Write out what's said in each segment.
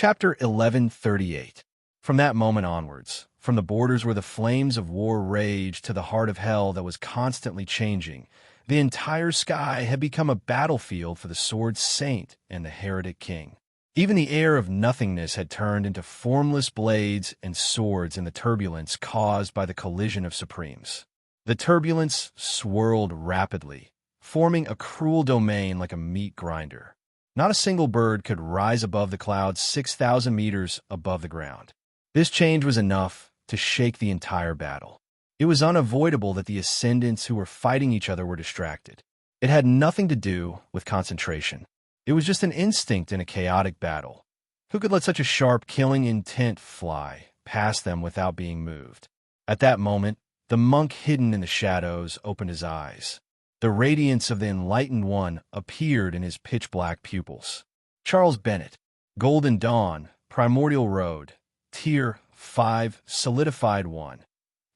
Chapter 1138. From that moment onwards, from the borders where the flames of war raged to the heart of hell that was constantly changing, the entire sky had become a battlefield for the sword saint and the heretic king. Even the air of nothingness had turned into formless blades and swords in the turbulence caused by the collision of supremes. The turbulence swirled rapidly, forming a cruel domain like a meat grinder. Not a single bird could rise above the clouds 6,000 meters above the ground. This change was enough to shake the entire battle. It was unavoidable that the ascendants who were fighting each other were distracted. It had nothing to do with concentration. It was just an instinct in a chaotic battle. Who could let such a sharp, killing intent fly past them without being moved? At that moment, the monk hidden in the shadows opened his eyes. The radiance of the enlightened one appeared in his pitch-black pupils. Charles Bennett, Golden Dawn, Primordial Road, Tier 5, Solidified 1.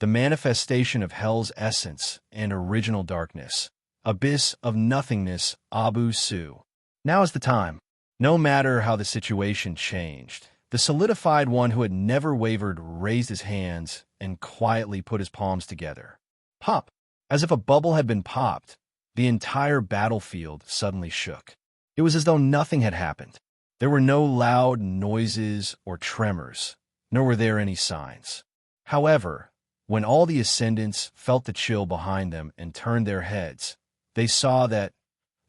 The manifestation of hell's essence and original darkness. Abyss of nothingness, Abu Su. Now is the time. No matter how the situation changed, the solidified one who had never wavered raised his hands and quietly put his palms together. Pop! As if a bubble had been popped, the entire battlefield suddenly shook. It was as though nothing had happened. There were no loud noises or tremors, nor were there any signs. However, when all the ascendants felt the chill behind them and turned their heads, they saw that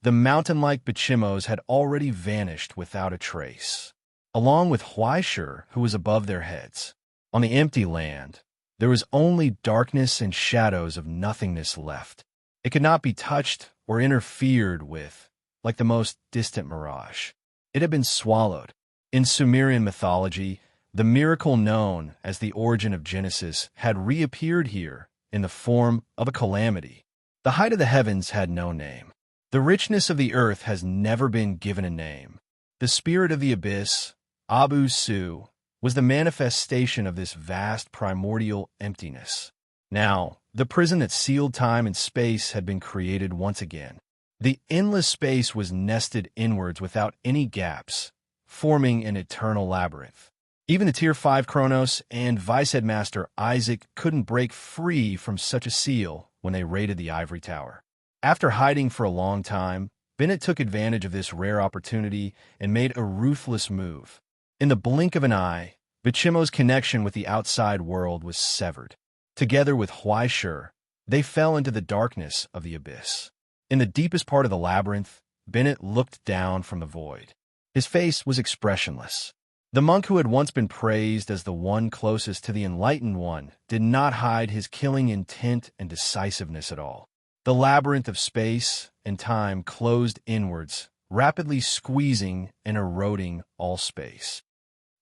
the mountain-like Bichimos had already vanished without a trace, along with Huaishur, who was above their heads. On the empty land, there was only darkness and shadows of nothingness left. It could not be touched or interfered with, like the most distant mirage. It had been swallowed. In Sumerian mythology, the miracle known as the origin of Genesis had reappeared here in the form of a calamity. The height of the heavens had no name. The richness of the earth has never been given a name. The spirit of the abyss, Abu Su, was the manifestation of this vast primordial emptiness. Now, the prison that sealed time and space had been created once again. The endless space was nested inwards without any gaps, forming an eternal labyrinth. Even the Tier 5 Kronos and Vice Headmaster Isaac couldn't break free from such a seal when they raided the Ivory Tower. After hiding for a long time, Bennett took advantage of this rare opportunity and made a ruthless move. In the blink of an eye, Bichimo's connection with the outside world was severed. Together with Huaishur, they fell into the darkness of the abyss. In the deepest part of the labyrinth, Bennett looked down from the void. His face was expressionless. The monk who had once been praised as the one closest to the enlightened one did not hide his killing intent and decisiveness at all. The labyrinth of space and time closed inwards, rapidly squeezing and eroding all space.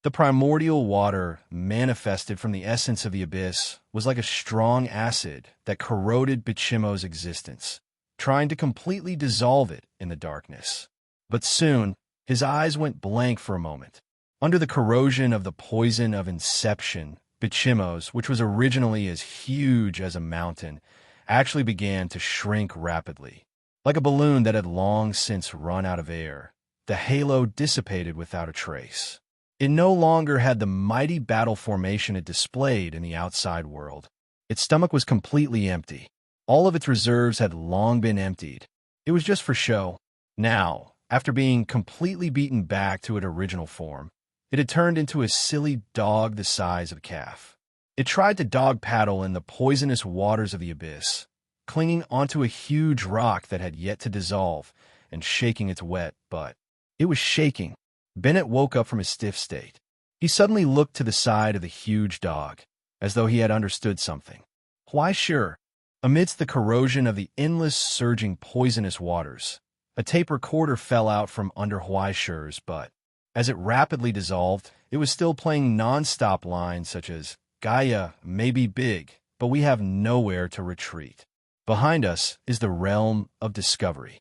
The primordial water manifested from the essence of the abyss was like a strong acid that corroded Bichimo's existence, trying to completely dissolve it in the darkness. But soon, his eyes went blank for a moment. Under the corrosion of the poison of inception, Bichimo's, which was originally as huge as a mountain, actually began to shrink rapidly. Like a balloon that had long since run out of air, the halo dissipated without a trace. It no longer had the mighty battle formation it displayed in the outside world. Its stomach was completely empty. All of its reserves had long been emptied. It was just for show. Now, after being completely beaten back to its original form, it had turned into a silly dog the size of a calf. It tried to dog paddle in the poisonous waters of the abyss, clinging onto a huge rock that had yet to dissolve and shaking its wet butt. It was shaking. Bennett woke up from his stiff state. He suddenly looked to the side of the huge dog, as though he had understood something. Why sure? Amidst the corrosion of the endless surging poisonous waters, a tape recorder fell out from under Huaishur's butt. As it rapidly dissolved, it was still playing non-stop lines such as, "Gaia may be big, but we have nowhere to retreat. Behind us is the realm of discovery."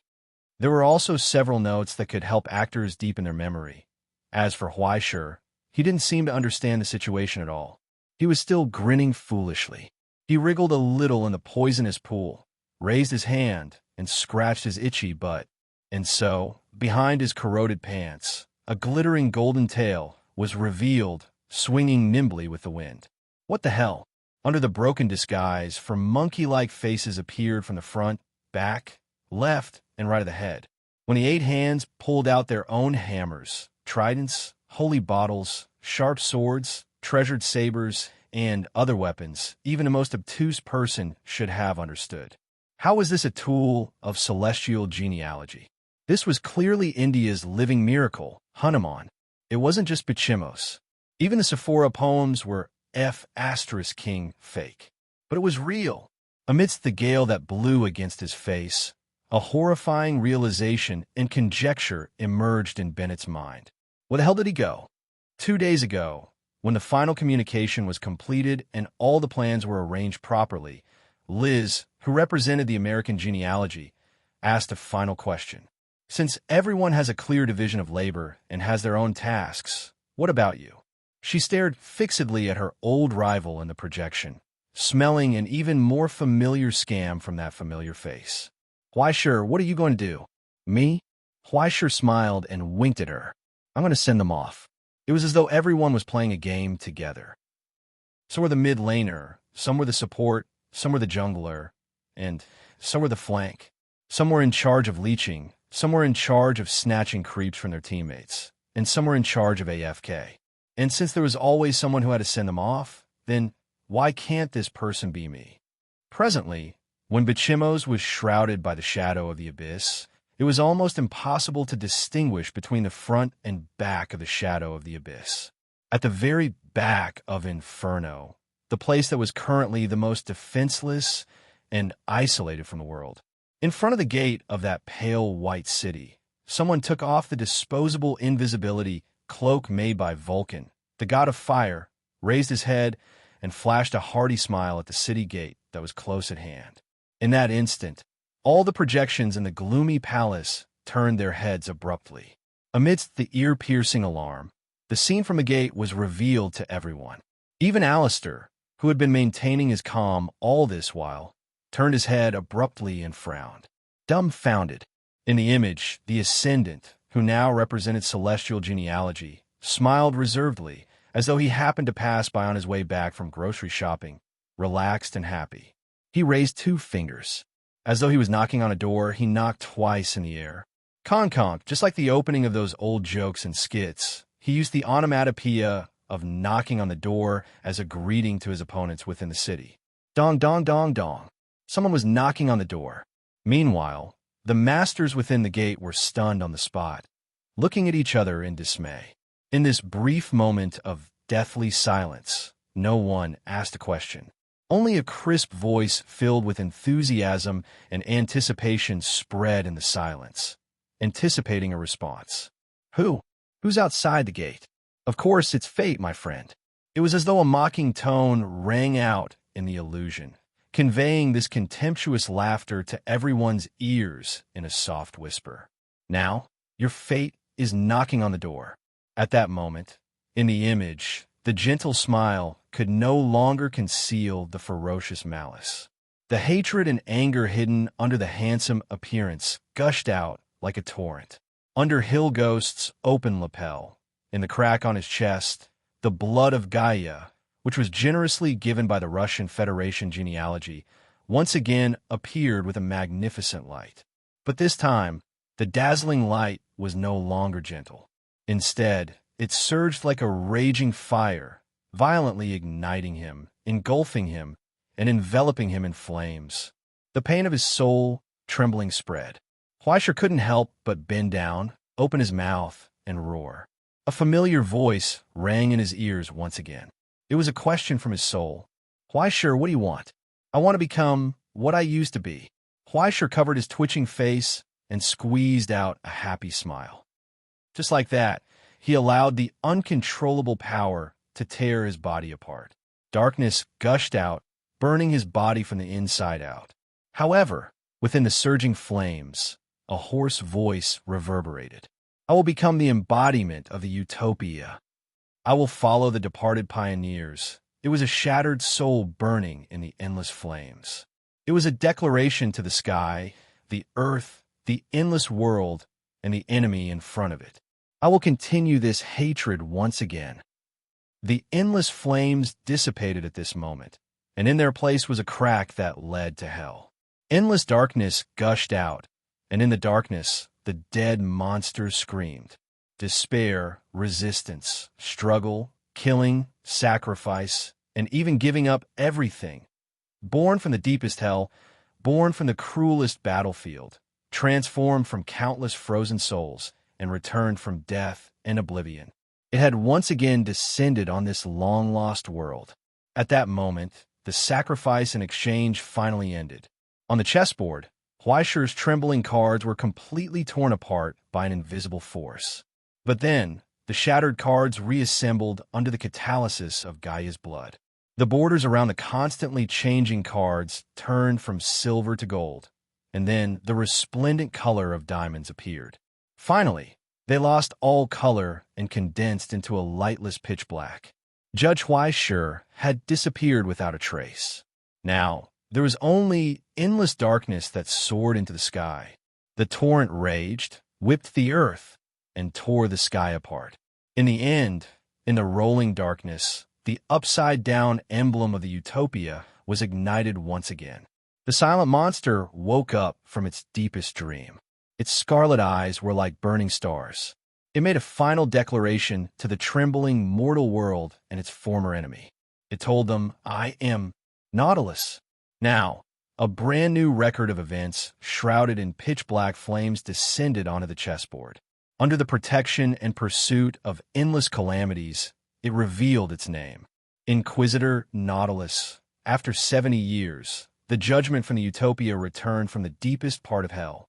There were also several notes that could help actors deepen their memory. As for Huaishur, he didn't seem to understand the situation at all. He was still grinning foolishly. He wriggled a little in the poisonous pool, raised his hand, and scratched his itchy butt. And so, behind his corroded pants, a glittering golden tail, was revealed, swinging nimbly with the wind. What the hell? Under the broken disguise, monkey-like faces appeared from the front, back, left, and right of the head. When the 8 hands pulled out their own hammers, tridents, holy bottles, sharp swords, treasured sabers, and other weapons, even the most obtuse person should have understood. How was this a tool of celestial genealogy? This was clearly India's living miracle, Hanuman. It wasn't just Bichimos. Even the Sephora poems were F*King fake. But it was real. Amidst the gale that blew against his face, a horrifying realization and conjecture emerged in Bennett's mind. Where the hell did he go? 2 days ago, when the final communication was completed and all the plans were arranged properly, Liz, who represented the American genealogy, asked a final question. Since everyone has a clear division of labor and has their own tasks, what about you? She stared fixedly at her old rival in the projection, smelling an even more familiar scam from that familiar face. Why sure, what are you going to do? Me? Why-sure smiled and winked at her. I'm going to send them off. It was as though everyone was playing a game together. Some were the mid-laner, some were the support, some were the jungler, and some were the flank. Some were in charge of leeching, some were in charge of snatching creeps from their teammates, and some were in charge of AFK. And since there was always someone who had to send them off, then why can't this person be me? Presently, when Bichimos was shrouded by the shadow of the abyss, it was almost impossible to distinguish between the front and back of the shadow of the abyss. At the very back of Inferno, the place that was currently the most defenseless and isolated from the world. In front of the gate of that pale white city, someone took off the disposable invisibility cloak made by Vulcan, the god of fire, raised his head, and flashed a hearty smile at the city gate that was close at hand. In that instant, all the projections in the gloomy palace turned their heads abruptly. Amidst the ear-piercing alarm, the scene from the gate was revealed to everyone. Even Alistair, who had been maintaining his calm all this while, turned his head abruptly and frowned. Dumbfounded. In the image, the Ascendant, who now represented celestial genealogy, smiled reservedly, as though he happened to pass by on his way back from grocery shopping, relaxed and happy. He raised 2 fingers. As though he was knocking on a door, he knocked twice in the air. Conk, just like the opening of those old jokes and skits, he used the onomatopoeia of knocking on the door as a greeting to his opponents within the city. Dong, dong, dong, dong. Someone was knocking on the door. Meanwhile, the masters within the gate were stunned on the spot, looking at each other in dismay. In this brief moment of deathly silence, no one asked a question. Only a crisp voice filled with enthusiasm and anticipation spread in the silence, anticipating a response. Who's outside the gate? Of course, it's fate, my friend. It was as though a mocking tone rang out in the illusion, conveying this contemptuous laughter to everyone's ears in a soft whisper. Now, your fate is knocking on the door. At that moment, in the image, the gentle smile could no longer conceal the ferocious malice. The hatred and anger hidden under the handsome appearance gushed out like a torrent. Under Hillghost's open lapel, in the crack on his chest, the blood of Gaia, which was generously given by the Russian Federation genealogy, once again appeared with a magnificent light. But this time, the dazzling light was no longer gentle. Instead, it surged like a raging fire, violently igniting him, engulfing him, and enveloping him in flames. The pain of his soul trembling spread. Fleischer couldn't help but bend down, open his mouth, and roar. A familiar voice rang in his ears once again. It was a question from his soul. Fleischer, what do you want? I want to become what I used to be. Fleischer covered his twitching face and squeezed out a happy smile. Just like that, he allowed the uncontrollable power to tear his body apart. Darkness gushed out, burning his body from the inside out. However, within the surging flames, a hoarse voice reverberated. I will become the embodiment of the utopia. I will follow the departed pioneers. It was a shattered soul burning in the endless flames. It was a declaration to the sky, the earth, the endless world, and the enemy in front of it. I will continue this hatred once again. The endless flames dissipated at this moment, and in their place was a crack that led to hell. Endless darkness gushed out, and in the darkness, the dead monsters screamed. Despair, resistance, struggle, killing, sacrifice, and even giving up everything. Born from the deepest hell, born from the cruelest battlefield, transformed from countless frozen souls, and returned from death and oblivion. It had once again descended on this long-lost world. At that moment, the sacrifice and exchange finally ended. On the chessboard, Huaishi's trembling cards were completely torn apart by an invisible force. But then, the shattered cards reassembled under the catalysis of Gaia's blood. The borders around the constantly changing cards turned from silver to gold, and then the resplendent color of diamonds appeared. Finally, they lost all color and condensed into a lightless pitch black. Judge Huaishi had disappeared without a trace. Now, there was only endless darkness that soared into the sky. The torrent raged, whipped the earth, and tore the sky apart. In the end, in the rolling darkness, the upside-down emblem of the utopia was ignited once again. The silent monster woke up from its deepest dream. Its scarlet eyes were like burning stars. It made a final declaration to the trembling mortal world and its former enemy. It told them, "I am Nautilus." Now, a brand new record of events, shrouded in pitch-black flames, descended onto the chessboard. Under the protection and pursuit of endless calamities, it revealed its name. Inquisitor Nautilus. After 70 years, the judgment from the utopia returned from the deepest part of hell.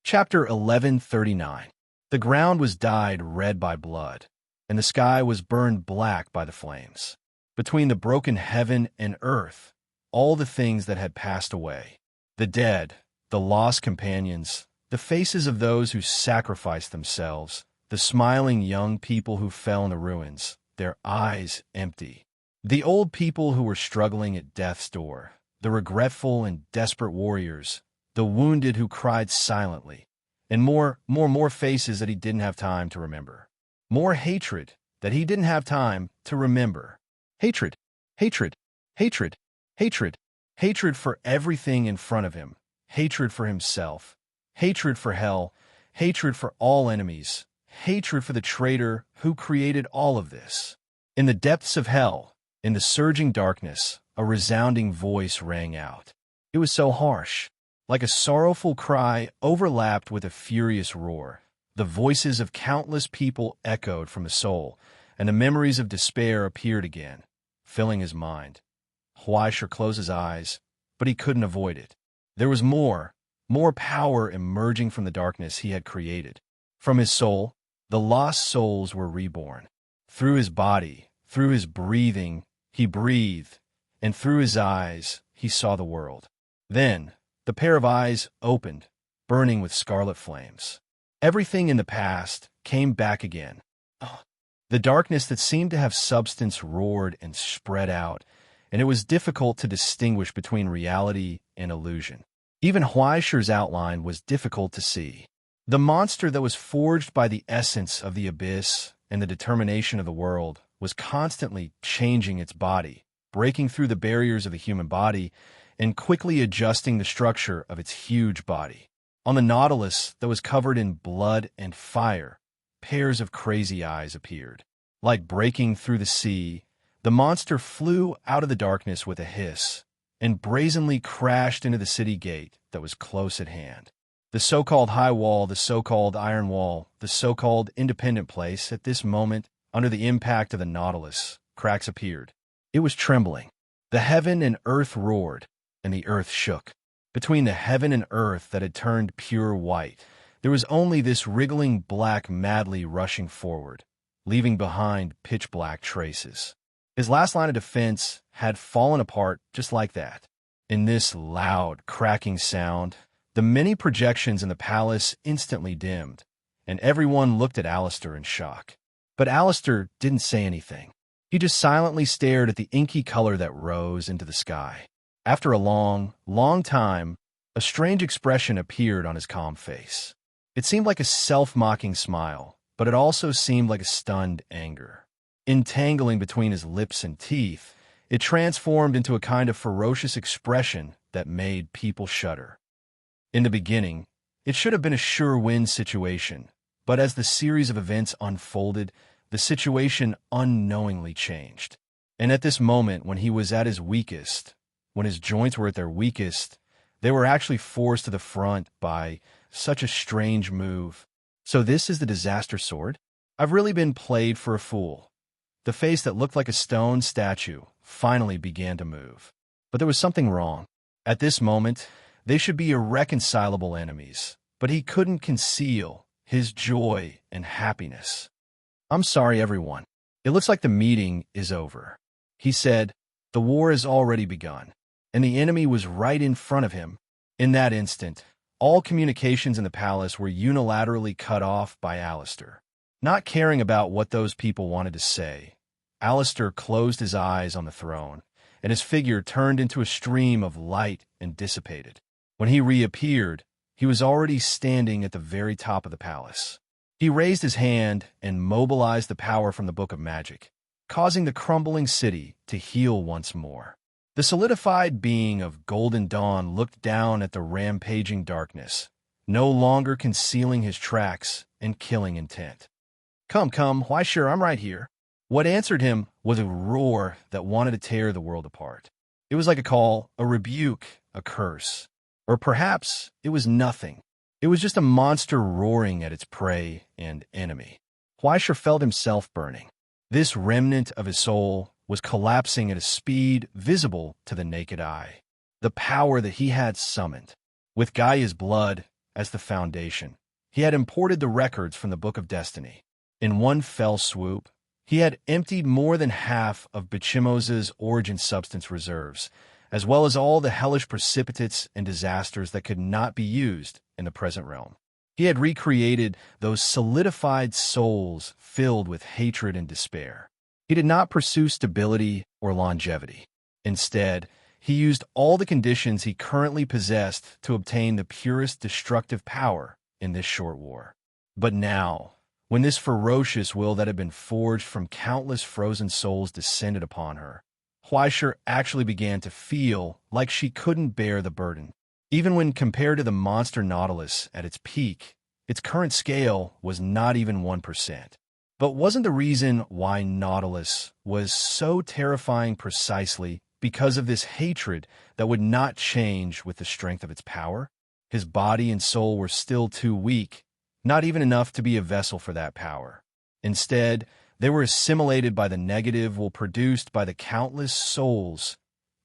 Chapter 1139. The ground was dyed red by blood, and the sky was burned black by the flames. Between the broken heaven and earth, all the things that had passed away, the dead, the lost companions, the faces of those who sacrificed themselves, the smiling young people who fell in the ruins, their eyes empty. The old people who were struggling at death's door, the regretful and desperate warriors, the wounded who cried silently, and more faces that he didn't have time to remember. More hatred that he didn't have time to remember. Hatred, hatred, hatred, hatred, hatred for everything in front of him, hatred for himself, hatred for hell, hatred for all enemies, hatred for the traitor who created all of this. In the depths of hell, in the surging darkness, a resounding voice rang out. It was so harsh, like a sorrowful cry overlapped with a furious roar. The voices of countless people echoed from the soul, and the memories of despair appeared again, filling his mind. Huaisha closed his eyes, but he couldn't avoid it. There was more power emerging from the darkness he had created. From his soul, the lost souls were reborn. Through his body, through his breathing, he breathed, and through his eyes, he saw the world. Then, the pair of eyes opened, burning with scarlet flames. Everything in the past came back again. The darkness that seemed to have substance roared and spread out, and it was difficult to distinguish between reality and illusion. Even Huaishi's outline was difficult to see. The monster that was forged by the essence of the abyss and the determination of the world was constantly changing its body, breaking through the barriers of the human body, and quickly adjusting the structure of its huge body. On the Nautilus that was covered in blood and fire, pairs of crazy eyes appeared. Like breaking through the sea, the monster flew out of the darkness with a hiss and brazenly crashed into the city gate that was close at hand. The so-called high wall, the so-called iron wall, the so-called independent place, at this moment, under the impact of the Nautilus, cracks appeared. It was trembling. The heaven and earth roared, and the earth shook. Between the heaven and earth that had turned pure white, there was only this wriggling black madly rushing forward, leaving behind pitch-black traces. His last line of defense had fallen apart just like that. In this loud, cracking sound, the many projections in the palace instantly dimmed, and everyone looked at Alistair in shock. But Alistair didn't say anything. He just silently stared at the inky color that rose into the sky. After a long time, a strange expression appeared on his calm face. It seemed like a self-mocking smile, but it also seemed like a stunned anger. Entangling between his lips and teeth, it transformed into a kind of ferocious expression that made people shudder. In the beginning, it should have been a sure-win situation, but as the series of events unfolded, the situation unknowingly changed. And at this moment, when he was at his weakest, when his joints were at their weakest, they were actually forced to the front by such a strange move. So this is the disaster sword? I've really been played for a fool. The face that looked like a stone statue finally began to move. But there was something wrong. At this moment, they should be irreconcilable enemies, but he couldn't conceal his joy and happiness. "I'm sorry, everyone. It looks like the meeting is over," he said. "The war has already begun, and the enemy was right in front of him." In that instant, all communications in the palace were unilaterally cut off by Alistair. Not caring about what those people wanted to say, Alistair closed his eyes on the throne, and his figure turned into a stream of light and dissipated. When he reappeared, he was already standing at the very top of the palace. He raised his hand and mobilized the power from the Book of Magic, causing the crumbling city to heal once more. The solidified being of Golden Dawn looked down at the rampaging darkness, no longer concealing his tracks and killing intent. Come, why sure, I'm right here." What answered him was a roar that wanted to tear the world apart. It was like a call, a rebuke, a curse. Or perhaps it was nothing. It was just a monster roaring at its prey and enemy. Huaisha felt himself burning. This remnant of his soul was collapsing at a speed visible to the naked eye. The power that he had summoned, with Gaia's blood as the foundation, he had imported the records from the Book of Destiny. In one fell swoop, he had emptied more than half of Bichimos's origin substance reserves, as well as all the hellish precipitates and disasters that could not be used in the present realm. He had recreated those solidified souls filled with hatred and despair. He did not pursue stability or longevity. Instead, he used all the conditions he currently possessed to obtain the purest destructive power in this short war. But now, when this ferocious will that had been forged from countless frozen souls descended upon her, Huaisha actually began to feel like she couldn't bear the burden. Even when compared to the monster Nautilus at its peak, its current scale was not even 1%. But wasn't the reason why Nautilus was so terrifying precisely because of this hatred that would not change with the strength of its power? His body and soul were still too weak, not even enough to be a vessel for that power. Instead, they were assimilated by the negative will produced by the countless souls.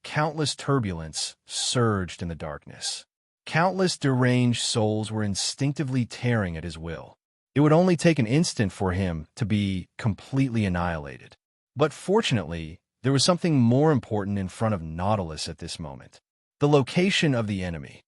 Countless turbulence surged in the darkness. Countless deranged souls were instinctively tearing at his will. It would only take an instant for him to be completely annihilated. But fortunately, there was something more important in front of Nautilus at this moment: the location of the enemy.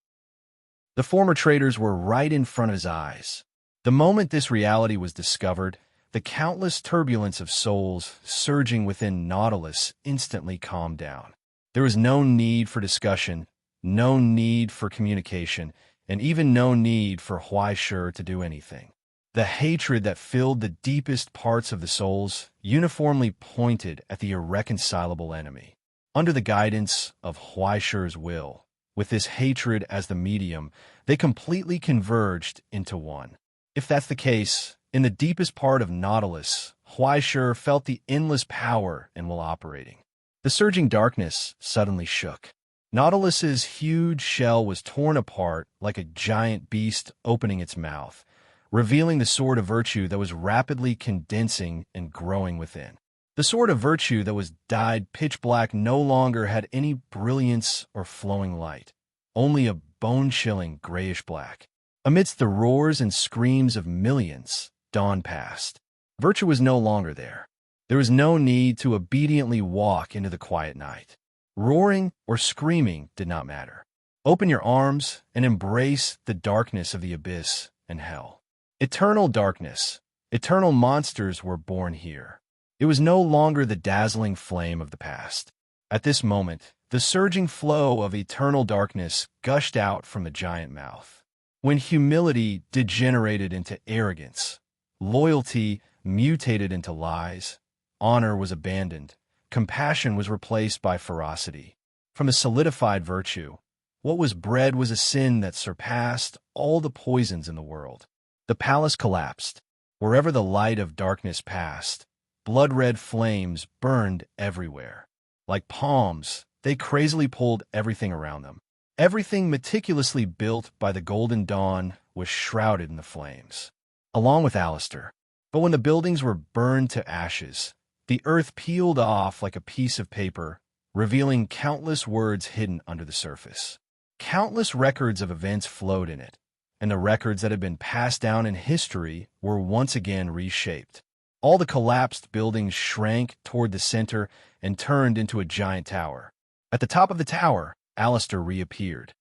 The former traitors were right in front of his eyes. The moment this reality was discovered, the countless turbulence of souls surging within Nautilus instantly calmed down. There was no need for discussion, no need for communication, and even no need for Huaisha to do anything. The hatred that filled the deepest parts of the souls uniformly pointed at the irreconcilable enemy. Under the guidance of Huaisha's will, with this hatred as the medium, they completely converged into one. If that's the case, in the deepest part of Nautilus, Huaisha felt the endless power and will operating. The surging darkness suddenly shook. Nautilus's huge shell was torn apart like a giant beast opening its mouth, revealing the sword of virtue that was rapidly condensing and growing within. The sword of virtue that was dyed pitch black no longer had any brilliance or flowing light, only a bone-chilling grayish black. Amidst the roars and screams of millions, dawn passed. Virtue was no longer there. There was no need to obediently walk into the quiet night. Roaring or screaming did not matter. Open your arms and embrace the darkness of the abyss and hell. Eternal darkness, eternal monsters were born here. It was no longer the dazzling flame of the past. At this moment, the surging flow of eternal darkness gushed out from the giant mouth. When humility degenerated into arrogance, loyalty mutated into lies, honor was abandoned, compassion was replaced by ferocity. From a solidified virtue, what was bred was a sin that surpassed all the poisons in the world. The palace collapsed. Wherever the light of darkness passed, blood-red flames burned everywhere. Like palms, they crazily pulled everything around them. Everything meticulously built by the Golden Dawn was shrouded in the flames, along with Alistair. But when the buildings were burned to ashes, the earth peeled off like a piece of paper, revealing countless words hidden under the surface. Countless records of events flowed in it, and the records that had been passed down in history were once again reshaped. All the collapsed buildings shrank toward the center and turned into a giant tower. At the top of the tower, Alistair reappeared.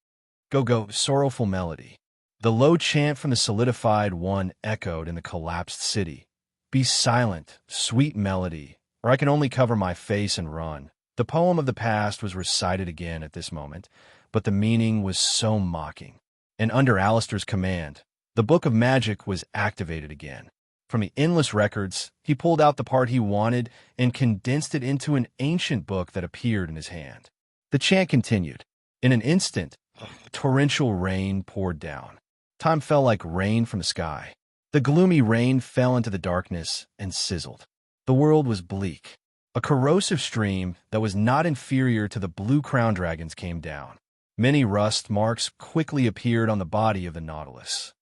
Go, sorrowful melody. The low chant from the solidified one echoed in the collapsed city. Be silent, sweet melody, or I can only cover my face and run. The poem of the past was recited again at this moment, but the meaning was so mocking. And under Alistair's command, the Book of Magic was activated again. From the endless records, he pulled out the part he wanted and condensed it into an ancient book that appeared in his hand. The chant continued. In an instant, torrential rain poured down. Time fell like rain from the sky. The gloomy rain fell into the darkness and sizzled. The world was bleak. A corrosive stream that was not inferior to the blue crown dragons came down. Many rust marks quickly appeared on the body of the Nautilus.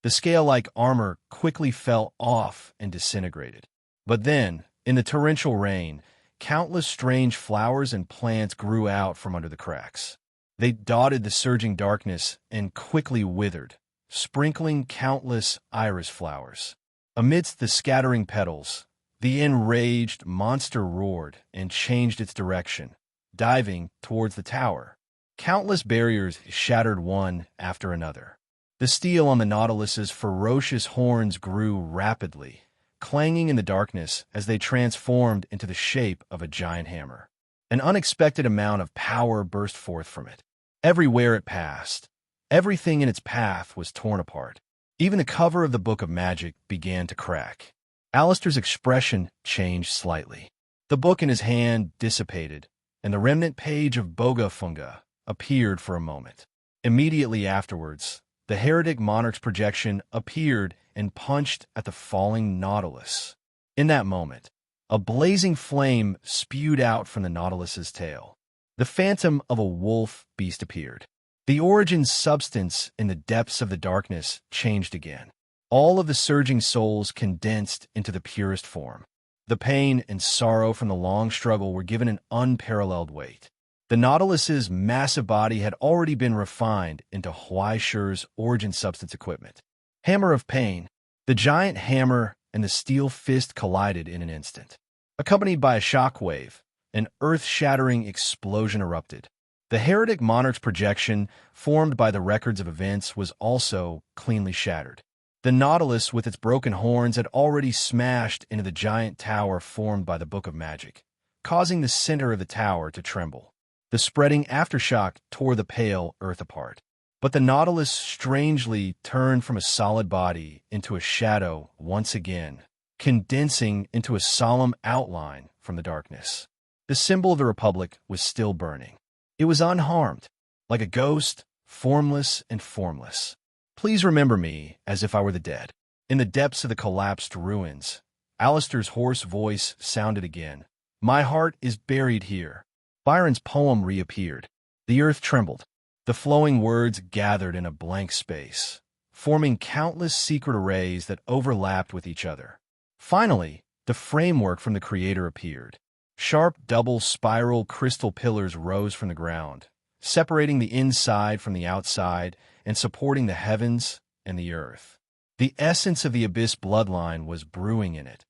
The scale-like armor quickly fell off and disintegrated. But then, in the torrential rain, countless strange flowers and plants grew out from under the cracks. They dotted the surging darkness and quickly withered, sprinkling countless iris flowers. Amidst the scattering petals, the enraged monster roared and changed its direction, diving towards the tower. Countless barriers shattered one after another. The steel on the Nautilus's ferocious horns grew rapidly, clanging in the darkness as they transformed into the shape of a giant hammer. An unexpected amount of power burst forth from it. Everywhere it passed, everything in its path was torn apart. Even the cover of the Book of Magic began to crack. Alistair's expression changed slightly. The book in his hand dissipated, and the remnant page of Boga Funga appeared for a moment. Immediately afterwards, the heretic monarch's projection appeared and punched at the falling Nautilus. In that moment, a blazing flame spewed out from the Nautilus's tail. The phantom of a wolf beast appeared. The origin substance in the depths of the darkness changed again. All of the surging souls condensed into the purest form. The pain and sorrow from the long struggle were given an unparalleled weight. The Nautilus's massive body had already been refined into Huaishur's origin substance equipment. Hammer of Pain. The giant hammer and the steel fist collided in an instant. Accompanied by a shockwave, an earth-shattering explosion erupted. The heretic monarch's projection, formed by the records of events, was also cleanly shattered. The Nautilus, with its broken horns, had already smashed into the giant tower formed by the Book of Magic, causing the center of the tower to tremble. The spreading aftershock tore the pale earth apart. But the Nautilus strangely turned from a solid body into a shadow once again, condensing into a solemn outline from the darkness. The symbol of the Republic was still burning. It was unharmed, like a ghost, formless and formless. Please remember me as if I were the dead. In the depths of the collapsed ruins, Alistair's hoarse voice sounded again. My heart is buried here. Byron's poem reappeared. The earth trembled. The flowing words gathered in a blank space, forming countless secret arrays that overlapped with each other. Finally, the framework from the Creator appeared. Sharp double spiral crystal pillars rose from the ground, separating the inside from the outside and supporting the heavens and the earth. The essence of the Abyss bloodline was brewing in it.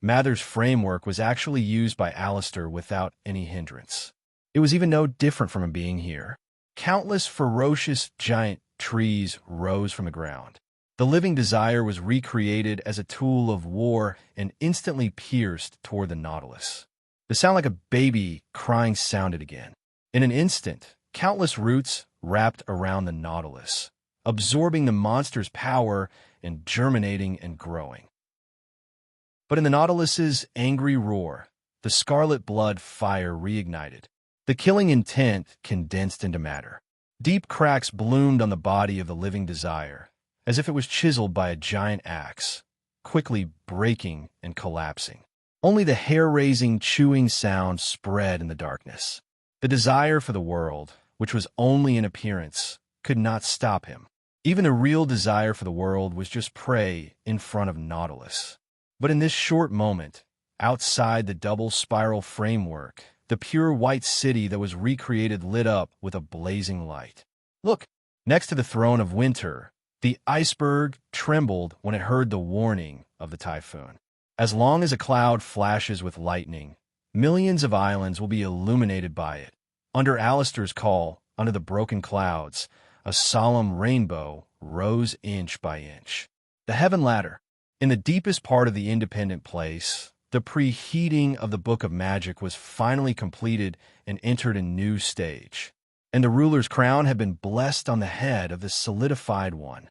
Mather's framework was actually used by Alistair without any hindrance. It was even no different from him being here. Countless ferocious giant trees rose from the ground. The living desire was recreated as a tool of war and instantly pierced toward the Nautilus. The sound like a baby crying sounded again. In an instant, countless roots wrapped around the Nautilus, absorbing the monster's power and germinating and growing. But in the Nautilus's angry roar, the scarlet blood fire reignited. The killing intent condensed into matter. Deep cracks bloomed on the body of the living desire, as if it was chiseled by a giant axe, quickly breaking and collapsing. Only the hair-raising, chewing sound spread in the darkness. The desire for the world, which was only an appearance, could not stop him. Even the real desire for the world was just prey in front of Nautilus. But in this short moment, outside the double spiral framework, the pure white city that was recreated lit up with a blazing light. Look, next to the throne of winter, the iceberg trembled when it heard the warning of the typhoon. As long as a cloud flashes with lightning, millions of islands will be illuminated by it. Under Alistair's call, under the broken clouds, a solemn rainbow rose inch by inch. The heaven ladder. In the deepest part of the independent place, the preheating of the Book of Magic was finally completed and entered a new stage, and the ruler's crown had been blessed on the head of the solidified one.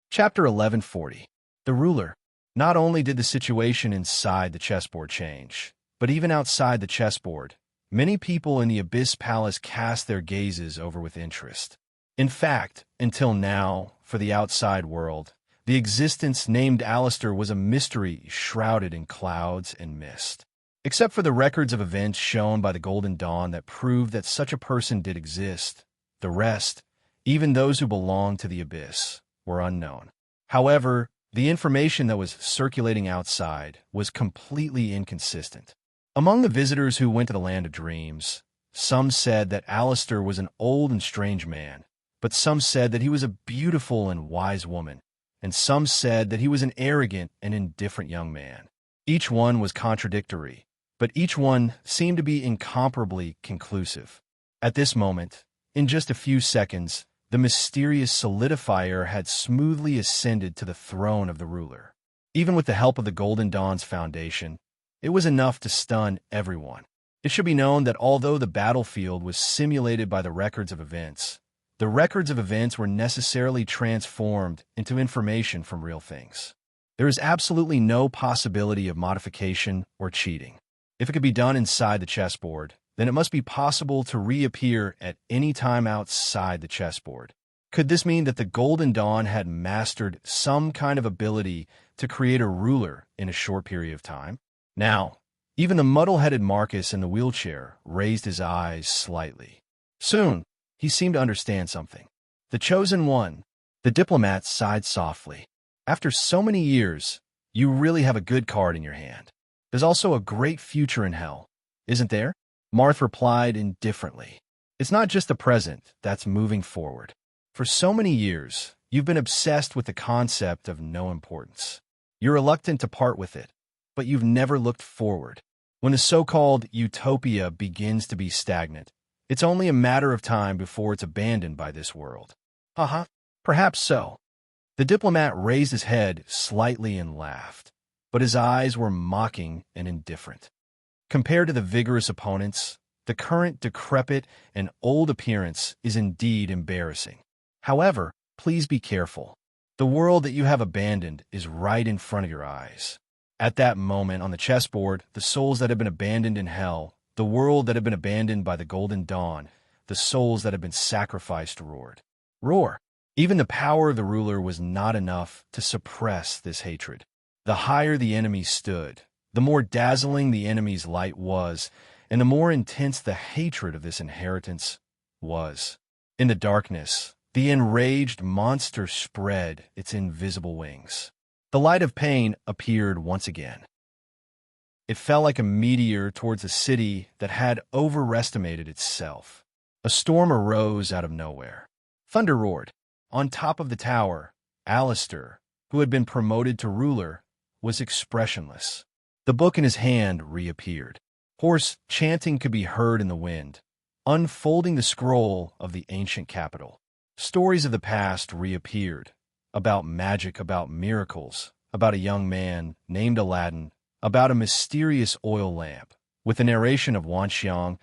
Chapter 1140. The Ruler. Not only did the situation inside the chessboard change, but even outside the chessboard, many people in the Abyss Palace cast their gazes over with interest. In fact, until now, for the outside world, the existence named Alistair was a mystery shrouded in clouds and mist. Except for the records of events shown by the Golden Dawn that proved that such a person did exist, the rest, even those who belonged to the Abyss, were unknown. However, the information that was circulating outside was completely inconsistent. Among the visitors who went to the Land of Dreams, some said that Alistair was an old and strange man, but some said that he was a beautiful and wise woman, and some said that he was an arrogant and indifferent young man. Each one was contradictory, but each one seemed to be incomparably conclusive. At this moment, in just a few seconds, the mysterious solidifier had smoothly ascended to the throne of the ruler. Even with the help of the Golden Dawn's foundation, it was enough to stun everyone. It should be known that although the battlefield was simulated by the records of events, the records of events were necessarily transformed into information from real things. There is absolutely no possibility of modification or cheating. If it could be done inside the chessboard, then it must be possible to reappear at any time outside the chessboard. Could this mean that the Golden Dawn had mastered some kind of ability to create a ruler in a short period of time? Now, even the muddle-headed Marcus in the wheelchair raised his eyes slightly. Soon, he seemed to understand something. The Chosen One, the diplomat, sighed softly. After so many years, you really have a good card in your hand. There's also a great future in hell, isn't there? Marth replied indifferently. It's not just the present that's moving forward. For so many years, you've been obsessed with the concept of no importance. You're reluctant to part with it, but you've never looked forward. When the so-called utopia begins to be stagnant, it's only a matter of time before it's abandoned by this world. Perhaps so. The diplomat raised his head slightly and laughed, but his eyes were mocking and indifferent. Compared to the vigorous opponents, the current decrepit and old appearance is indeed embarrassing. However, please be careful. The world that you have abandoned is right in front of your eyes. At that moment on the chessboard, the souls that have been abandoned in hell, the world that had been abandoned by the Golden Dawn, the souls that have been sacrificed roared. Roar! Even the power of the ruler was not enough to suppress this hatred. The higher the enemy stood, the more dazzling the enemy's light was, and the more intense the hatred of this inheritance was. In the darkness, the enraged monster spread its invisible wings. The light of pain appeared once again. It fell like a meteor towards a city that had overestimated itself. A storm arose out of nowhere. Thunder roared. On top of the tower, Alistair, who had been promoted to ruler, was expressionless. The book in his hand reappeared. Hoarse chanting could be heard in the wind, unfolding the scroll of the ancient capital. Stories of the past reappeared, about magic, about miracles, about a young man named Aladdin, about a mysterious oil lamp, with the narration of Wanxiang,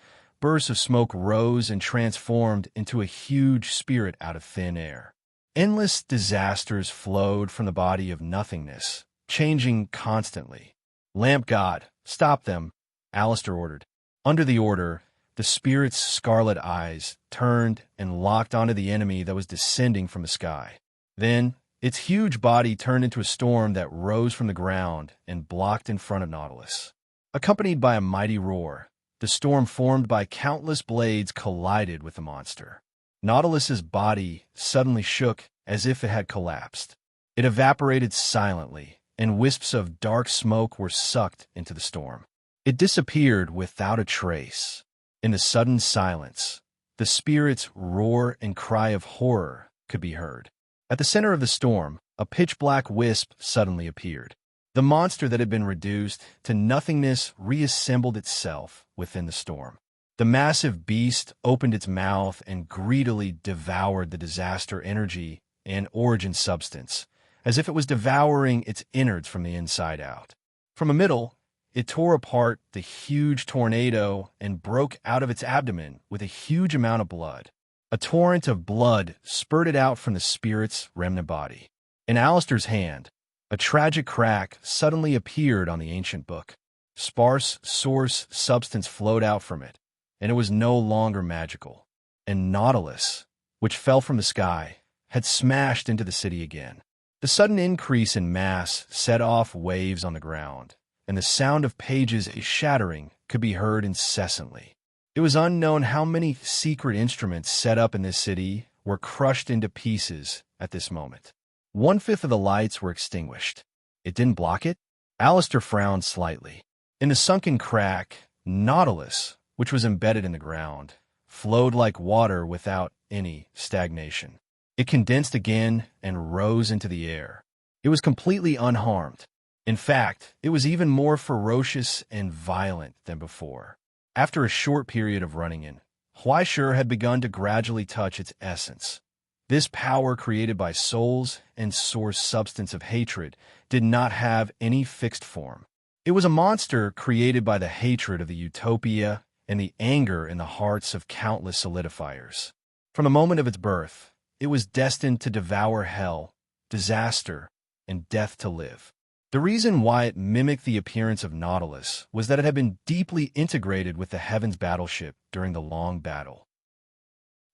bursts of smoke rose and transformed into a huge spirit out of thin air. Endless disasters flowed from the body of nothingness, changing constantly. "Lamp God, stop them," Alistair ordered. Under the order, the spirit's scarlet eyes turned and locked onto the enemy that was descending from the sky. Then, its huge body turned into a storm that rose from the ground and blocked in front of Nautilus. Accompanied by a mighty roar, the storm formed by countless blades collided with the monster. Nautilus's body suddenly shook as if it had collapsed. It evaporated silently, and wisps of dark smoke were sucked into the storm. It disappeared without a trace. In the sudden silence, the spirit's roar and cry of horror could be heard. At the center of the storm, a pitch-black wisp suddenly appeared. The monster that had been reduced to nothingness reassembled itself within the storm. The massive beast opened its mouth and greedily devoured the disaster energy and origin substance, as if it was devouring its innards from the inside out. From the middle, it tore apart the huge tornado and broke out of its abdomen with a huge amount of blood. A torrent of blood spurted out from the spirit's remnant body. In Alistair's hand, a tragic crack suddenly appeared on the ancient book. Sparse source substance flowed out from it, and it was no longer magical. And Nautilus, which fell from the sky, had smashed into the city again. The sudden increase in mass set off waves on the ground, and the sound of pages shattering could be heard incessantly. It was unknown how many secret instruments set up in this city were crushed into pieces at this moment. 1/5 of the lights were extinguished. It didn't block it? Alistair frowned slightly. In the sunken crack, Nautilus, which was embedded in the ground, flowed like water without any stagnation. It condensed again and rose into the air. It was completely unharmed. In fact, it was even more ferocious and violent than before. After a short period of running in, Huaishur had begun to gradually touch its essence. This power created by souls and source substance of hatred did not have any fixed form. It was a monster created by the hatred of the utopia and the anger in the hearts of countless solidifiers. From the moment of its birth, it was destined to devour hell, disaster, and death to live. The reason why it mimicked the appearance of Nautilus was that it had been deeply integrated with the Heavens battleship during the long battle.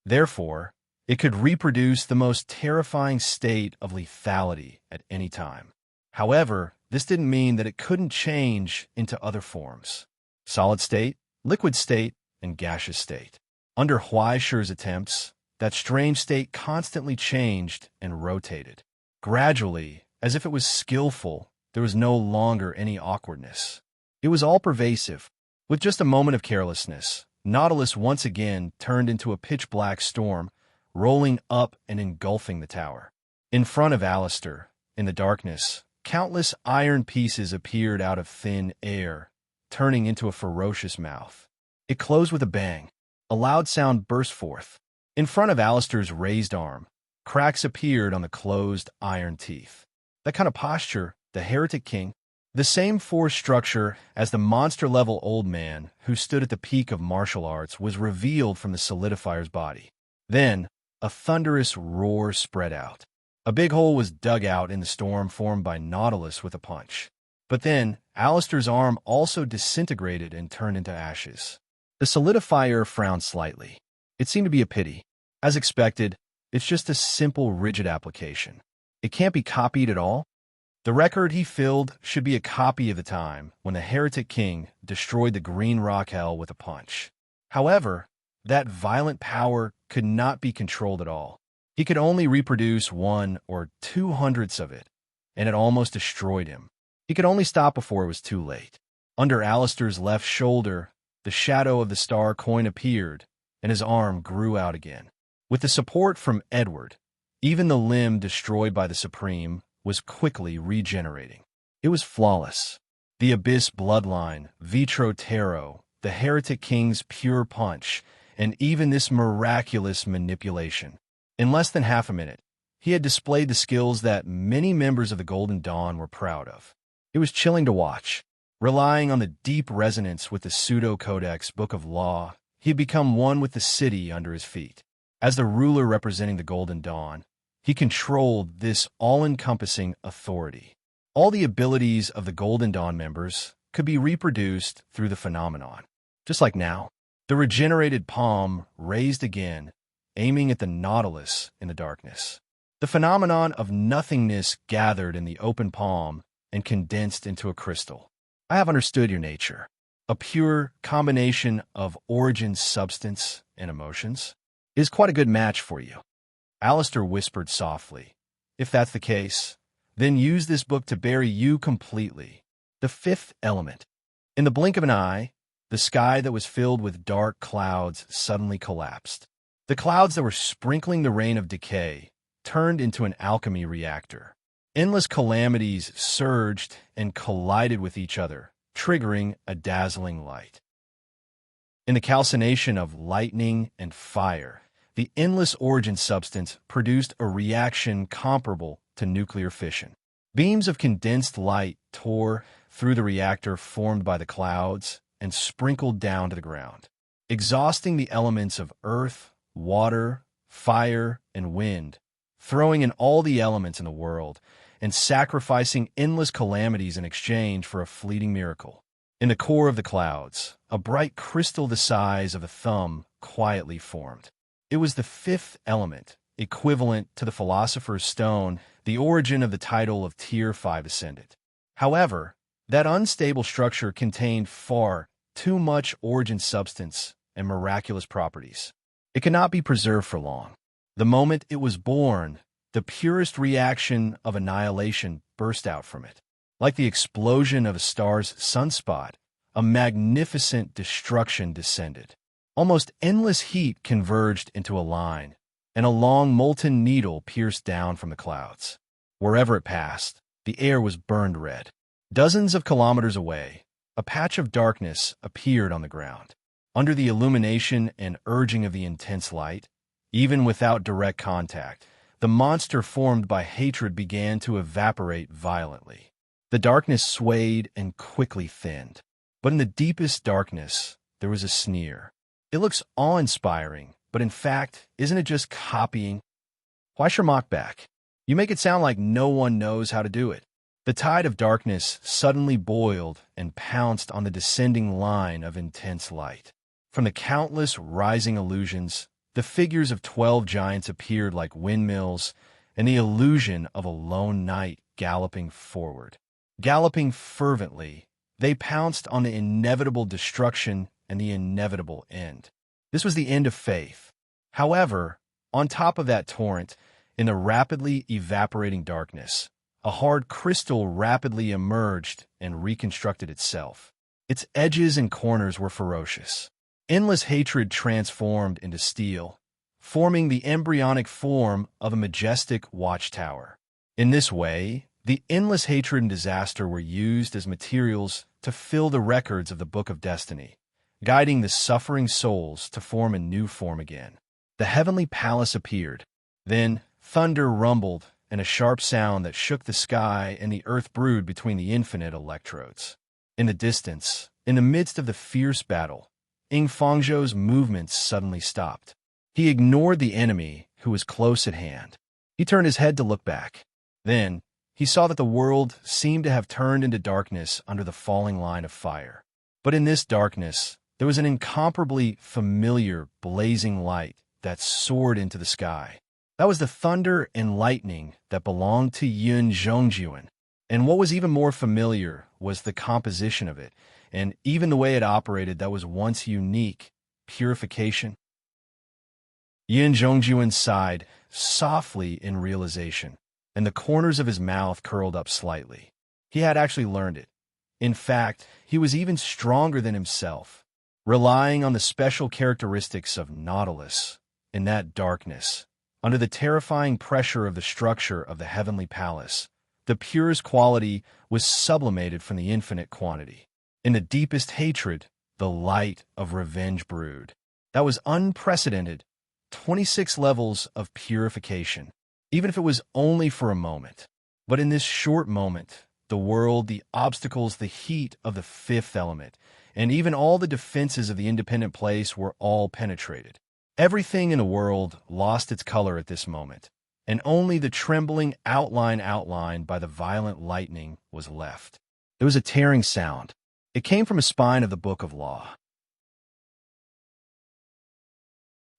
Therefore, it could reproduce the most terrifying state of lethality at any time. However, this didn't mean that it couldn't change into other forms: solid state, liquid state, and gaseous state. Under Huaishur's attempts, that strange state constantly changed and rotated. Gradually, as if it was skillful, there was no longer any awkwardness. It was all-pervasive. With just a moment of carelessness, Nautilus once again turned into a pitch-black storm, rolling up and engulfing the tower. In front of Alistair, in the darkness, countless iron pieces appeared out of thin air, turning into a ferocious mouth. It closed with a bang. A loud sound burst forth. In front of Alistair's raised arm, cracks appeared on the closed iron teeth. That kind of posture, the heretic king, the same force structure as the monster-level old man who stood at the peak of martial arts, was revealed from the solidifier's body. Then, a thunderous roar spread out. A big hole was dug out in the storm formed by Nautilus with a punch. But then, Alistair's arm also disintegrated and turned into ashes. The solidifier frowned slightly. It seemed to be a pity. As expected, it's just a simple rigid application. It can't be copied at all. The record he filled should be a copy of the time when the heretic king destroyed the green rock hell with a punch. However, that violent power could not be controlled at all. He could only reproduce 1 or 2/100ths of it, and it almost destroyed him. He could only stop before it was too late. Under Alistair's left shoulder, the shadow of the star coin appeared, and his arm grew out again. With the support from Edward, even the limb destroyed by the Supreme was quickly regenerating. It was flawless. The Abyss bloodline, Vitro Tarot, the heretic king's pure punch, and even this miraculous manipulation. In less than half a minute, he had displayed the skills that many members of the Golden Dawn were proud of. It was chilling to watch. Relying on the deep resonance with the Pseudo-Codex Book of Law, he had become one with the city under his feet. As the ruler representing the Golden Dawn, he controlled this all-encompassing authority. All the abilities of the Golden Dawn members could be reproduced through the phenomenon. Just like now, the regenerated palm raised again, aiming at the nautilus in the darkness. The phenomenon of nothingness gathered in the open palm and condensed into a crystal. I have understood your nature, a pure combination of origin, substance, and emotions. It is quite a good match for you. Alistair whispered softly. If that's the case, then use this book to bury you completely. The fifth element. In the blink of an eye, the sky that was filled with dark clouds suddenly collapsed. The clouds that were sprinkling the rain of decay turned into an alchemy reactor. Endless calamities surged and collided with each other, triggering a dazzling light. In the calcination of lightning and fire, the endless origin substance produced a reaction comparable to nuclear fission. Beams of condensed light tore through the reactor formed by the clouds and sprinkled down to the ground, exhausting the elements of earth, water, fire, and wind, throwing in all the elements in the world, and sacrificing endless calamities in exchange for a fleeting miracle. In the core of the clouds, a bright crystal the size of a thumb quietly formed. It was the fifth element, equivalent to the Philosopher's Stone, the origin of the title of Tier 5 Ascendant. However, that unstable structure contained far too much origin substance and miraculous properties. It could not be preserved for long. The moment it was born, the purest reaction of annihilation burst out from it. Like the explosion of a star's sunspot, a magnificent destruction descended. Almost endless heat converged into a line, and a long molten needle pierced down from the clouds. Wherever it passed, the air was burned red. Dozens of kilometers away, a patch of darkness appeared on the ground. Under the illumination and urging of the intense light, even without direct contact, the monster formed by hatred began to evaporate violently. The darkness swayed and quickly thinned. But in the deepest darkness, there was a sneer. It looks awe-inspiring, but in fact, isn't it just copying? Why mock back? You make it sound like no one knows how to do it. The tide of darkness suddenly boiled and pounced on the descending line of intense light. From the countless rising illusions, the figures of 12 giants appeared like windmills, and the illusion of a lone knight galloping forward. Galloping fervently, they pounced on the inevitable destruction and the inevitable end. This was the end of faith. However, on top of that torrent, in the rapidly evaporating darkness, a hard crystal rapidly emerged and reconstructed itself. Its edges and corners were ferocious. Endless hatred transformed into steel, forming the embryonic form of a majestic watchtower. In this way, the endless hatred and disaster were used as materials to fill the records of the Book of Destiny, guiding the suffering souls to form a new form again. The heavenly palace appeared. Then thunder rumbled, and a sharp sound that shook the sky and the earth brewed between the infinite electrodes. In the distance, in the midst of the fierce battle, Ing Fangzhou's movements suddenly stopped. He ignored the enemy who was close at hand. He turned his head to look back. Then, he saw that the world seemed to have turned into darkness under the falling line of fire. But in this darkness, there was an incomparably familiar, blazing light that soared into the sky. That was the thunder and lightning that belonged to Yun Zhongjuan. And what was even more familiar was the composition of it, and even the way it operated that was once unique, purification. Yun Zhongjuan sighed softly in realization, and the corners of his mouth curled up slightly. He had actually learned it. In fact, he was even stronger than himself, relying on the special characteristics of Nautilus in that darkness. Under the terrifying pressure of the structure of the heavenly palace, the purest quality was sublimated from the infinite quantity. In the deepest hatred, the light of revenge brewed. That was unprecedented. 26 levels of purification, even if it was only for a moment. But in this short moment, the world, the obstacles, the heat of the fifth element, and even all the defenses of the independent place were all penetrated. Everything in the world lost its color at this moment, and only the trembling outline outlined by the violent lightning was left. There was a tearing sound. It came from a spine of the Book of Law.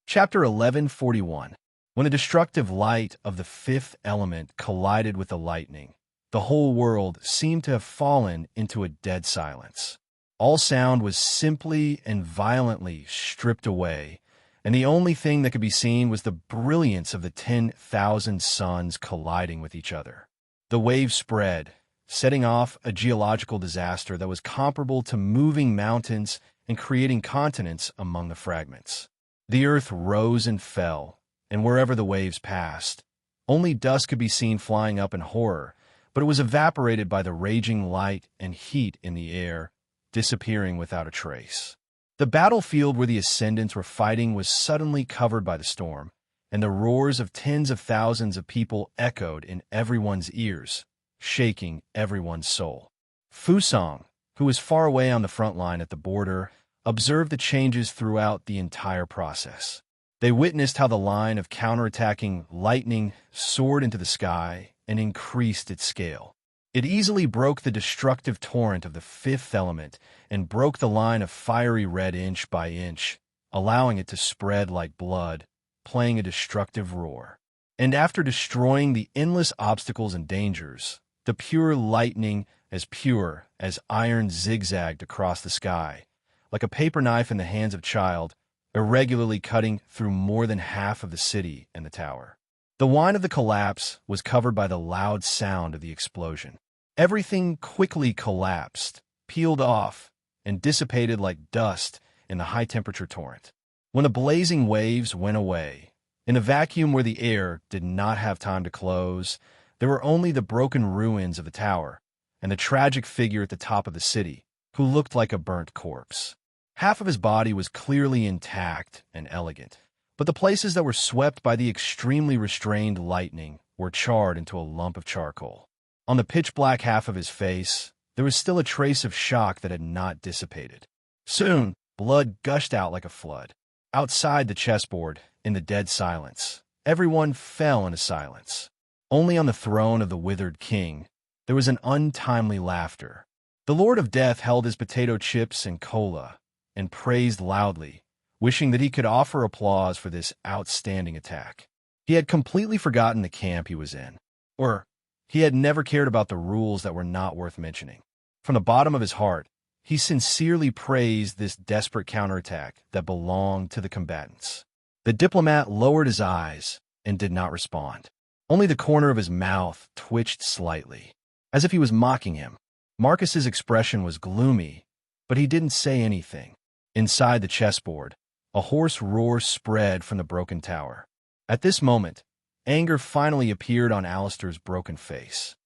Chapter 1141. When the destructive light of the fifth element collided with the lightning, the whole world seemed to have fallen into a dead silence. All sound was simply and violently stripped away, and the only thing that could be seen was the brilliance of the 10,000 suns colliding with each other. The waves spread, setting off a geological disaster that was comparable to moving mountains and creating continents among the fragments. The earth rose and fell, and wherever the waves passed, only dust could be seen flying up in horror, but it was evaporated by the raging light and heat in the air, disappearing without a trace. The battlefield where the ascendants were fighting was suddenly covered by the storm, and the roars of tens of thousands of people echoed in everyone's ears, shaking everyone's soul. Fusang, who was far away on the front line at the border, observed the changes throughout the entire process. They witnessed how the line of counterattacking lightning soared into the sky and increased its scale. It easily broke the destructive torrent of the fifth element and broke the line of fiery red inch by inch, allowing it to spread like blood, playing a destructive roar. And after destroying the endless obstacles and dangers, the pure lightning, as pure as iron, zigzagged across the sky, like a paper knife in the hands of a child, irregularly cutting through more than half of the city and the tower. The whine of the collapse was covered by the loud sound of the explosion. Everything quickly collapsed, peeled off, and dissipated like dust in the high-temperature torrent. When the blazing waves went away, in a vacuum where the air did not have time to close, there were only the broken ruins of the tower and the tragic figure at the top of the city, who looked like a burnt corpse. Half of his body was clearly intact and elegant, but the places that were swept by the extremely restrained lightning were charred into a lump of charcoal. On the pitch-black half of his face, there was still a trace of shock that had not dissipated. Soon, blood gushed out like a flood. Outside the chessboard, in the dead silence, everyone fell into silence. Only on the throne of the withered king, there was an untimely laughter. The Lord of Death held his potato chips and cola, and praised loudly, wishing that he could offer applause for this outstanding attack. He had completely forgotten the camp he was in, or he had never cared about the rules that were not worth mentioning. From the bottom of his heart, he sincerely praised this desperate counterattack that belonged to the combatants. The diplomat lowered his eyes and did not respond. Only the corner of his mouth twitched slightly, as if he was mocking him. Marcus's expression was gloomy, but he didn't say anything. Inside the chessboard, a hoarse roar spread from the broken tower. At this moment, anger finally appeared on Alistair's broken face.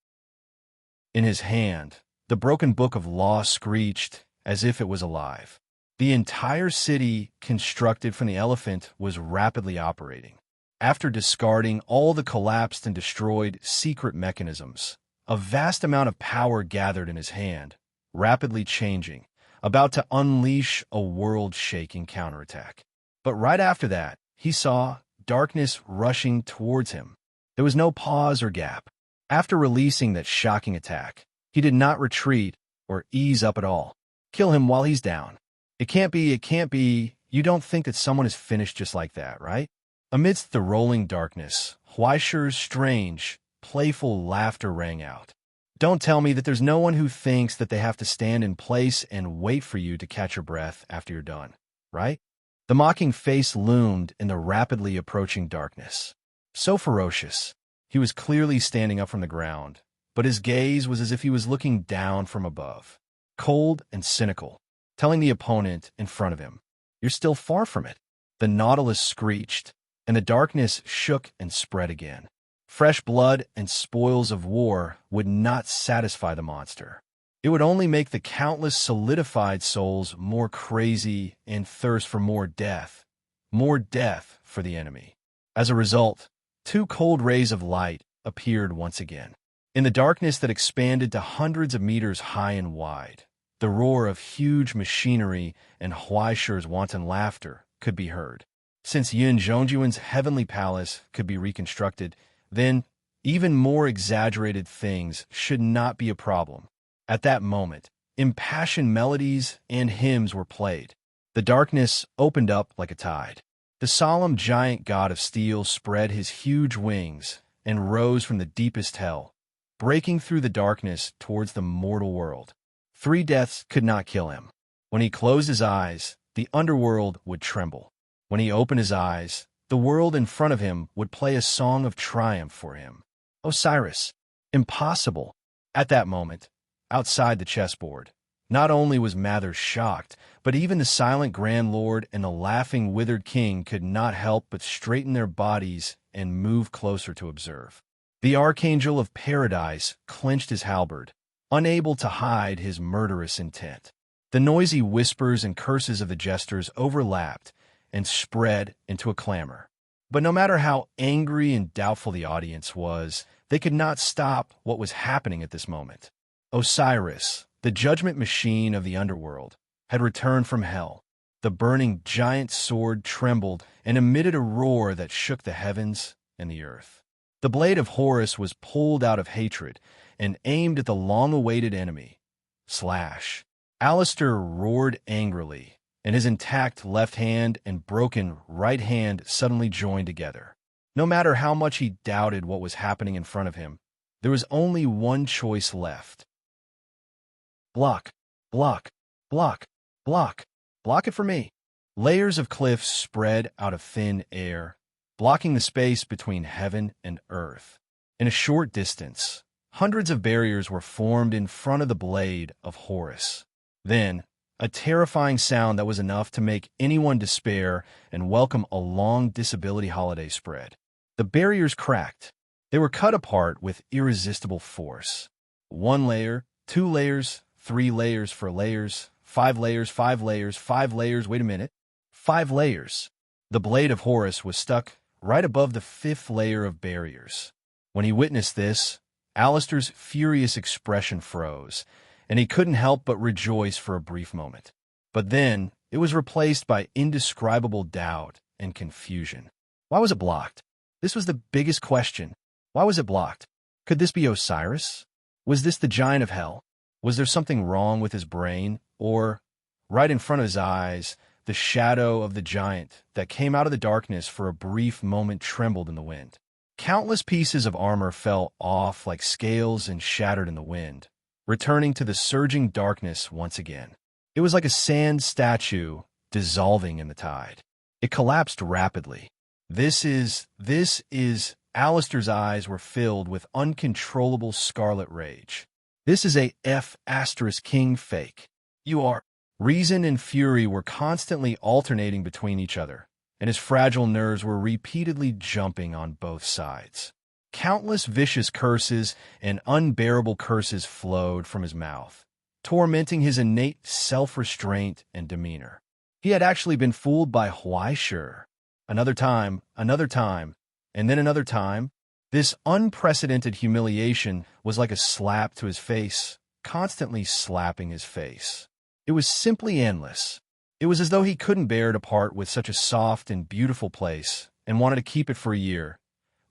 In his hand, the broken book of law screeched as if it was alive. The entire city, constructed from the elephant, was rapidly operating. After discarding all the collapsed and destroyed secret mechanisms, a vast amount of power gathered in his hand, rapidly changing, about to unleash a world-shaking counterattack. But right after that, he saw darkness rushing towards him. There was no pause or gap. After releasing that shocking attack, he did not retreat or ease up at all. Kill him while he's down. It can't be. You don't think that someone is finished just like that, right? Amidst the rolling darkness, Huaisher's strange, playful laughter rang out. Don't tell me that there's no one who thinks that they have to stand in place and wait for you to catch your breath after you're done, right? The mocking face loomed in the rapidly approaching darkness. So ferocious, he was clearly standing up from the ground, but his gaze was as if he was looking down from above, cold and cynical, telling the opponent in front of him, "You're still far from it." The Nautilus screeched, and the darkness shook and spread again. Fresh blood and spoils of war would not satisfy the monster. It would only make the countless solidified souls more crazy and thirst for more death for the enemy. As a result, two cold rays of light appeared once again. In the darkness that expanded to hundreds of meters high and wide, the roar of huge machinery and Huaishi's wanton laughter could be heard. Since Yin Zhongjuan's heavenly palace could be reconstructed, then even more exaggerated things should not be a problem. At that moment, impassioned melodies and hymns were played. The darkness opened up like a tide. The solemn giant god of steel spread his huge wings and rose from the deepest hell, breaking through the darkness towards the mortal world. 3 deaths could not kill him. When he closed his eyes, the underworld would tremble. When he opened his eyes, the world in front of him would play a song of triumph for him. Osiris. Impossible. At that moment, outside the chessboard, not only was Mather shocked, but even the silent Grand Lord and the laughing withered king could not help but straighten their bodies and move closer to observe. The Archangel of Paradise clenched his halberd, unable to hide his murderous intent. The noisy whispers and curses of the jesters overlapped and spread into a clamor. But no matter how angry and doubtful the audience was, they could not stop what was happening at this moment. Osiris, the judgment machine of the underworld, had returned from hell. The burning giant sword trembled and emitted a roar that shook the heavens and the earth. The blade of Horus was pulled out of hatred and aimed at the long-awaited enemy. Slash. Alistair roared angrily, and his intact left hand and broken right hand suddenly joined together. No matter how much he doubted what was happening in front of him, there was only one choice left. Block, block, block, block, block it for me. Layers of cliffs spread out of thin air, blocking the space between heaven and earth. In a short distance, hundreds of barriers were formed in front of the blade of Horus. Then, a terrifying sound that was enough to make anyone despair and welcome a long disability holiday spread. The barriers cracked. They were cut apart with irresistible force. 1 layer, 2 layers, 3 layers, 4 layers, 5 layers, 5 layers, 5 layers, wait a minute, 5 layers. The blade of Horus was stuck right above the 5th layer of barriers. When he witnessed this, Alistair's furious expression froze, and he couldn't help but rejoice for a brief moment. But then, it was replaced by indescribable doubt and confusion. Why was it blocked? This was the biggest question. Why was it blocked? Could this be Osiris? Was this the giant of hell? Was there something wrong with his brain? Or, right in front of his eyes, the shadow of the giant that came out of the darkness for a brief moment trembled in the wind. Countless pieces of armor fell off like scales and shattered in the wind, returning to the surging darkness once again. It was like a sand statue dissolving in the tide. It collapsed rapidly. This is... Alistair's eyes were filled with uncontrollable scarlet rage. This is a F***king fake. You are... Reason and fury were constantly alternating between each other, and his fragile nerves were repeatedly jumping on both sides. Countless vicious curses and unbearable curses flowed from his mouth, tormenting his innate self-restraint and demeanor. He had actually been fooled by Huaishi's. Another time, and then another time. This unprecedented humiliation was like a slap to his face, constantly slapping his face. It was simply endless. It was as though he couldn't bear to part with such a soft and beautiful place and wanted to keep it for a year.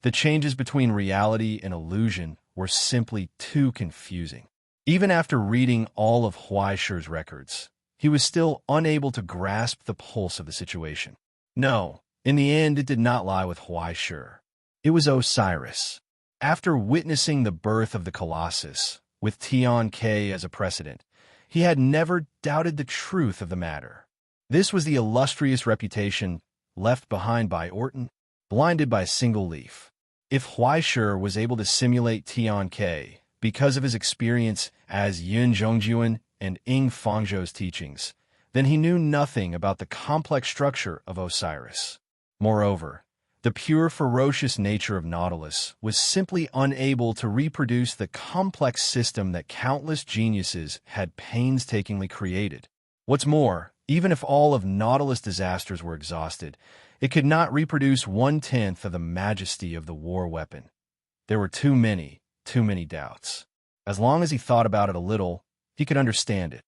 The changes between reality and illusion were simply too confusing. Even after reading all of Huaishi's records, he was still unable to grasp the pulse of the situation. No, in the end, it did not lie with Huaishi. It was Osiris. After witnessing the birth of the Colossus, with Tian Ke as a precedent, he had never doubted the truth of the matter. This was the illustrious reputation left behind by Orton, blinded by a single leaf. If Huaishi's was able to simulate Tian Ke because of his experience as Yin Zhongjuan and Ying Fangzhou's teachings, then he knew nothing about the complex structure of Osiris. Moreover, the pure ferocious nature of Nautilus was simply unable to reproduce the complex system that countless geniuses had painstakingly created. What's more, even if all of Nautilus' disasters were exhausted, it could not reproduce 1/10 of the majesty of the war weapon. There were too many, too many doubts. As long as he thought about it a little, he could understand it.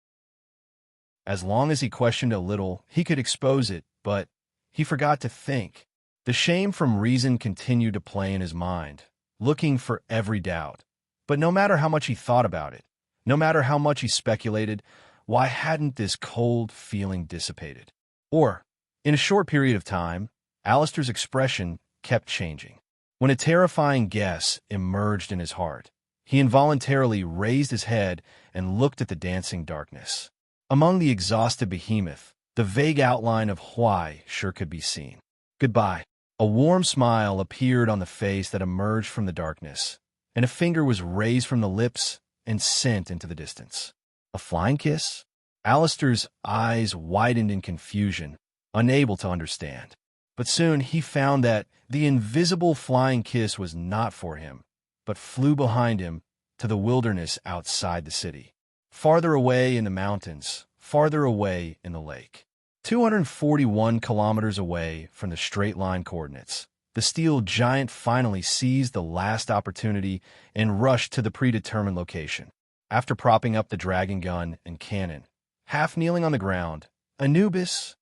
As long as he questioned a little, he could expose it, but he forgot to think. The shame from reason continued to play in his mind, looking for every doubt. But no matter how much he thought about it, no matter how much he speculated, why hadn't this cold feeling dissipated? Or, in a short period of time, Alistair's expression kept changing. When a terrifying guess emerged in his heart, he involuntarily raised his head and looked at the dancing darkness. Among the exhausted behemoth, the vague outline of Hwai sure could be seen. Goodbye. A warm smile appeared on the face that emerged from the darkness, and a finger was raised from the lips and sent into the distance. A flying kiss? Alistair's eyes widened in confusion, unable to understand. But soon he found that the invisible flying kiss was not for him, but flew behind him to the wilderness outside the city. Farther away in the mountains, farther away in the lake. 241 kilometers away from the straight-line coordinates, the steel giant finally seized the last opportunity and rushed to the predetermined location. After propping up the dragon gun and cannon, half kneeling on the ground, Anubis...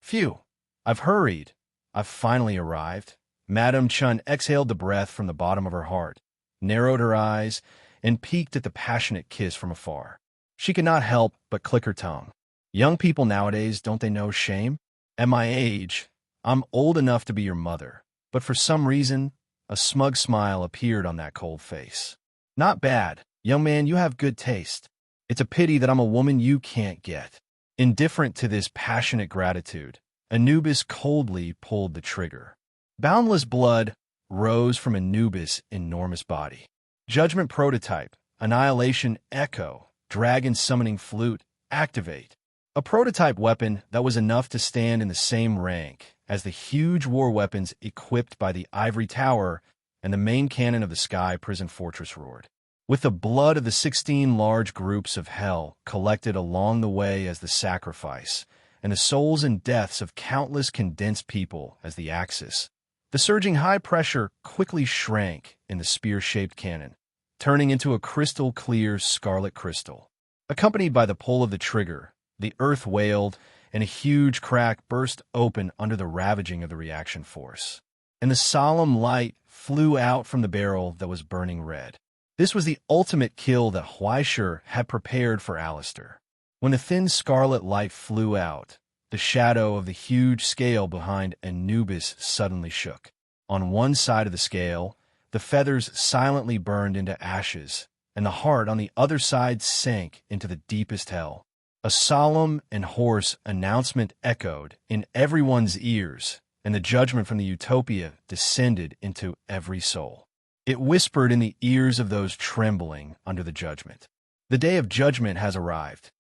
Phew, I've hurried. I've finally arrived. Madame Chun exhaled the breath from the bottom of her heart, narrowed her eyes, and peeked at the passionate kiss from afar. She could not help but click her tongue. Young people nowadays, don't they know shame? At my age, I'm old enough to be your mother, but for some reason, a smug smile appeared on that cold face. Not bad. Young man, you have good taste. It's a pity that I'm a woman you can't get. Indifferent to this passionate gratitude, Anubis coldly pulled the trigger. Boundless blood rose from Anubis' enormous body. Judgment prototype, annihilation echo, dragon summoning flute, activate. A prototype weapon that was enough to stand in the same rank as the huge war weapons equipped by the Ivory Tower and the main cannon of the Sky Prison Fortress roared. With the blood of the 16 large groups of hell collected along the way as the sacrifice, and the souls and deaths of countless condensed people as the axis, the surging high pressure quickly shrank in the spear-shaped cannon, turning into a crystal-clear scarlet crystal. Accompanied by the pull of the trigger, the earth wailed, and a huge crack burst open under the ravaging of the reaction force. And the solemn light flew out from the barrel that was burning red. This was the ultimate kill that Hwaishur had prepared for Alistair. When the thin scarlet light flew out, the shadow of the huge scale behind Anubis suddenly shook. On one side of the scale, the feathers silently burned into ashes, and the heart on the other side sank into the deepest hell. A solemn and hoarse announcement echoed in everyone's ears, and the judgment from the utopia descended into every soul. It whispered in the ears of those trembling under the judgment. The day of judgment has arrived.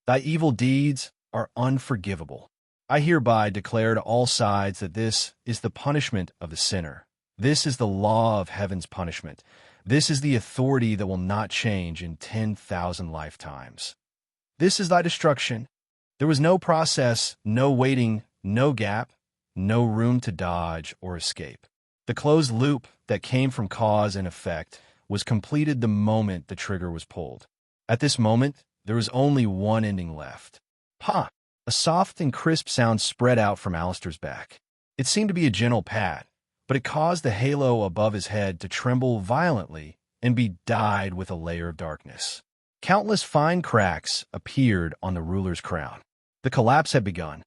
Thy evil deeds are unforgivable. I hereby declare to all sides that this is the punishment of the sinner. This is the law of heaven's punishment. This is the authority that will not change in 10,000 lifetimes. This is thy destruction. There was no process, no waiting, no gap, no room to dodge or escape. The closed loop that came from cause and effect was completed the moment the trigger was pulled. At this moment, there was only one ending left. Ha! A soft and crisp sound spread out from Alistair's back. It seemed to be a gentle pat, but it caused the halo above his head to tremble violently and be dyed with a layer of darkness. Countless fine cracks appeared on the ruler's crown. The collapse had begun.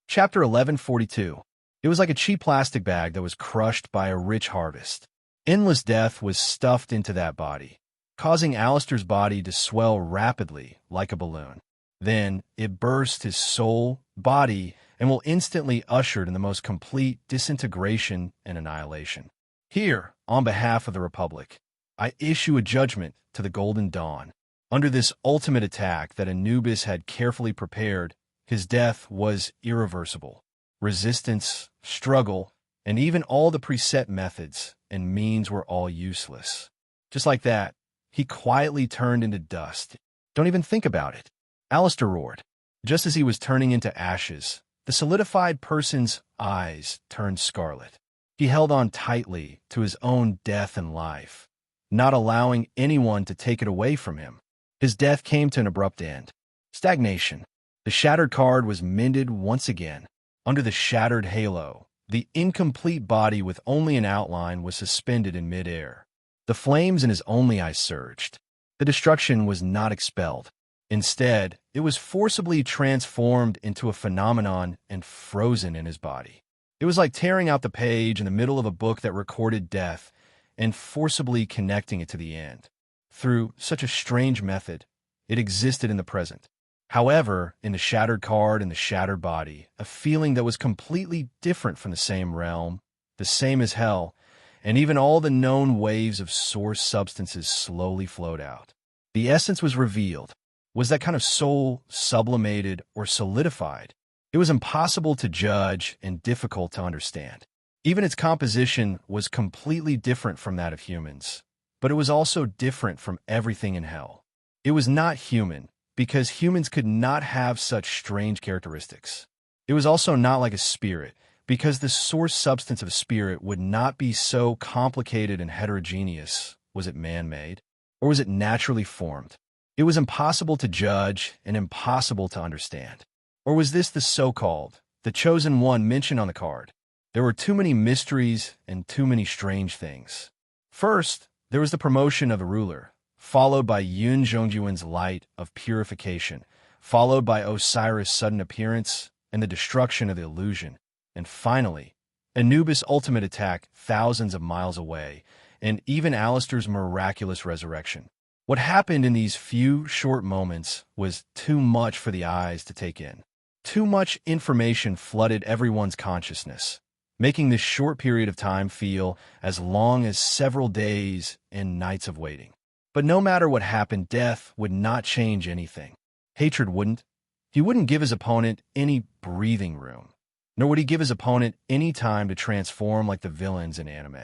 Chapter 1142. It was like a cheap plastic bag that was crushed by a rich harvest. Endless death was stuffed into that body, causing Alistair's body to swell rapidly like a balloon. Then it burst his soul, body, and will instantly ushered in the most complete disintegration and annihilation. Here, on behalf of the Republic, I issue a judgment to the Golden Dawn. Under this ultimate attack that Anubis had carefully prepared, his death was irreversible. Resistance, struggle, and even all the preset methods and means were all useless. Just like that, he quietly turned into dust. Don't even think about it. Alistair roared. Just as he was turning into ashes, the solidified person's eyes turned scarlet. He held on tightly to his own death and life, not allowing anyone to take it away from him. His death came to an abrupt end. Stagnation. The shattered card was mended once again. Under the shattered halo, the incomplete body with only an outline was suspended in midair. The flames in his only eye surged. The destruction was not expelled. Instead, it was forcibly transformed into a phenomenon and frozen in his body. It was like tearing out the page in the middle of a book that recorded death and forcibly connecting it to the end. Through such a strange method, it existed in the present. However, in the shattered card and the shattered body, a feeling that was completely different from the same realm, the same as hell, and even all the known waves of source substances slowly flowed out. The essence was revealed. Was that kind of soul sublimated or solidified? It was impossible to judge and difficult to understand. Even its composition was completely different from that of humans, but it was also different from everything in hell. It was not human, because humans could not have such strange characteristics. It was also not like a spirit, because the source substance of a spirit would not be so complicated and heterogeneous. Was it man-made, or was it naturally formed? It was impossible to judge and impossible to understand. Or was this the so-called, the chosen one mentioned on the card? There were too many mysteries and too many strange things. First, there was the promotion of a ruler, followed by Yun Zhongyuan's light of purification, followed by Osiris' sudden appearance and the destruction of the illusion, and finally, Anubis' ultimate attack thousands of miles away, and even Alistair's miraculous resurrection. What happened in these few short moments was too much for the eyes to take in. Too much information flooded everyone's consciousness, making this short period of time feel as long as several days and nights of waiting. But no matter what happened, death would not change anything. Hatred wouldn't. He wouldn't give his opponent any breathing room, nor would he give his opponent any time to transform like the villains in anime.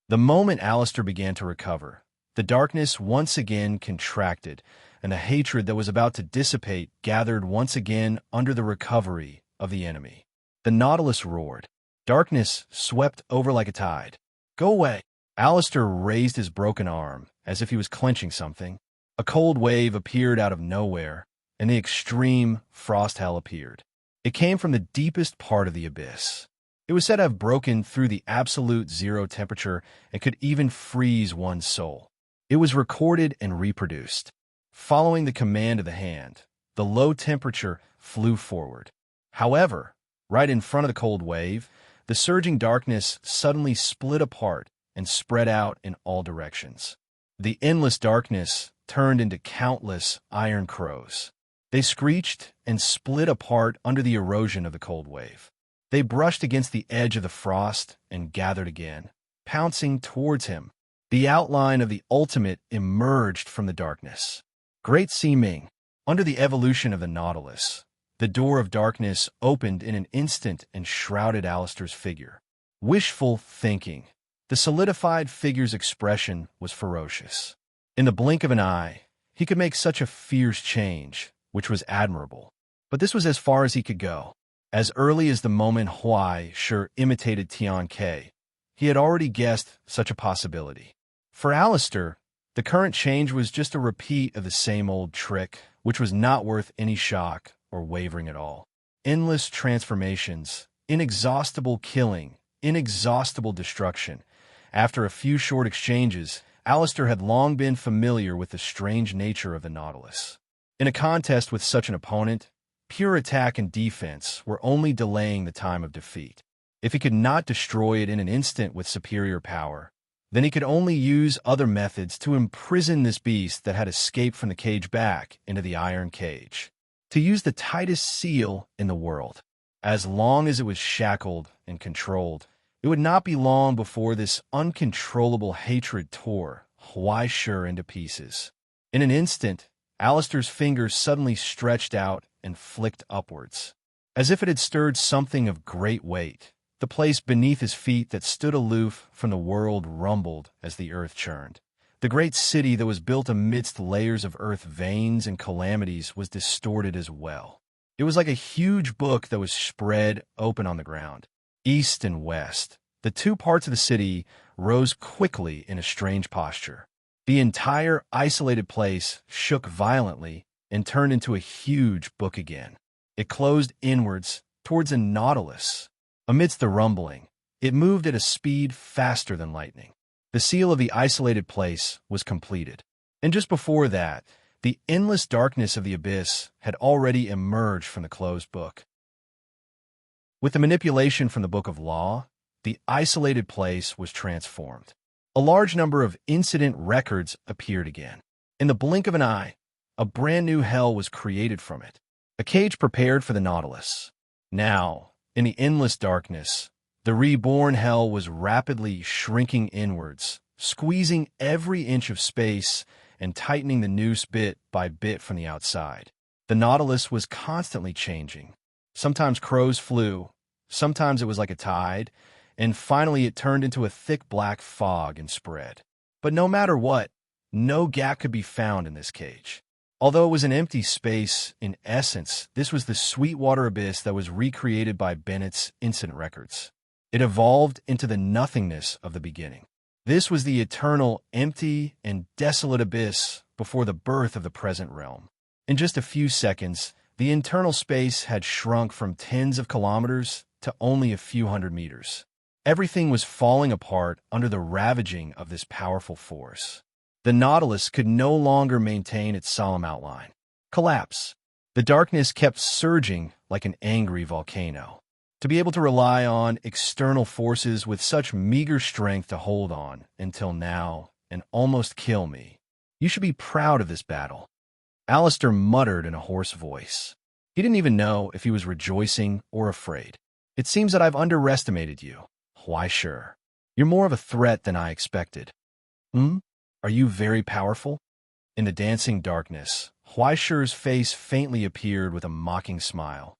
The moment Alistair began to recover, the darkness once again contracted, and the hatred that was about to dissipate gathered once again under the recovery of the enemy. The Nautilus roared. Darkness swept over like a tide. Go away! Alistair raised his broken arm, as if he was clenching something. A cold wave appeared out of nowhere, and the extreme frost hell appeared. It came from the deepest part of the abyss. It was said to have broken through the absolute zero temperature and could even freeze one's soul. It was recorded and reproduced. Following the command of the hand, the low temperature flew forward. However, right in front of the cold wave, the surging darkness suddenly split apart and spread out in all directions. The endless darkness turned into countless iron crows. They screeched and split apart under the erosion of the cold wave. They brushed against the edge of the frost and gathered again, pouncing towards him. The outline of the ultimate emerged from the darkness. Great Seeming, under the evolution of the Nautilus, the door of darkness opened in an instant and shrouded Alistair's figure. Wishful thinking. The solidified figure's expression was ferocious. In the blink of an eye, he could make such a fierce change, which was admirable. But this was as far as he could go. As early as the moment Huai Shi imitated Tian Ke, he had already guessed such a possibility. For Alistair, the current change was just a repeat of the same old trick, which was not worth any shock or wavering at all. Endless transformations, inexhaustible killing, inexhaustible destruction. After a few short exchanges, Alistair had long been familiar with the strange nature of the Nautilus. In a contest with such an opponent, pure attack and defense were only delaying the time of defeat. If he could not destroy it in an instant with superior power, then he could only use other methods to imprison this beast that had escaped from the cage back into the iron cage. To use the tightest seal in the world. As long as it was shackled and controlled, it would not be long before this uncontrollable hatred tore Huai Shi into pieces. In an instant, Alistair's fingers suddenly stretched out and flicked upwards. As if it had stirred something of great weight, the place beneath his feet that stood aloof from the world rumbled as the earth churned. The great city that was built amidst layers of earth veins and calamities was distorted as well. It was like a huge book that was spread open on the ground. east and west. The two parts of the city rose quickly in a strange posture. The entire isolated place shook violently and turned into a huge book again. It closed inwards towards a nautilus. Amidst the rumbling, it moved at a speed faster than lightning. The seal of the isolated place was completed. And just before that, the endless darkness of the abyss had already emerged from the closed book. With the manipulation from the Book of Law, the isolated place was transformed. A large number of incident records appeared again. In the blink of an eye, a brand new hell was created from it, a cage prepared for the nautilus. Now, in the endless darkness, the reborn hell was rapidly shrinking inwards, squeezing every inch of space and tightening the noose bit by bit from the outside. The nautilus was constantly changing. Sometimes crows flew, sometimes it was like a tide, and finally it turned into a thick black fog and spread. But no matter what, no gap could be found in this cage. Although it was an empty space, in essence, this was the Sweetwater abyss that was recreated by Bennett's incident records. It evolved into the nothingness of the beginning. This was the eternal, empty, and desolate abyss before the birth of the present realm. In just a few seconds, the internal space had shrunk from tens of kilometers to only a few hundred meters. Everything was falling apart under the ravaging of this powerful force. The nautilus could no longer maintain its solemn outline. Collapse. The darkness kept surging like an angry volcano. To be able to rely on external forces with such meager strength to hold on until now and almost kill me. You should be proud of this battle. Alistair muttered in a hoarse voice. He didn't even know if he was rejoicing or afraid. It seems that I've underestimated you. Why, sure. You're more of a threat than I expected. Are you very powerful? In the dancing darkness, Huaishi's face faintly appeared with a mocking smile.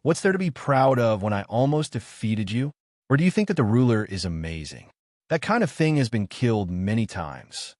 What's there to be proud of when I almost defeated you? Or do you think that the ruler is amazing? That kind of thing has been killed many times.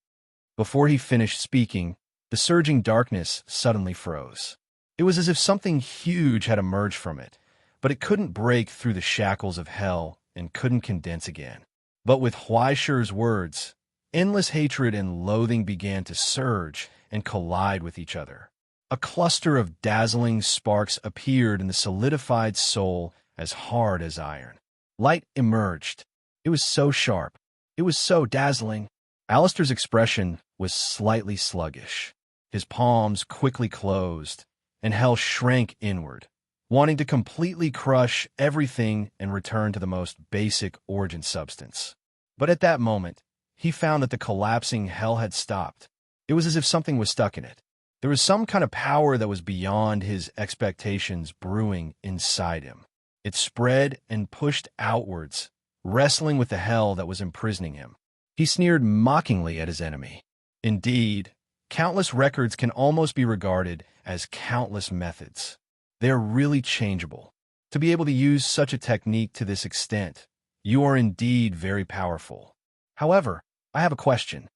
Before he finished speaking, the surging darkness suddenly froze. It was as if something huge had emerged from it, but it couldn't break through the shackles of hell and couldn't condense again. But with Huaishi's words, endless hatred and loathing began to surge and collide with each other. A cluster of dazzling sparks appeared in the solidified soul as hard as iron. Light emerged. It was so sharp. It was so dazzling. Alistair's expression was slightly sluggish. His palms quickly closed, and hell shrank inward, wanting to completely crush everything and return to the most basic origin substance. But at that moment, he found that the collapsing hell had stopped. It was as if something was stuck in it. There was some kind of power that was beyond his expectations brewing inside him. It spread and pushed outwards, wrestling with the hell that was imprisoning him. He sneered mockingly at his enemy. Indeed, countless records can almost be regarded as countless methods. They are really changeable. To be able to use such a technique to this extent, you are indeed very powerful. However, I have a question.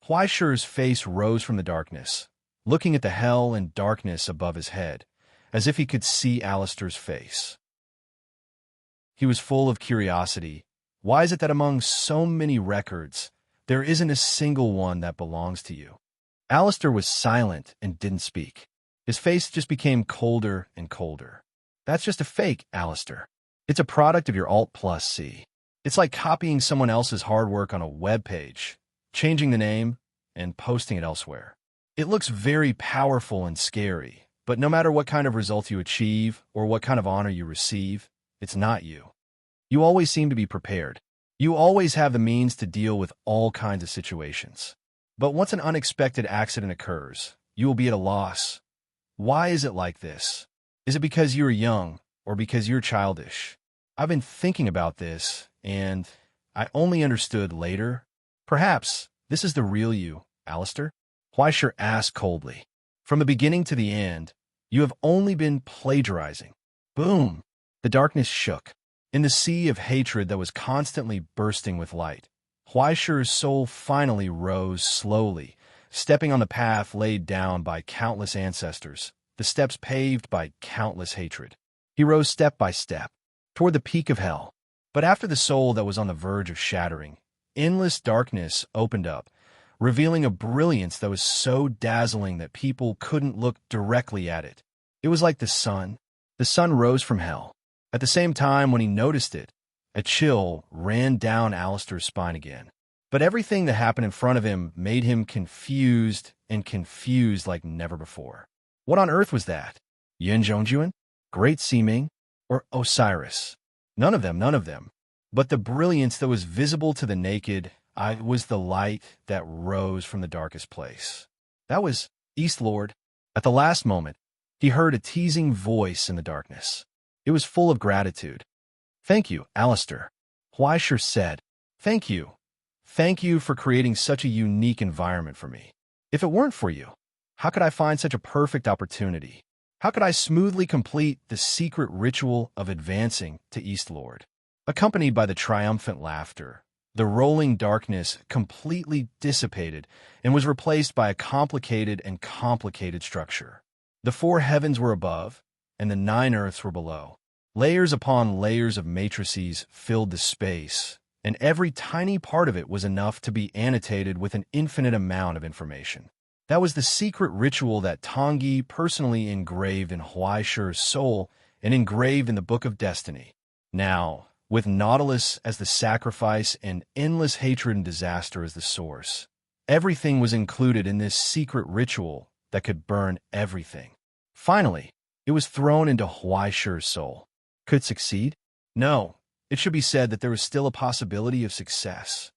Huaishi's face rose from the darkness, looking at the hell and darkness above his head, as if he could see Alistair's face. He was full of curiosity. Why is it that among so many records, there isn't a single one that belongs to you? Alistair was silent and didn't speak. His face just became colder and colder. That's just a fake, Alistair. It's a product of your Alt+C. It's like copying someone else's hard work on a web page, changing the name, and posting it elsewhere. It looks very powerful and scary, but no matter what kind of results you achieve or what kind of honor you receive, it's not you. You always seem to be prepared. You always have the means to deal with all kinds of situations. But once an unexpected accident occurs, you will be at a loss. Why is it like this? Is it because you are young or because you're childish? I've been thinking about this, and I only understood later. Perhaps this is the real you, Alistair? Huaishir asked coldly. From the beginning to the end, you have only been plagiarizing. Boom! The darkness shook. In the sea of hatred that was constantly bursting with light, Huaishir's soul finally rose slowly, stepping on the path laid down by countless ancestors, the steps paved by countless hatred. He rose step by step, toward the peak of hell. But after the soul that was on the verge of shattering, endless darkness opened up, revealing a brilliance that was so dazzling that people couldn't look directly at it. It was like the sun. The sun rose from hell. At the same time, when he noticed it, a chill ran down Alistair's spine again. But everything that happened in front of him made him confused and confused like never before. What on earth was that? Yin Zhongjuan? Great Seeming? Or Osiris? None of them, none of them. But the brilliance that was visible to the naked eye was the light that rose from the darkest place. That was East Lord. At the last moment, he heard a teasing voice in the darkness. It was full of gratitude. "Thank you, Alistair," Huaishur said. "Thank you. Thank you for creating such a unique environment for me. If it weren't for you, how could I find such a perfect opportunity? How could I smoothly complete the secret ritual of advancing to East Lord?" Accompanied by the triumphant laughter, the rolling darkness completely dissipated and was replaced by a complicated and complicated structure. The 4 heavens were above, and the 9 earths were below. Layers upon layers of matrices filled the space, and every tiny part of it was enough to be annotated with an infinite amount of information. That was the secret ritual that Tongyi personally engraved in Huaishur's soul and engraved in the Book of Destiny. Now, with Nautilus as the sacrifice and endless hatred and disaster as the source, everything was included in this secret ritual that could burn everything. Finally, it was thrown into Huaishur's soul. Could it succeed? No. It should be said that there was still a possibility of success.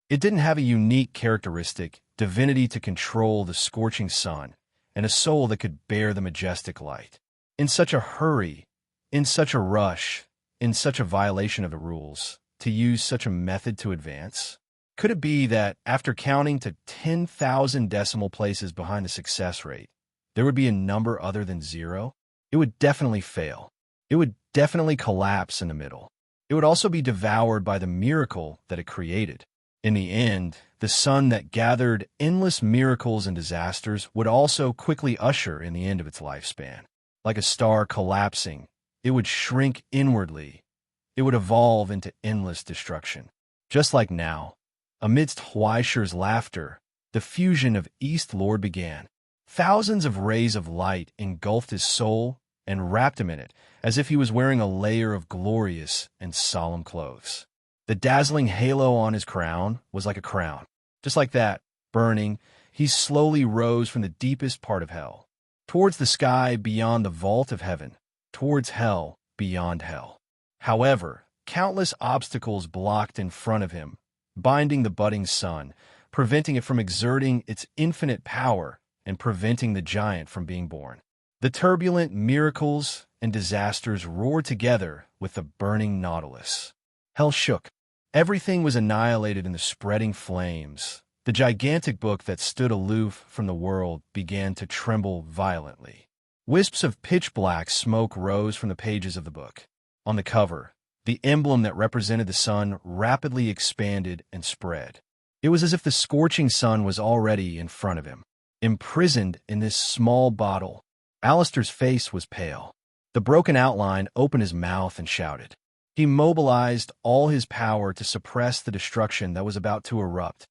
It didn't have a unique characteristic, divinity to control the scorching sun, and a soul that could bear the majestic light. In such a hurry, in such a rush, in such a violation of the rules, to use such a method to advance? Could it be that, after counting to 10,000 decimal places behind the success rate, there would be a number other than 0? It would definitely fail. It would definitely collapse in the middle. It would also be devoured by the miracle that it created. In the end, the sun that gathered endless miracles and disasters would also quickly usher in the end of its lifespan. Like a star collapsing, it would shrink inwardly. It would evolve into endless destruction. Just like now, amidst Huaishur's laughter, the fusion of East Lord began. Thousands of rays of light engulfed his soul and wrapped him in it, as if he was wearing a layer of glorious and solemn clothes. The dazzling halo on his crown was like a crown. Just like that, burning, he slowly rose from the deepest part of hell, towards the sky beyond the vault of heaven, towards hell beyond hell. However, countless obstacles blocked in front of him, binding the budding sun, preventing it from exerting its infinite power and preventing the giant from being born. The turbulent miracles and disasters roared together with the burning Nautilus. Hell shook. Everything was annihilated in the spreading flames. The gigantic book that stood aloof from the world began to tremble violently. Wisps of pitch-black smoke rose from the pages of the book. On the cover, the emblem that represented the sun rapidly expanded and spread. It was as if the scorching sun was already in front of him, imprisoned in this small bottle. Alistair's face was pale. The broken outline opened his mouth and shouted. He mobilized all his power to suppress the destruction that was about to erupt.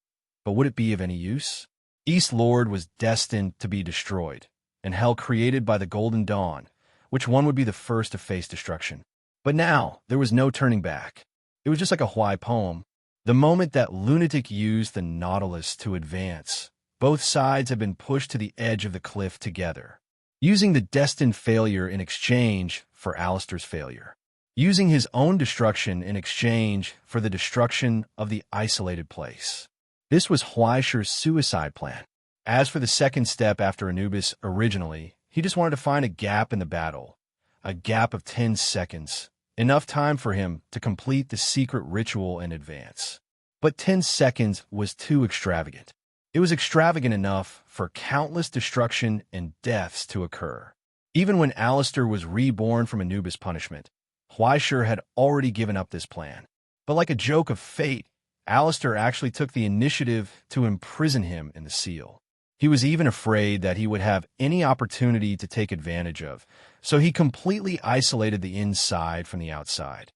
But would it be of any use? East Lord was destined to be destroyed, and hell created by the Golden Dawn, which one would be the first to face destruction. But now, there was no turning back. It was just like a Huai poem. The moment that lunatic used the Nautilus to advance, both sides had been pushed to the edge of the cliff together, using the destined failure in exchange for Alistair's failure, using his own destruction in exchange for the destruction of the isolated place. This was Huaishur's suicide plan. As for the second step after Anubis originally, he just wanted to find a gap in the battle, a gap of 10 seconds, enough time for him to complete the secret ritual in advance. But 10 seconds was too extravagant. It was extravagant enough for countless destruction and deaths to occur. Even when Alistair was reborn from Anubis' punishment, Huaishur had already given up this plan. But like a joke of fate, Alistair actually took the initiative to imprison him in the seal. He was even afraid that he would have any opportunity to take advantage of, so he completely isolated the inside from the outside.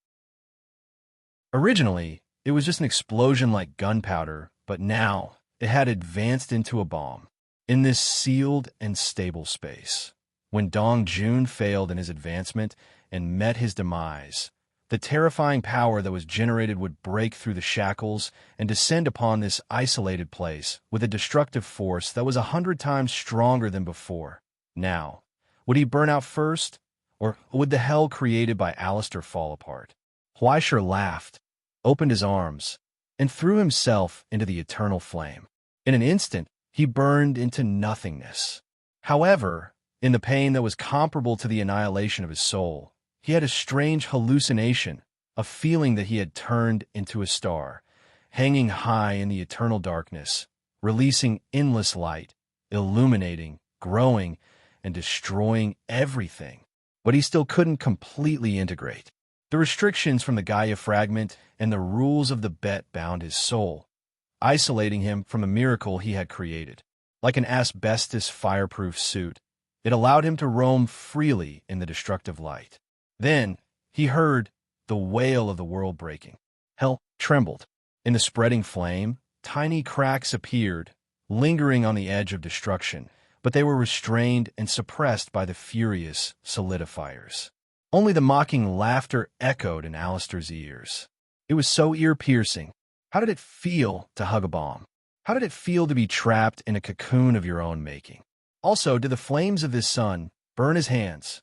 Originally, it was just an explosion like gunpowder, but now it had advanced into a bomb. In this sealed and stable space, when Dong Jun failed in his advancement and met his demise, the terrifying power that was generated would break through the shackles and descend upon this isolated place with a destructive force that was 100 times stronger than before. Now, would he burn out first, or would the hell created by Alistair fall apart? Huaishir laughed, opened his arms, and threw himself into the eternal flame. In an instant, he burned into nothingness. However, in the pain that was comparable to the annihilation of his soul, he had a strange hallucination, a feeling that he had turned into a star, hanging high in the eternal darkness, releasing endless light, illuminating, growing, and destroying everything. But he still couldn't completely integrate. The restrictions from the Gaia fragment and the rules of the bet bound his soul, isolating him from the miracle he had created. Like an asbestos fireproof suit, it allowed him to roam freely in the destructive light. Then he heard the wail of the world breaking. Hell trembled. In the spreading flame, tiny cracks appeared, lingering on the edge of destruction, but they were restrained and suppressed by the furious solidifiers. Only the mocking laughter echoed in Alistair's ears. It was so ear-piercing. How did it feel to hug a bomb? How did it feel to be trapped in a cocoon of your own making? Also, did the flames of this sun burn his hands?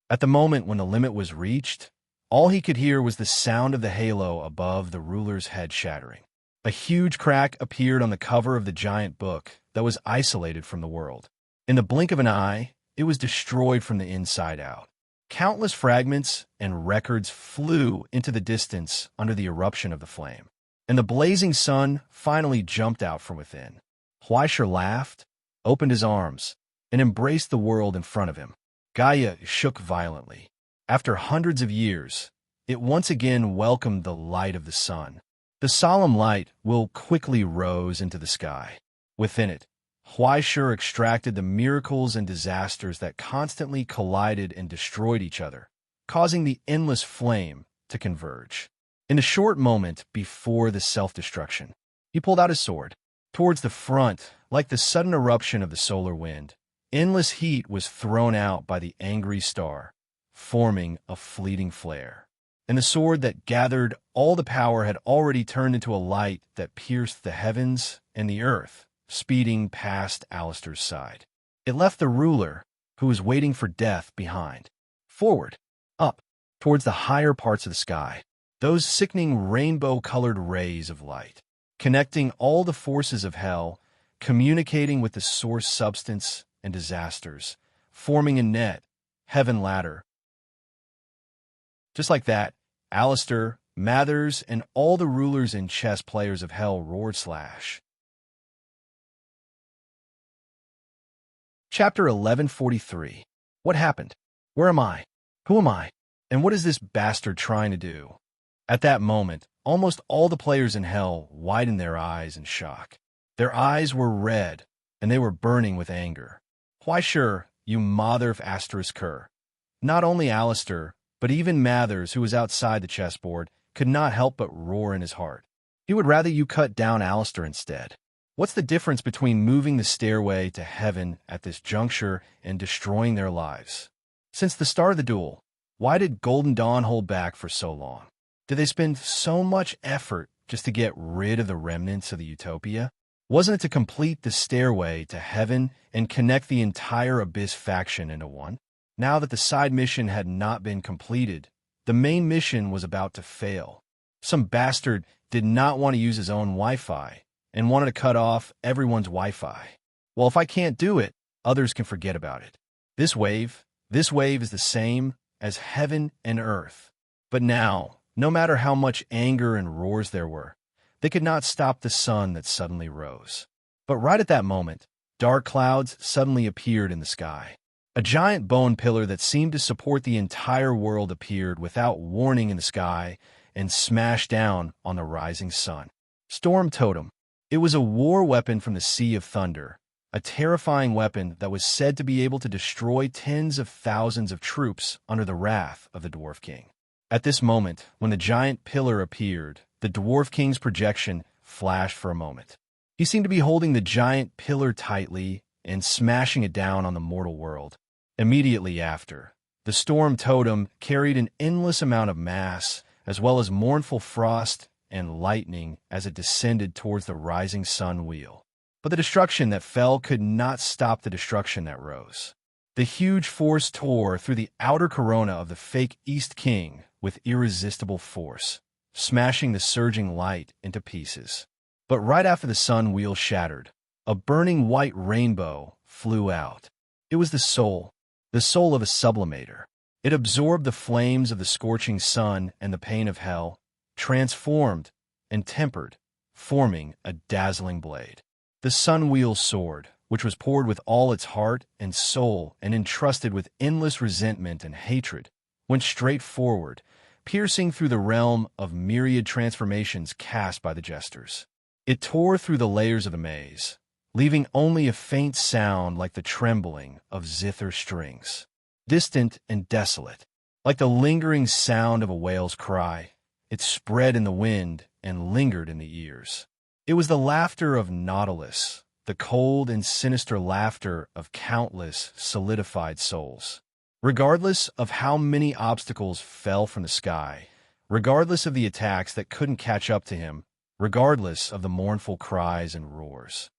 At the moment when the limit was reached, all he could hear was the sound of the halo above the ruler's head shattering. A huge crack appeared on the cover of the giant book that was isolated from the world. In the blink of an eye, it was destroyed from the inside out. Countless fragments and records flew into the distance under the eruption of the flame, and the blazing sun finally jumped out from within. Huaishir laughed, opened his arms, and embraced the world in front of him. Gaia shook violently. After hundreds of years, it once again welcomed the light of the sun. The solemn light will quickly rose into the sky. Within it, Huaishir extracted the miracles and disasters that constantly collided and destroyed each other, causing the endless flame to converge. In the short moment before the self-destruction, he pulled out his sword. Towards the front, like the sudden eruption of the solar wind, endless heat was thrown out by the angry star, forming a fleeting flare. And the sword that gathered all the power had already turned into a light that pierced the heavens and the earth, speeding past Alistair's side. It left the ruler, who was waiting for death, behind. Forward, up, towards the higher parts of the sky, those sickening rainbow-colored rays of light, connecting all the forces of hell, communicating with the source substance and disasters, forming a net, heaven ladder. Just like that, Alistair, Mathers, and all the rulers and chess players of hell roared slash. Chapter 1143. What happened? Where am I? Who am I? And what is this bastard trying to do? At that moment, almost all the players in hell widened their eyes in shock. Their eyes were red, and they were burning with anger. Huaishir, you mother of Asterisk-Cur. Not only Alistair, but even Mathers, who was outside the chessboard, could not help but roar in his heart. He would rather you cut down Alistair instead. What's the difference between moving the stairway to heaven at this juncture and destroying their lives? Since the start of the duel, why did Golden Dawn hold back for so long? Did they spend so much effort just to get rid of the remnants of the Utopia? Wasn't it to complete the stairway to heaven and connect the entire Abyss faction into one? Now that the side mission had not been completed, the main mission was about to fail. Some bastard did not want to use his own Wi-Fi and wanted to cut off everyone's Wi-Fi. Well, if I can't do it, others can forget about it. This wave is the same as heaven and earth. But now, no matter how much anger and roars there were, they could not stop the sun that suddenly rose. But right at that moment, dark clouds suddenly appeared in the sky. A giant bone pillar that seemed to support the entire world appeared without warning in the sky and smashed down on the rising sun. Storm Totem. It was a war weapon from the Sea of Thunder, a terrifying weapon that was said to be able to destroy tens of thousands of troops under the wrath of the Dwarf King. At this moment, when the giant pillar appeared, the Dwarf King's projection flashed for a moment. He seemed to be holding the giant pillar tightly and smashing it down on the mortal world. Immediately after, the storm totem carried an endless amount of mass, as well as mournful frost and lightning as it descended towards the rising sun wheel. But the destruction that fell could not stop the destruction that rose. The huge force tore through the outer corona of the fake East King with irresistible force, smashing the surging light into pieces. But right after the sun wheel shattered, a burning white rainbow flew out. It was the soul of a sublimator. It absorbed the flames of the scorching sun and the pain of hell, transformed and tempered, forming a dazzling blade. The sun wheel sword, which was poured with all its heart and soul and entrusted with endless resentment and hatred, went straight forward, piercing through the realm of myriad transformations cast by the jesters. It tore through the layers of the maze, leaving only a faint sound like the trembling of zither strings. Distant and desolate, like the lingering sound of a whale's cry, it spread in the wind and lingered in the ears. It was the laughter of Nautilus, the cold and sinister laughter of countless solidified souls. Regardless of how many obstacles fell from the sky, regardless of the attacks that couldn't catch up to him, regardless of the mournful cries and roars,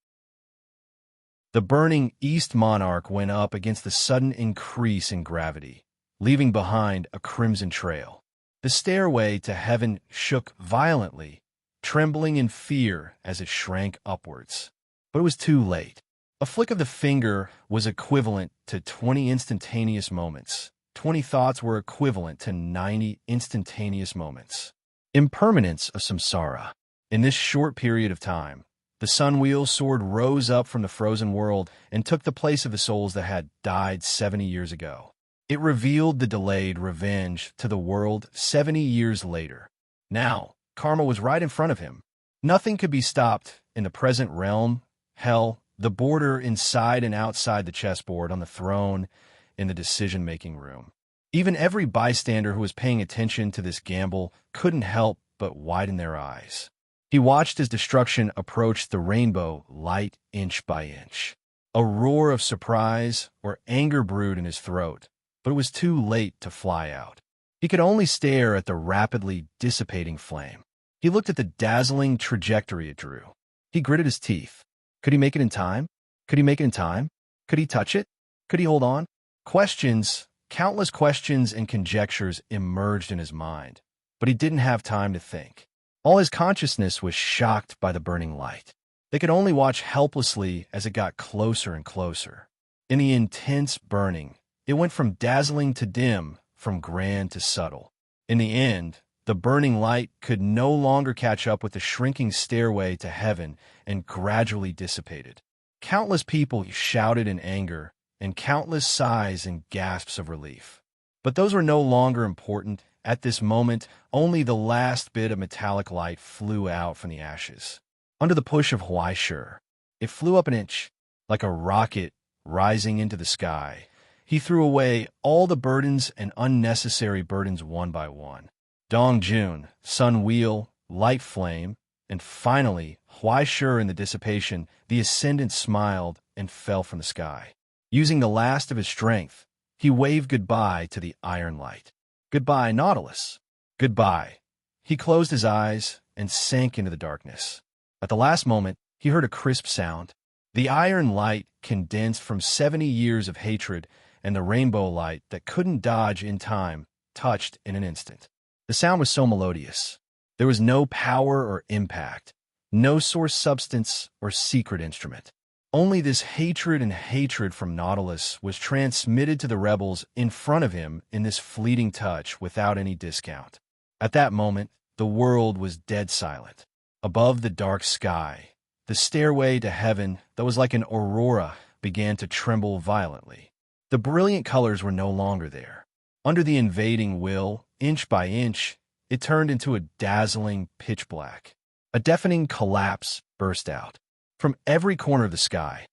the burning East Monarch went up against the sudden increase in gravity, leaving behind a crimson trail. The stairway to heaven shook violently, trembling in fear as it shrank upwards. But it was too late. A flick of the finger was equivalent to 20 instantaneous moments. 20 thoughts were equivalent to 90 instantaneous moments. Impermanence of samsara. In this short period of time, the Sunwheel sword rose up from the frozen world and took the place of the souls that had died 70 years ago. It revealed the delayed revenge to the world 70 years later. Now, karma was right in front of him. Nothing could be stopped in the present realm, hell, the border inside and outside the chessboard, on the throne, in the decision-making room. Even every bystander who was paying attention to this gamble couldn't help but widen their eyes. He watched as destruction approached the rainbow light inch by inch. A roar of surprise or anger brewed in his throat, but it was too late to fly out. He could only stare at the rapidly dissipating flame. He looked at the dazzling trajectory it drew. He gritted his teeth. Could he make it in time? Could he make it in time? Could he touch it? Could he hold on? Questions, countless questions and conjectures emerged in his mind, but he didn't have time to think. All his consciousness was shocked by the burning light. They could only watch helplessly as it got closer and closer. In the intense burning, it went from dazzling to dim, from grand to subtle. In the end, the burning light could no longer catch up with the shrinking stairway to heaven and gradually dissipated. Countless people shouted in anger, and countless sighs and gasps of relief. But those were no longer important. At this moment, only the last bit of metallic light flew out from the ashes. Under the push of Huai Shi, it flew up an inch, like a rocket rising into the sky. He threw away all the burdens and unnecessary burdens one by one. Dong Jun, Sun Wheel, Light Flame, and finally, Huai Shi in the dissipation, the ascendant smiled and fell from the sky. Using the last of his strength, he waved goodbye to the iron light. Goodbye, Nautilus. Goodbye. He closed his eyes and sank into the darkness. At the last moment, he heard a crisp sound. The iron light condensed from 70 years of hatred, and the rainbow light that couldn't dodge in time touched in an instant. The sound was so melodious. There was no power or impact, no source substance or secret instrument. Only this hatred and hatred from Nautilus was transmitted to the rebels in front of him in this fleeting touch without any discount. At that moment, the world was dead silent. Above the dark sky, the stairway to heaven that was like an aurora began to tremble violently. The brilliant colors were no longer there. Under the invading will, inch by inch, it turned into a dazzling pitch black. A deafening collapse burst out from every corner of the sky.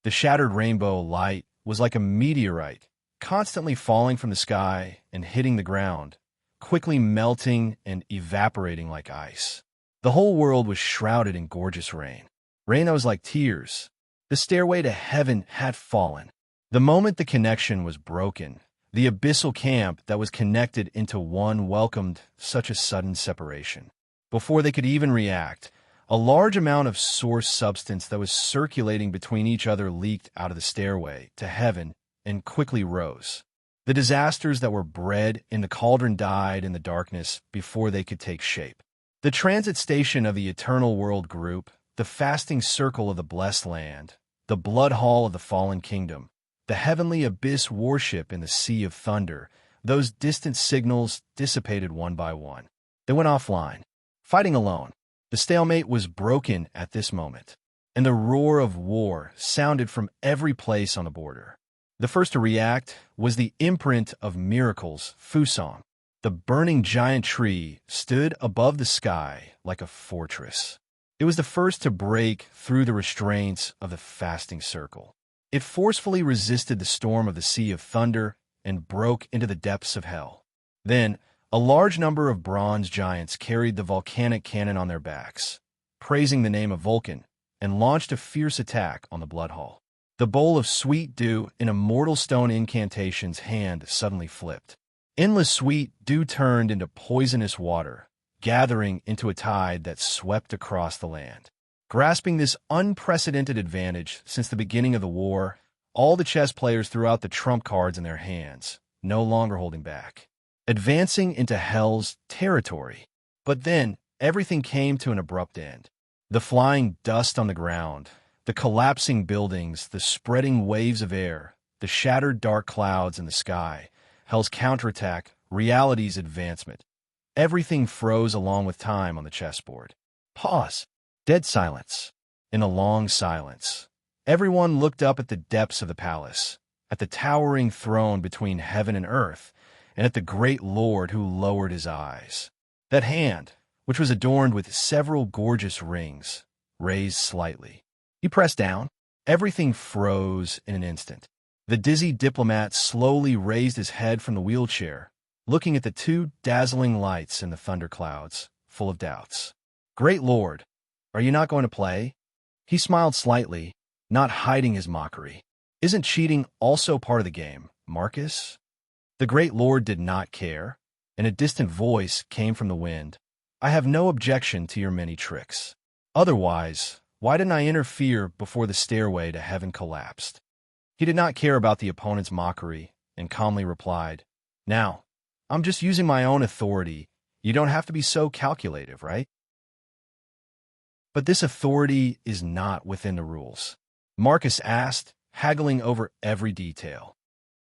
The shattered rainbow light was like a meteorite, constantly falling from the sky and hitting the ground, quickly melting and evaporating like ice. The whole world was shrouded in gorgeous rain. Rain that was like tears. The stairway to heaven had fallen. The moment the connection was broken, the abyssal camp that was connected into one welcomed such a sudden separation. Before they could even react, a large amount of source substance that was circulating between each other leaked out of the stairway to heaven and quickly rose. The disasters that were bred in the cauldron died in the darkness before they could take shape. The transit station of the Eternal World Group, the fasting circle of the blessed land, the blood hall of the fallen kingdom, the heavenly abyss warship in the sea of thunder, those distant signals dissipated one by one. They went offline, fighting alone. The stalemate was broken at this moment, and the roar of war sounded from every place on the border. The first to react was the imprint of miracles, Fusang. The burning giant tree stood above the sky like a fortress. It was the first to break through the restraints of the fasting circle. It forcefully resisted the storm of the sea of thunder and broke into the depths of hell. Then, a large number of bronze giants carried the volcanic cannon on their backs, praising the name of Vulcan, and launched a fierce attack on the blood hall. The bowl of sweet dew in Immortal Stone Incantation's hand suddenly flipped. Endless sweet dew turned into poisonous water, gathering into a tide that swept across the land. Grasping this unprecedented advantage since the beginning of the war, all the chess players threw out the trump cards in their hands, no longer holding back, advancing into Hell's territory. But then, everything came to an abrupt end. The flying dust on the ground, the collapsing buildings, the spreading waves of air, the shattered dark clouds in the sky, Hell's counterattack, reality's advancement. Everything froze along with time on the chessboard. Pause. Dead silence. In a long silence, everyone looked up at the depths of the palace, at the towering throne between heaven and earth, and at the great lord who lowered his eyes. That hand, which was adorned with several gorgeous rings, raised slightly. He pressed down. Everything froze in an instant. The dizzy diplomat slowly raised his head from the wheelchair, looking at the two dazzling lights in the thunderclouds, full of doubts. Great lord, are you not going to play? He smiled slightly, not hiding his mockery. Isn't cheating also part of the game, Marcus? The great lord did not care, and a distant voice came from the wind. I have no objection to your many tricks. Otherwise, why didn't I interfere before the stairway to heaven collapsed? He did not care about the opponent's mockery and calmly replied, Now, I'm just using my own authority. You don't have to be so calculative, right? But this authority is not within the rules, Marcus asked, haggling over every detail.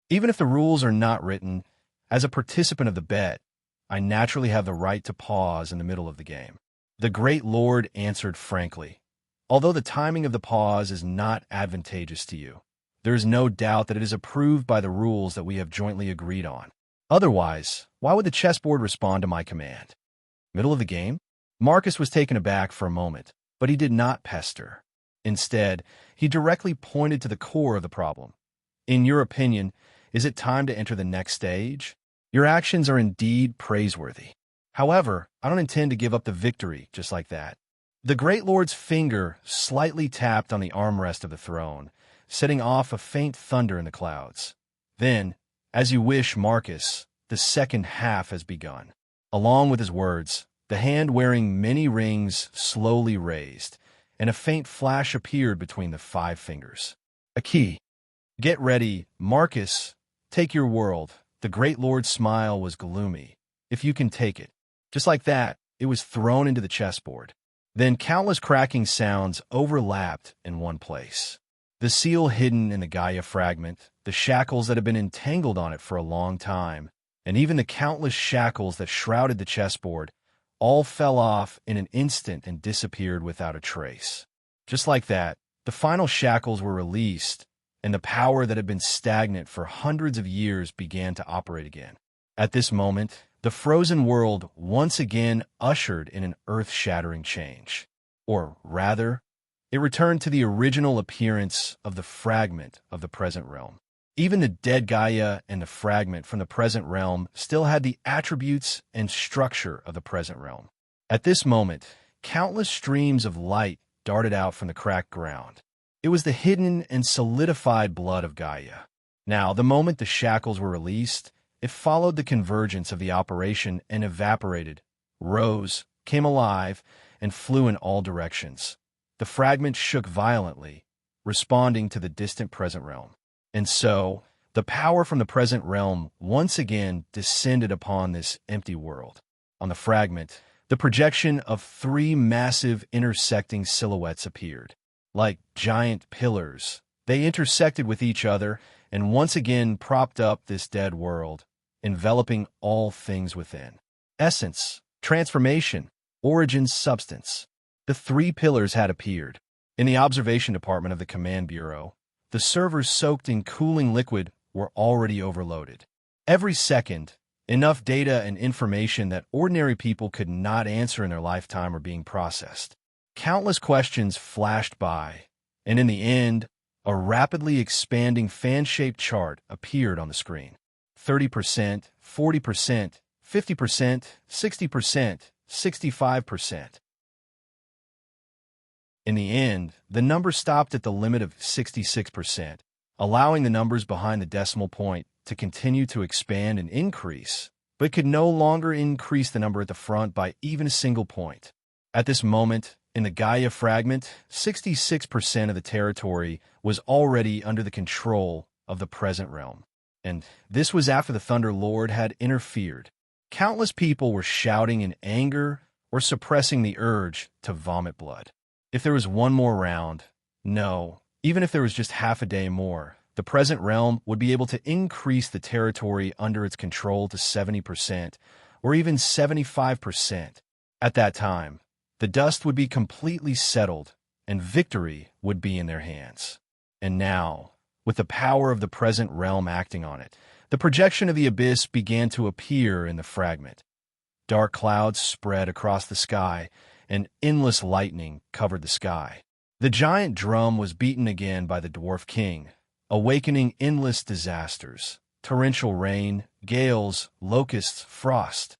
Even if the rules are not written, as a participant of the bet, I naturally have the right to pause in the middle of the game. The great lord answered frankly, although the timing of the pause is not advantageous to you, there is no doubt that it is approved by the rules that we have jointly agreed on. Otherwise, why would the chessboard respond to my command? Middle of the game? Marcus was taken aback for a moment, but he did not pester. Instead, he directly pointed to the core of the problem. In your opinion, is it time to enter the next stage? Your actions are indeed praiseworthy. However, I don't intend to give up the victory just like that. The great lord's finger slightly tapped on the armrest of the throne, setting off a faint thunder in the clouds. Then, as you wish, Marcus, the second half has begun. Along with his words, the hand wearing many rings slowly raised, and a faint flash appeared between the 5 fingers. A key. Get ready, Marcus. Take your world. The great lord's smile was gloomy. If you can take it. Just like that, it was thrown into the chessboard. Then countless cracking sounds overlapped in one place. The seal hidden in the Gaia fragment, the shackles that had been entangled on it for a long time, and even the countless shackles that shrouded the chessboard, all fell off in an instant and disappeared without a trace. Just like that, the final shackles were released, and the power that had been stagnant for hundreds of years began to operate again. At this moment, the frozen world once again ushered in an earth-shattering change. Or rather, it returned to the original appearance of the fragment of the present realm. Even the dead Gaia and the fragment from the present realm still had the attributes and structure of the present realm. At this moment, countless streams of light darted out from the cracked ground. It was the hidden and solidified blood of Gaia. Now, the moment the shackles were released, it followed the convergence of the operation and evaporated, rose, came alive, and flew in all directions. The fragment shook violently, responding to the distant present realm. And so, the power from the present realm once again descended upon this empty world. On the fragment, the projection of three massive intersecting silhouettes appeared. Like giant pillars, they intersected with each other and once again propped up this dead world, enveloping all things within. Essence, transformation, origin, substance. The three pillars had appeared. In the observation department of the Command Bureau, the servers soaked in cooling liquid were already overloaded. Every second, enough data and information that ordinary people could not answer in their lifetime were being processed. Countless questions flashed by, and in the end, a rapidly expanding fan-shaped chart appeared on the screen. 30%, 40%, 50%, 60%, 65%. In the end, the number stopped at the limit of 66%, allowing the numbers behind the decimal point to continue to expand and increase, but could no longer increase the number at the front by even a single point. At this moment, in the Gaia fragment, 66% of the territory was already under the control of the present realm. And this was after the Thunder Lord had interfered. Countless people were shouting in anger or suppressing the urge to vomit blood. If there was one more round, no, even if there was just half a day more, the present realm would be able to increase the territory under its control to 70% or even 75%. At that time, the dust would be completely settled and victory would be in their hands. And now, with the power of the present realm acting on it, the projection of the abyss began to appear in the fragment. Dark clouds spread across the sky, and endless lightning covered the sky. The giant drum was beaten again by the Dwarf King, awakening endless disasters, torrential rain, gales, locusts, frost.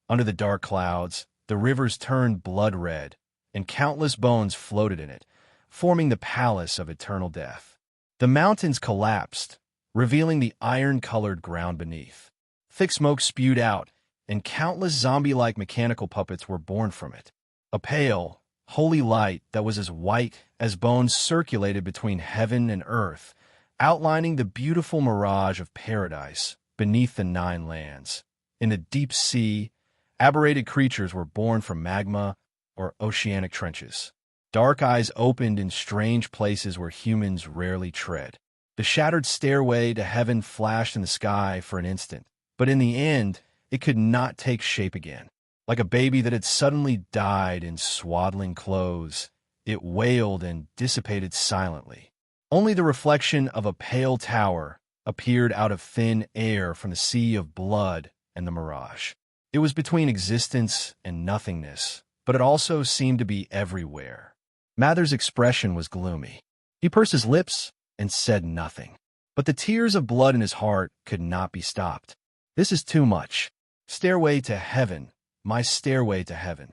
Under the dark clouds, the rivers turned blood red, and countless bones floated in it, forming the palace of eternal death. The mountains collapsed, revealing the iron-colored ground beneath. Thick smoke spewed out, and countless zombie-like mechanical puppets were born from it. A pale, holy light that was as white as bones circulated between heaven and earth, outlining the beautiful mirage of paradise beneath the 9 lands. In the deep sea, aberrated creatures were born from magma or oceanic trenches. Dark eyes opened in strange places where humans rarely tread. The shattered stairway to heaven flashed in the sky for an instant, but in the end, it could not take shape again. Like a baby that had suddenly died in swaddling clothes, it wailed and dissipated silently. Only the reflection of a pale tower appeared out of thin air from the sea of blood and the mirage. It was between existence and nothingness, but it also seemed to be everywhere. Mather's expression was gloomy. He pursed his lips and said nothing. But the tears of blood in his heart could not be stopped. This is too much. Stairway to heaven, my stairway to heaven.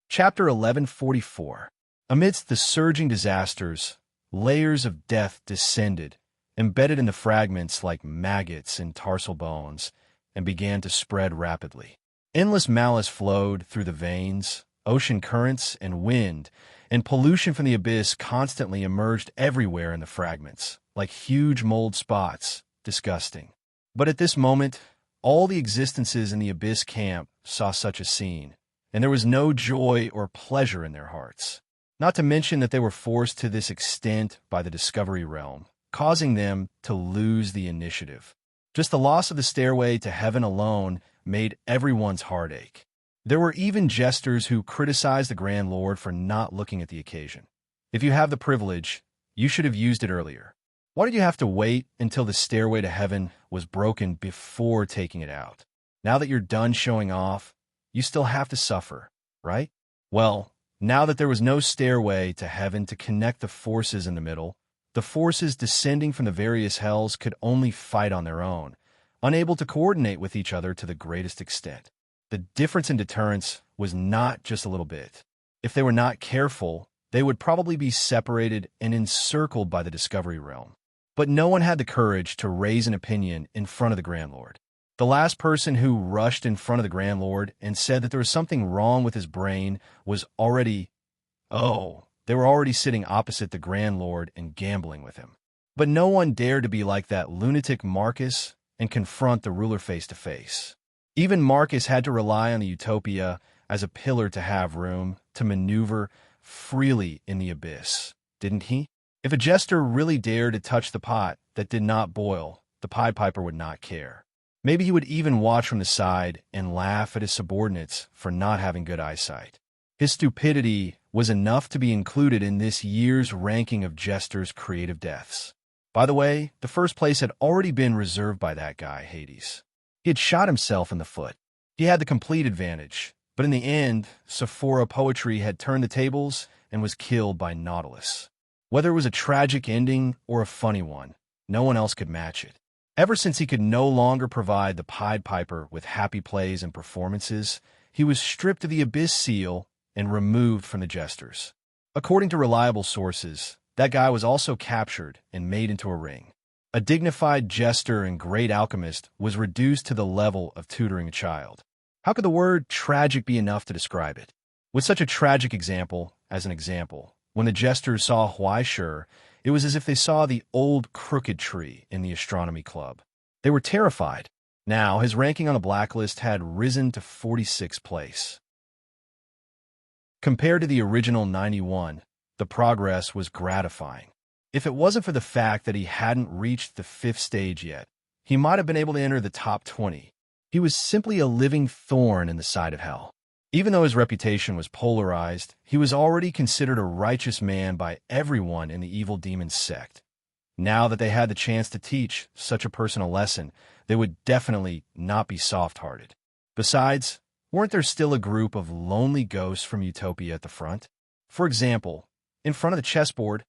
Chapter 1144. Amidst the surging disasters, layers of death descended, embedded in the fragments like maggots in tarsal bones, and began to spread rapidly. Endless malice flowed through the veins, ocean currents and wind, and pollution from the abyss constantly emerged everywhere in the fragments, like huge mold spots, disgusting. But at this moment, all the existences in the abyss camp saw such a scene, and there was no joy or pleasure in their hearts. Not to mention that they were forced to this extent by the Discovery Realm, causing them to lose the initiative. Just the loss of the stairway to heaven alone made everyone's heart ache. There were even jesters who criticized the Grand Lord for not looking at the occasion. If you have the privilege, you should have used it earlier. Why did you have to wait until the stairway to heaven was broken before taking it out? Now that you're done showing off, you still have to suffer, right? Well, Now that there was no stairway to heaven to connect the forces in the middle, the forces descending from the various hells could only fight on their own, unable to coordinate with each other to the greatest extent. The difference in deterrence was not just a little bit. If they were not careful, they would probably be separated and encircled by the Discovery Realm. But no one had the courage to raise an opinion in front of the Grand Lord. The last person who rushed in front of the Grand Lord and said that there was something wrong with his brain was already... they were already sitting opposite the Grand Lord and gambling with him. But no one dared to be like that lunatic Marcus and confront the ruler face to face. Even Marcus had to rely on the Utopia as a pillar to have room to maneuver freely in the abyss, didn't he? If a jester really dared to touch the pot that did not boil, the Pied Piper would not care. Maybe he would even watch from the side and laugh at his subordinates for not having good eyesight. His stupidity was enough to be included in this year's ranking of jesters' creative deaths. By the way, the first place had already been reserved by that guy, Hades. He had shot himself in the foot. He had the complete advantage, but in the end, Sephora Poetry had turned the tables and was killed by Nautilus. Whether it was a tragic ending or a funny one, no one else could match it. Ever since he could no longer provide the Pied Piper with happy plays and performances, he was stripped of the Abyss seal and removed from the jesters. According to reliable sources, that guy was also captured and made into a ring. A dignified jester and great alchemist was reduced to the level of tutoring a child. How could the word tragic be enough to describe it? With such a tragic example as an example, when the jesters saw Huai Shi, it was as if they saw the old crooked tree in the astronomy club. They were terrified. Now, his ranking on the blacklist had risen to 46th place. Compared to the original 91, the progress was gratifying. If it wasn't for the fact that he hadn't reached the 5th stage yet, he might have been able to enter the top 20. He was simply a living thorn in the side of hell. Even though his reputation was polarized, he was already considered a righteous man by everyone in the evil demon sect. Now that they had the chance to teach such a person a lesson, they would definitely not be soft-hearted. Besides, weren't there still a group of lonely ghosts from Utopia at the front? For example, in front of the chessboard,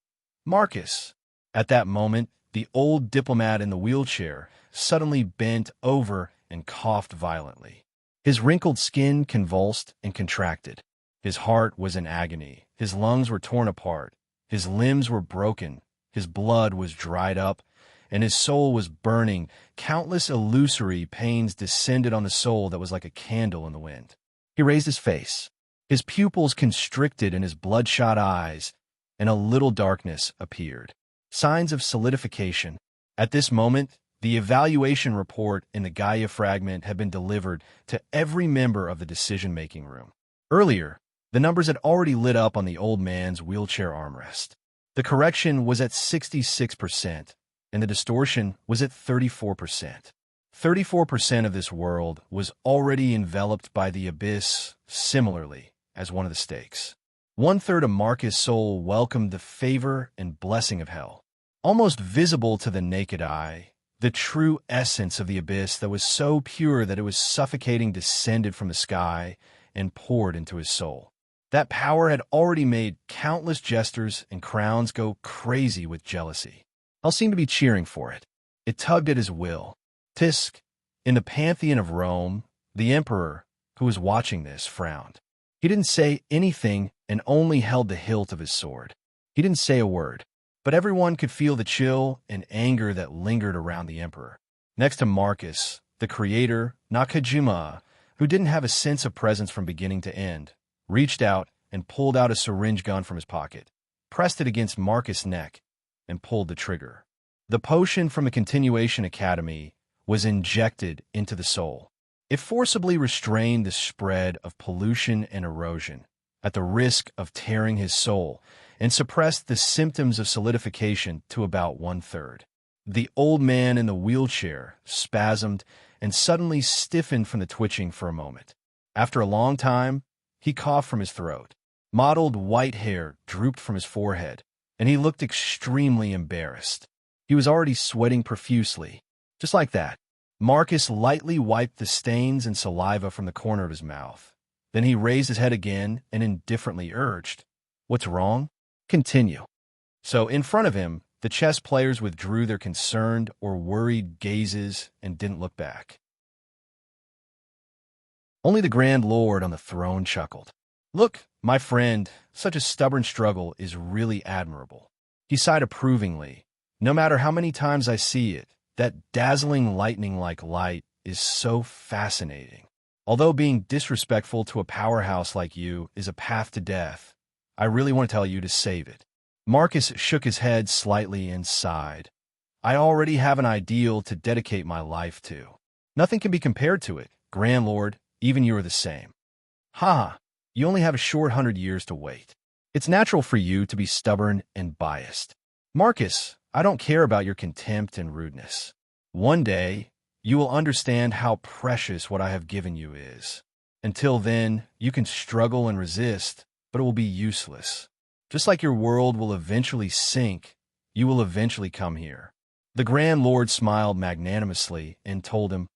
Marcus. At that moment, the old diplomat in the wheelchair suddenly bent over and coughed violently. His wrinkled skin convulsed and contracted. His heart was in agony. His lungs were torn apart. His limbs were broken. His blood was dried up, and his soul was burning. Countless illusory pains descended on the soul that was like a candle in the wind. He raised his face. His pupils constricted in his bloodshot eyes, and a little darkness appeared. Signs of solidification. At this moment, the evaluation report in the Gaia fragment had been delivered to every member of the decision-making room. Earlier, the numbers had already lit up on the old man's wheelchair armrest. The correction was at 66%, and the distortion was at 34%. 34% of this world was already enveloped by the abyss, similarly as one of the stakes. 1/3 of Marcus' soul welcomed the favor and blessing of hell. Almost visible to the naked eye, the true essence of the abyss that was so pure that it was suffocating descended from the sky and poured into his soul. That power had already made countless jesters and crowns go crazy with jealousy. Hell seemed to be cheering for it. It tugged at his will. Tisk, in the Pantheon of Rome, the emperor, who was watching this, frowned. He didn't say anything and only held the hilt of his sword. He didn't say a word, but everyone could feel the chill and anger that lingered around the emperor. Next to Marcus, the creator, Nakajima, who didn't have a sense of presence from beginning to end, reached out and pulled out a syringe gun from his pocket, pressed it against Marcus' neck, and pulled the trigger. The potion from a continuation academy was injected into the soul. It forcibly restrained the spread of pollution and erosion, at the risk of tearing his soul, and suppressed the symptoms of solidification to about 1/3. The old man in the wheelchair spasmed and suddenly stiffened from the twitching for a moment. After a long time, he coughed from his throat. Mottled white hair drooped from his forehead, and he looked extremely embarrassed. He was already sweating profusely. Just like that, Marcus lightly wiped the stains and saliva from the corner of his mouth. Then he raised his head again and indifferently urged, "What's wrong? Continue." So in front of him, the chess players withdrew their concerned or worried gazes and didn't look back. Only the Grand Lord on the throne chuckled. "Look, my friend, such a stubborn struggle is really admirable." He sighed approvingly. "No matter how many times I see it, that dazzling lightning-like light is so fascinating. Although being disrespectful to a powerhouse like you is a path to death, I really want to tell you to save it." Marcus shook his head slightly and sighed. "I already have an ideal to dedicate my life to. Nothing can be compared to it, Grand Lord, even you are the same." "Ha! You only have a short 100 years to wait. It's natural for you to be stubborn and biased. Marcus, I don't care about your contempt and rudeness. One day, you will understand how precious what I have given you is. Until then, you can struggle and resist, but it will be useless. Just like your world will eventually sink, you will eventually come here." The Grand Lord smiled magnanimously and told him,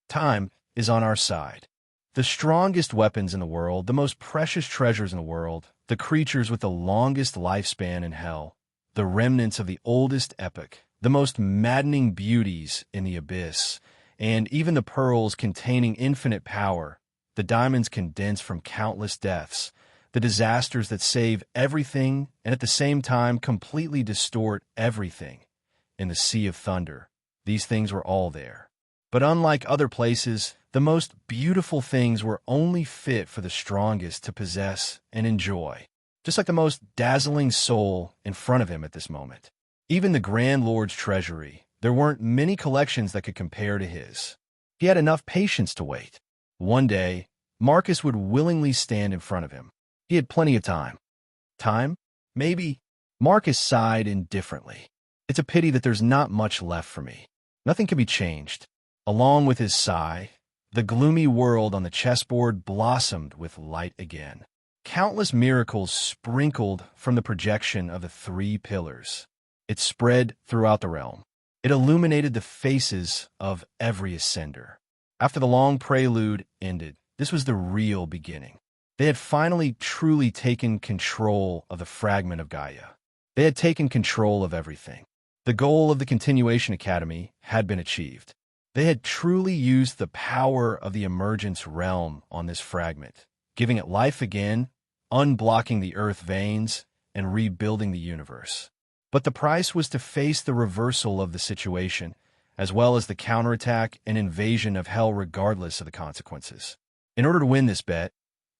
"Time is on our side. The strongest weapons in the world, the most precious treasures in the world, the creatures with the longest lifespan in hell, the remnants of the oldest epoch, the most maddening beauties in the abyss, and even the pearls containing infinite power, the diamonds condensed from countless deaths, the disasters that save everything and at the same time completely distort everything. In the Sea of Thunder, these things were all there. But unlike other places, the most beautiful things were only fit for the strongest to possess and enjoy, just like the most dazzling soul in front of him at this moment. Even the Grand Lord's treasury, there weren't many collections that could compare to his. He had enough patience to wait. One day, Marcus would willingly stand in front of him. He had plenty of time. Time? Maybe. Marcus sighed indifferently. "It's a pity that there's not much left for me. Nothing can be changed." Along with his sigh, the gloomy world on the chessboard blossomed with light again. Countless miracles sprinkled from the projection of the 3 pillars. It spread throughout the realm. It illuminated the faces of every ascender. After the long prelude ended, this was the real beginning. They had finally truly taken control of the fragment of Gaia. They had taken control of everything. The goal of the Continuation Academy had been achieved. They had truly used the power of the emergence realm on this fragment, giving it life again, unblocking the earth veins, and rebuilding the universe. But the price was to face the reversal of the situation, as well as the counterattack and invasion of hell regardless of the consequences. In order to win this bet,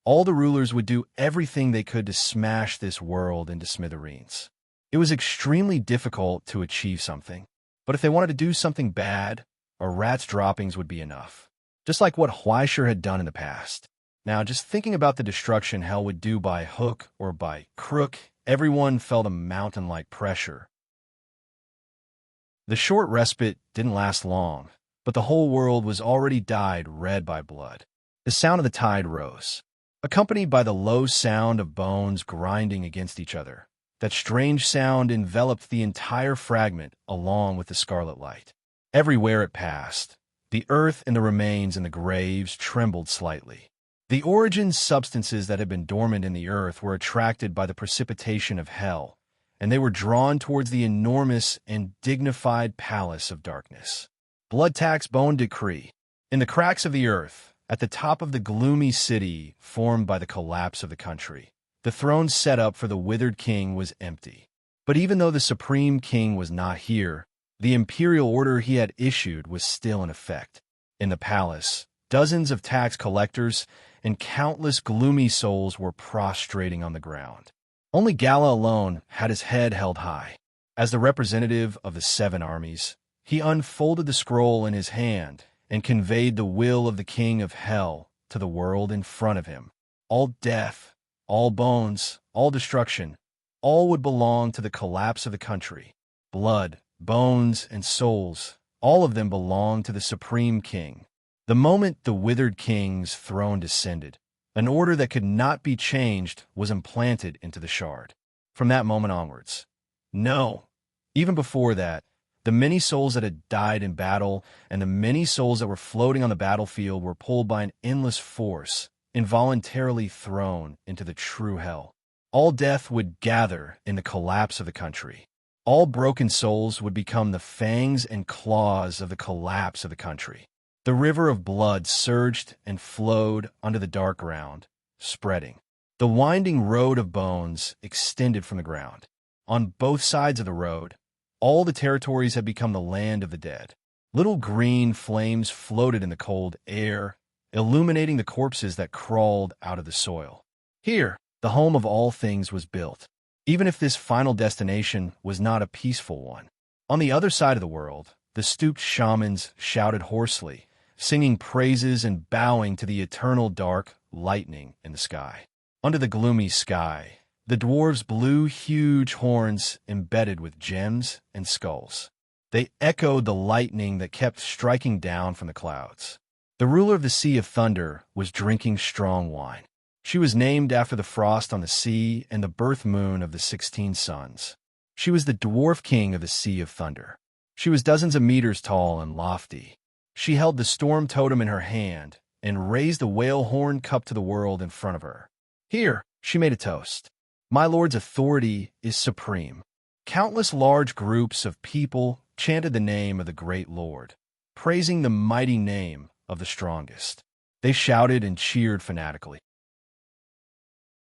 all the rulers would do everything they could to smash this world into smithereens. It was extremely difficult to achieve something, but if they wanted to do something bad, a rat's droppings would be enough, just like what Huaishir had done in the past. Now, just thinking about the destruction hell would do by hook or by crook, everyone felt a mountain-like pressure. The short respite didn't last long, but the whole world was already dyed red by blood. The sound of the tide rose, accompanied by the low sound of bones grinding against each other. That strange sound enveloped the entire fragment along with the scarlet light. Everywhere it passed, the earth and the remains in the graves trembled slightly. The origin substances that had been dormant in the earth were attracted by the precipitation of hell, and they were drawn towards the enormous and dignified palace of darkness. Blood tax bone decree. In the cracks of the earth, at the top of the gloomy city formed by the collapse of the country, the throne set up for the withered king was empty. But even though the supreme king was not here, the imperial order he had issued was still in effect. In the palace, dozens of tax collectors and countless gloomy souls were prostrating on the ground. Only Gala alone had his head held high. As the representative of the 7 armies, he unfolded the scroll in his hand and conveyed the will of the king of hell to the world in front of him. All death, all bones, all destruction, all would belong to the collapse of the country. Blood, bones, and souls, all of them belonged to the supreme king. The moment the withered king's throne descended, an order that could not be changed was implanted into the shard. From that moment onwards. No, even before that, the many souls that had died in battle and the many souls that were floating on the battlefield were pulled by an endless force involuntarily thrown into the true hell. All death would gather in the collapse of the country. All broken souls would become the fangs and claws of the collapse of the country. The river of blood surged and flowed under the dark ground, spreading. The winding road of bones extended from the ground. On both sides of the road, all the territories had become the land of the dead. Little green flames floated in the cold air, illuminating the corpses that crawled out of the soil. Here, the home of all things was built, even if this final destination was not a peaceful one. On the other side of the world, the stooped shamans shouted hoarsely, singing praises and bowing to the eternal dark lightning in the sky. Under the gloomy sky, the dwarves blew huge horns embedded with gems and skulls. They echoed the lightning that kept striking down from the clouds. The ruler of the Sea of Thunder was drinking strong wine. She was named after the frost on the sea and the birth moon of the 16 suns. She was the dwarf king of the Sea of Thunder. She was dozens of meters tall and lofty. She held the storm totem in her hand and raised the whale horn cup to the world in front of her. Here, she made a toast. My lord's authority is supreme. Countless large groups of people chanted the name of the great lord, praising the mighty name of the strongest. They shouted and cheered fanatically.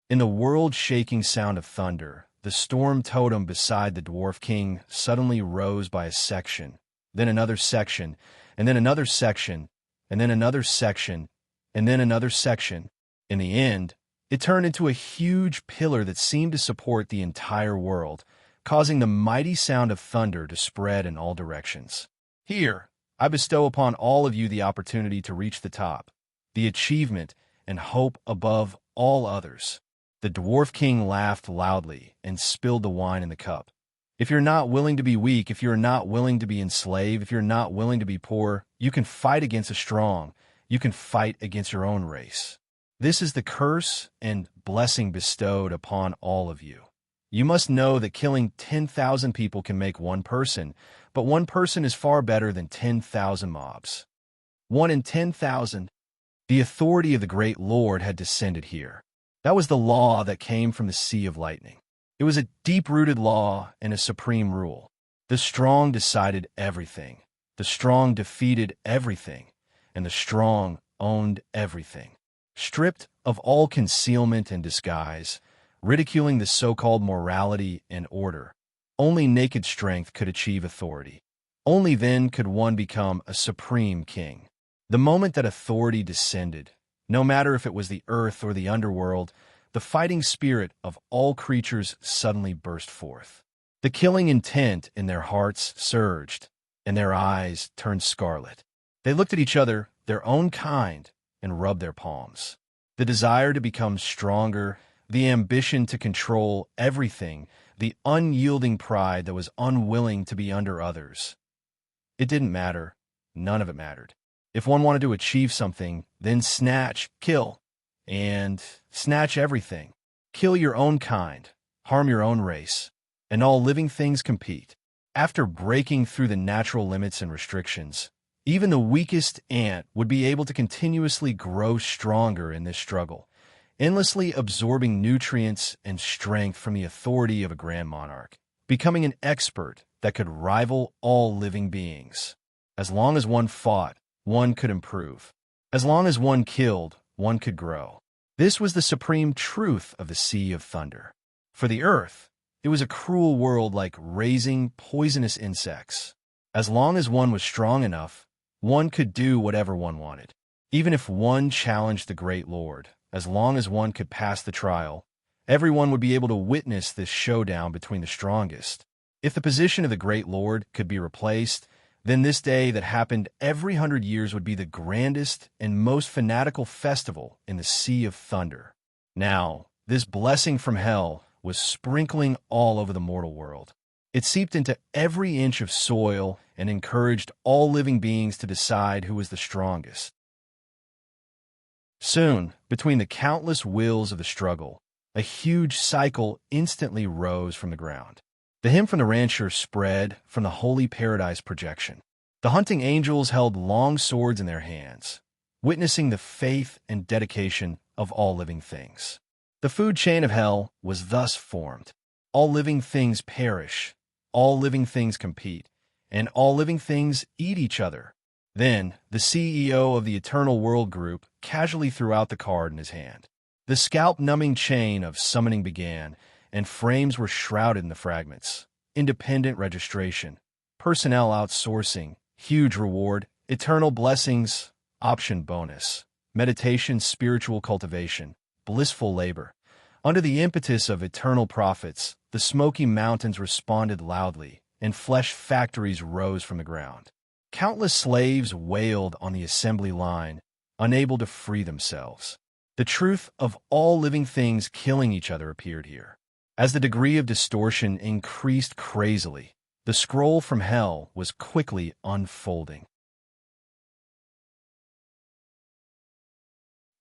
In the world-shaking sound of thunder, the storm totem beside the dwarf king suddenly rose by a section, then another section, and then another section, and then another section, and then another section. In the end, it turned into a huge pillar that seemed to support the entire world, causing the mighty sound of thunder to spread in all directions. Here, I bestow upon all of you the opportunity to reach the top, the achievement and hope above all others. The dwarf king laughed loudly and spilled the wine in the cup. If you're not willing to be weak, if you're not willing to be enslaved, if you're not willing to be poor, you can fight against the strong. You can fight against your own race. This is the curse and blessing bestowed upon all of you. You must know that killing 10,000 people can make one person, but one person is far better than 10,000 mobs. 1 in 10,000. The authority of the great Lord had descended here. That was the law that came from the Sea of Lightning. It was a deep-rooted law and a supreme rule. The strong decided everything. The strong defeated everything. And the strong owned everything. Stripped of all concealment and disguise, ridiculing the so-called morality and order, only naked strength could achieve authority. Only then could one become a supreme king. The moment that authority descended, no matter if it was the earth or the underworld, the fighting spirit of all creatures suddenly burst forth. The killing intent in their hearts surged, and their eyes turned scarlet. They looked at each other, their own kind, and rubbed their palms. The desire to become stronger, the ambition to control everything, the unyielding pride that was unwilling to be under others. It didn't matter. None of it mattered. If one wanted to achieve something, then snatch, kill, and snatch everything. Kill your own kind, harm your own race, and all living things compete. After breaking through the natural limits and restrictions, even the weakest ant would be able to continuously grow stronger in this struggle, endlessly absorbing nutrients and strength from the authority of a grand monarch, becoming an expert that could rival all living beings. As long as one fought, one could improve. As long as one killed, one could grow. This was the supreme truth of the Sea of Thunder. For the earth, it was a cruel world like raising poisonous insects. As long as one was strong enough, one could do whatever one wanted. Even if one challenged the great Lord, as long as one could pass the trial, everyone would be able to witness this showdown between the strongest. If the position of the great Lord could be replaced, then this day that happened every 100 years would be the grandest and most fanatical festival in the Sea of Thunder. Now, this blessing from hell was sprinkling all over the mortal world. It seeped into every inch of soil and encouraged all living beings to decide who was the strongest. Soon, between the countless wills of the struggle, a huge cycle instantly rose from the ground. The hymn from the rancher spread from the holy paradise projection. The hunting angels held long swords in their hands. witnessing the faith and dedication of all living things. The food chain of hell was thus formed. All living things perish, all living things compete, and all living things eat each other. Then, the CEO of the Eternal World Group casually threw out the card in his hand. The scalp-numbing chain of summoning began, and frames were shrouded in the fragments. Independent registration, personnel outsourcing, huge reward, eternal blessings, option bonus, meditation, spiritual cultivation, blissful labor. Under the impetus of eternal profits, the Smoky Mountains responded loudly, and flesh factories rose from the ground. Countless slaves wailed on the assembly line, unable to free themselves. The truth of all living things killing each other appeared here. As the degree of distortion increased crazily, the scroll from hell was quickly unfolding.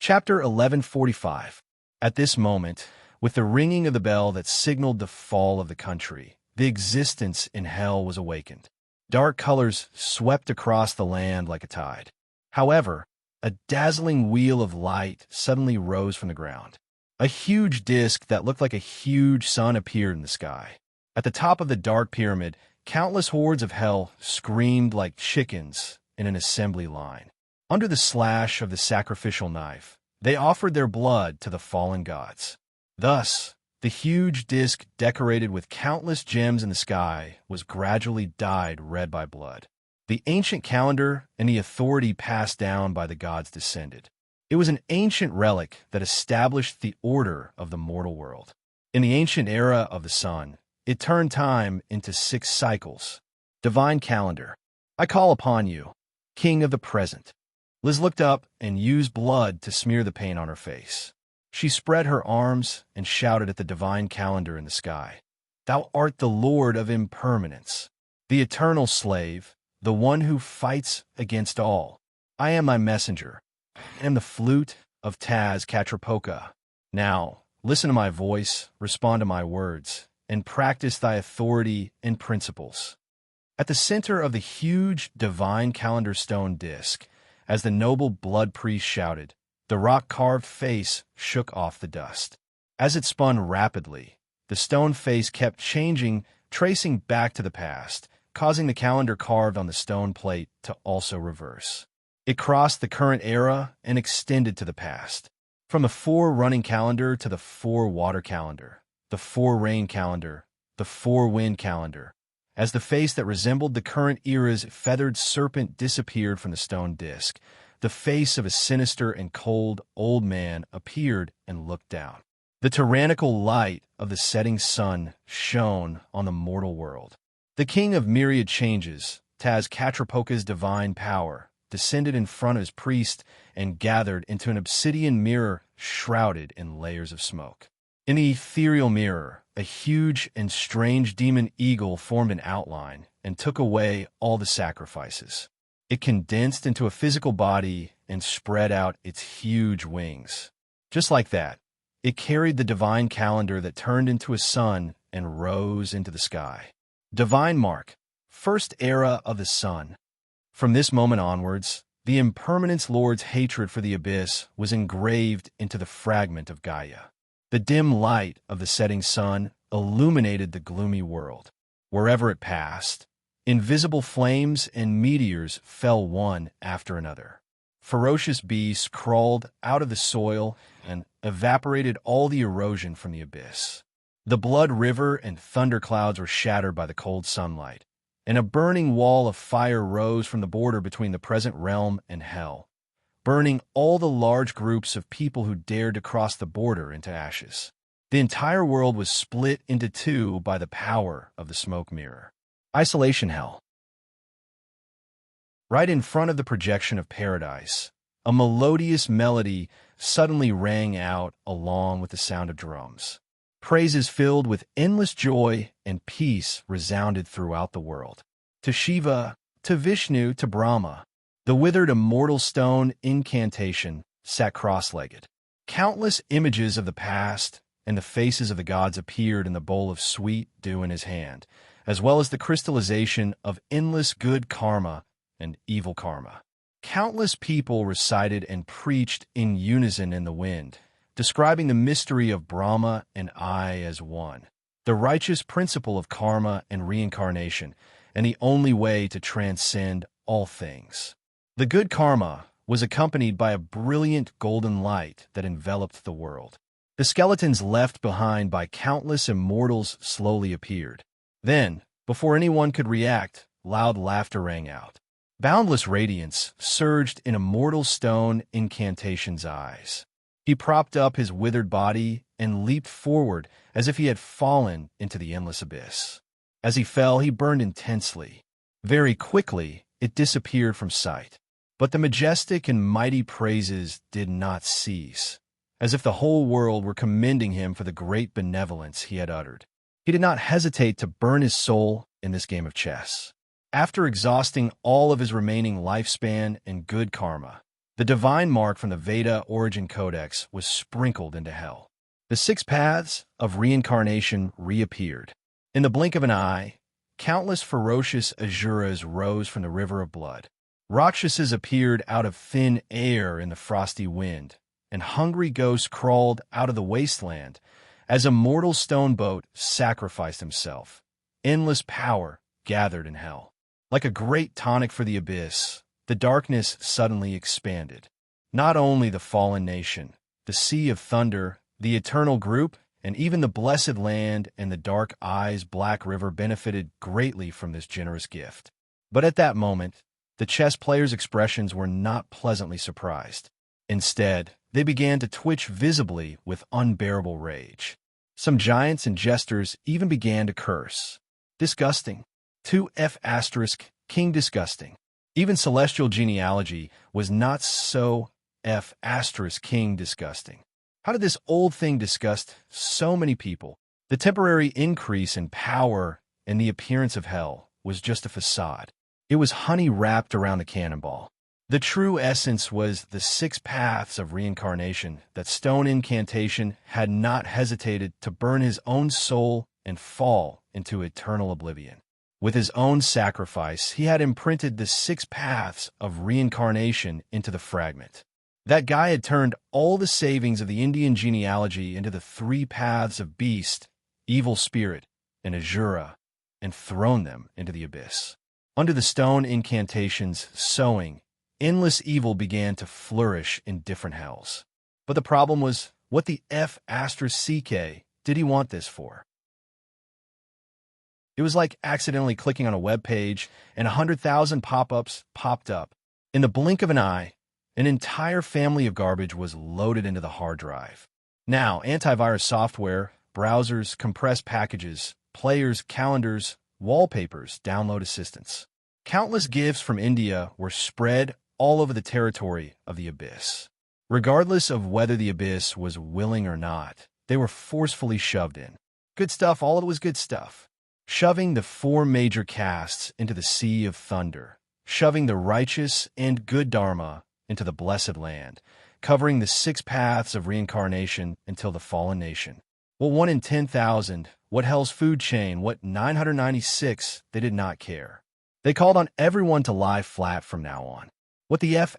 Chapter 1145. At this moment, with the ringing of the bell that signaled the fall of the country, the existence in hell was awakened. Dark colors swept across the land like a tide. However, a dazzling wheel of light suddenly rose from the ground. A huge disk that looked like a huge sun appeared in the sky. At the top of the dark pyramid, countless hordes of hell screamed like chickens in an assembly line. Under the slash of the sacrificial knife, they offered their blood to the fallen gods. Thus, the huge disk decorated with countless gems in the sky was gradually dyed red by blood. The ancient calendar and the authority passed down by the gods descended. It was an ancient relic that established the order of the mortal world. In the ancient era of the sun, it turned time into 6 cycles. Divine calendar, I call upon you, king of the present. Liz looked up and used blood to smear the paint on her face. She spread her arms and shouted at the divine calendar in the sky. Thou art the Lord of impermanence, the eternal slave, the one who fights against all. I am thy messenger. I am the flute of Taz Catrapoca. Now, listen to my voice, respond to my words, and practice thy authority and principles. At the center of the huge divine calendar stone disk, as the noble blood priest shouted, the rock-carved face shook off the dust. As it spun rapidly, the stone face kept changing, tracing back to the past, causing the calendar carved on the stone plate to also reverse. It crossed the current era and extended to the past. From the 4-running calendar to the 4-water calendar, the 4-rain calendar, the 4-wind calendar. As the face that resembled the current era's feathered serpent disappeared from the stone disk, the face of a sinister and cold old man appeared and looked down. The tyrannical light of the setting sun shone on the mortal world. The king of myriad changes, Taz Catrapoca's divine power, descended in front of his priest and gathered into an obsidian mirror shrouded in layers of smoke. In the ethereal mirror, a huge and strange demon eagle formed an outline and took away all the sacrifices. It condensed into a physical body and spread out its huge wings. Just like that, it carried the divine calendar that turned into a sun and rose into the sky. Divine mark, first era of the sun. From this moment onwards, the impermanence lord's hatred for the abyss was engraved into the fragment of Gaia. The dim light of the setting sun illuminated the gloomy world. Wherever it passed, invisible flames and meteors fell one after another. Ferocious beasts crawled out of the soil and evaporated all the erosion from the abyss. The blood river and thunderclouds were shattered by the cold sunlight, and a burning wall of fire rose from the border between the present realm and hell, burning all the large groups of people who dared to cross the border into ashes. The entire world was split into 2 by the power of the smoke mirror. Isolation hell. Right in front of the projection of paradise, a melodious melody suddenly rang out along with the sound of drums. Praises filled with endless joy and peace resounded throughout the world. To Shiva, to Vishnu, to Brahma, the withered immortal stone incantation sat cross-legged. Countless images of the past and the faces of the gods appeared in the bowl of sweet dew in his hand, as well as the crystallization of endless good karma and evil karma. Countless people recited and preached in unison in the wind, describing the mystery of Brahma and I as one, the righteous principle of karma and reincarnation, and the only way to transcend all things. The good karma was accompanied by a brilliant golden light that enveloped the world. The skeletons left behind by countless immortals slowly appeared. Then, before anyone could react, loud laughter rang out. Boundless radiance surged in immortal stone incantation's eyes. He propped up his withered body and leaped forward as if he had fallen into the endless abyss. As he fell, he burned intensely. Very quickly, it disappeared from sight. But the majestic and mighty praises did not cease, as if the whole world were commending him for the great benevolence he had uttered. He did not hesitate to burn his soul in this game of chess. After exhausting all of his remaining lifespan and good karma, the divine mark from the Veda Origin Codex was sprinkled into hell. The 6 paths of reincarnation reappeared. In the blink of an eye, countless ferocious asuras rose from the river of blood. Rakshasas appeared out of thin air in the frosty wind, and hungry ghosts crawled out of the wasteland as a mortal stone boat sacrificed himself. Endless power gathered in hell. Like a great tonic for the abyss, the darkness suddenly expanded. Not only the fallen nation, the sea of thunder, the eternal group, and even the blessed land and the dark eyes Black River benefited greatly from this generous gift. But at that moment, the chess players' expressions were not pleasantly surprised. Instead, they began to twitch visibly with unbearable rage. Some giants and jesters even began to curse. Disgusting. 2F** King disgusting. Even celestial genealogy was not so F** King disgusting. How did this old thing disgust so many people? The temporary increase in power and the appearance of hell was just a facade. It was honey wrapped around a cannonball. The true essence was the 6 paths of reincarnation that stone incantation had not hesitated to burn his own soul and fall into eternal oblivion. With his own sacrifice, he had imprinted the 6 paths of reincarnation into the fragment. That guy had turned all the savings of the Indian genealogy into the 3 paths of beast, evil spirit, and Asura, and thrown them into the abyss. Under the stone incantation's sowing, endless evil began to flourish in different hells. But the problem was, what the F*** did he want this for? It was like accidentally clicking on a web page and 100,000 pop-ups popped up. In the blink of an eye, an entire family of garbage was loaded into the hard drive. Now, antivirus software, browsers, compressed packages, players, calendars, wallpapers, download assistance. Countless gifts from India were spread all over the territory of the abyss. Regardless of whether the abyss was willing or not, they were forcefully shoved in. Good stuff, all of it was good stuff. Shoving the 4 major castes into the sea of thunder, shoving the righteous and good dharma into the blessed land, covering the 6 paths of reincarnation until the fallen nation. Well, 1 in 10,000, what hell's food chain, what 996, they did not care. They called on everyone to lie flat from now on. What the F***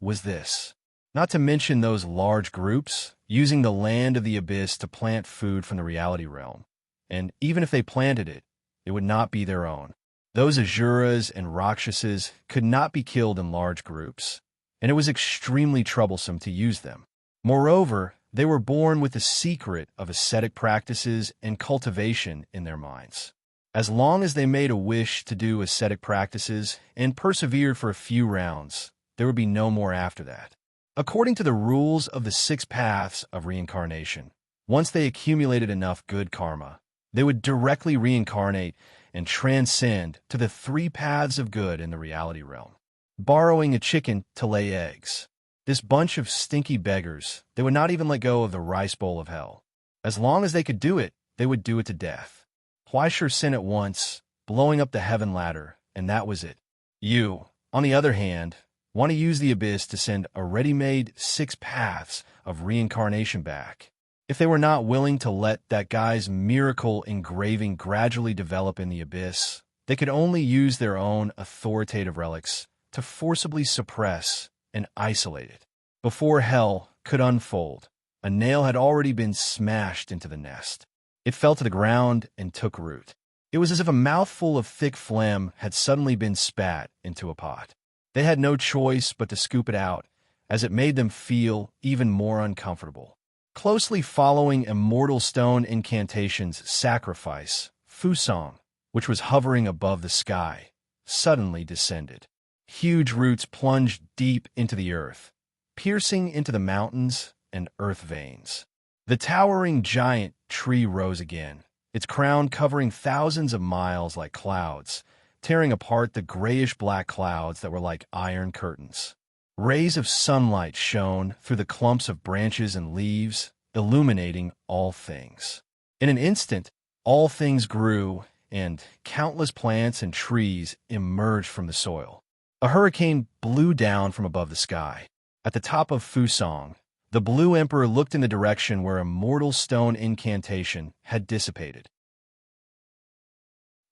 was this. Not to mention those large groups, using the land of the abyss to plant food from the reality realm. And even if they planted it, it would not be their own. Those Asuras and Rakshasas could not be killed in large groups, and it was extremely troublesome to use them. Moreover, they were born with the secret of ascetic practices and cultivation in their minds. As long as they made a wish to do ascetic practices and persevered for a few rounds, there would be no more after that. According to the rules of the 6 paths of reincarnation, once they accumulated enough good karma, they would directly reincarnate and transcend to the 3 paths of good in the reality realm. Borrowing a chicken to lay eggs. This bunch of stinky beggars, they would not even let go of the rice bowl of hell. As long as they could do it, they would do it to death. Why sure sin at once, blowing up the heaven ladder, and that was it. You, on the other hand, want to use the abyss to send a ready-made 6 paths of reincarnation back. If they were not willing to let that guy's miracle engraving gradually develop in the abyss, they could only use their own authoritative relics to forcibly suppress and isolate it. Before hell could unfold, a nail had already been smashed into the nest. It fell to the ground and took root. It was as if a mouthful of thick phlegm had suddenly been spat into a pot. They had no choice but to scoop it out, as it made them feel even more uncomfortable. Closely following Immortal Stone Incantation's sacrifice, Fusang, which was hovering above the sky, suddenly descended. Huge roots plunged deep into the earth, piercing into the mountains and earth veins. The towering giant tree rose again, its crown covering thousands of miles like clouds, tearing apart the grayish-black clouds that were like iron curtains. Rays of sunlight shone through the clumps of branches and leaves, illuminating all things. In an instant, all things grew, and countless plants and trees emerged from the soil. A hurricane blew down from above the sky. At the top of Fusang, the Blue Emperor looked in the direction where Immortal Stone Incantation had dissipated.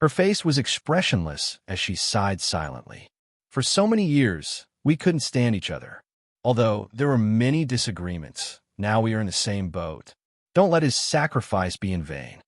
Her face was expressionless as she sighed silently. For so many years, we couldn't stand each other. Although there were many disagreements, now we are in the same boat. Don't let his sacrifice be in vain.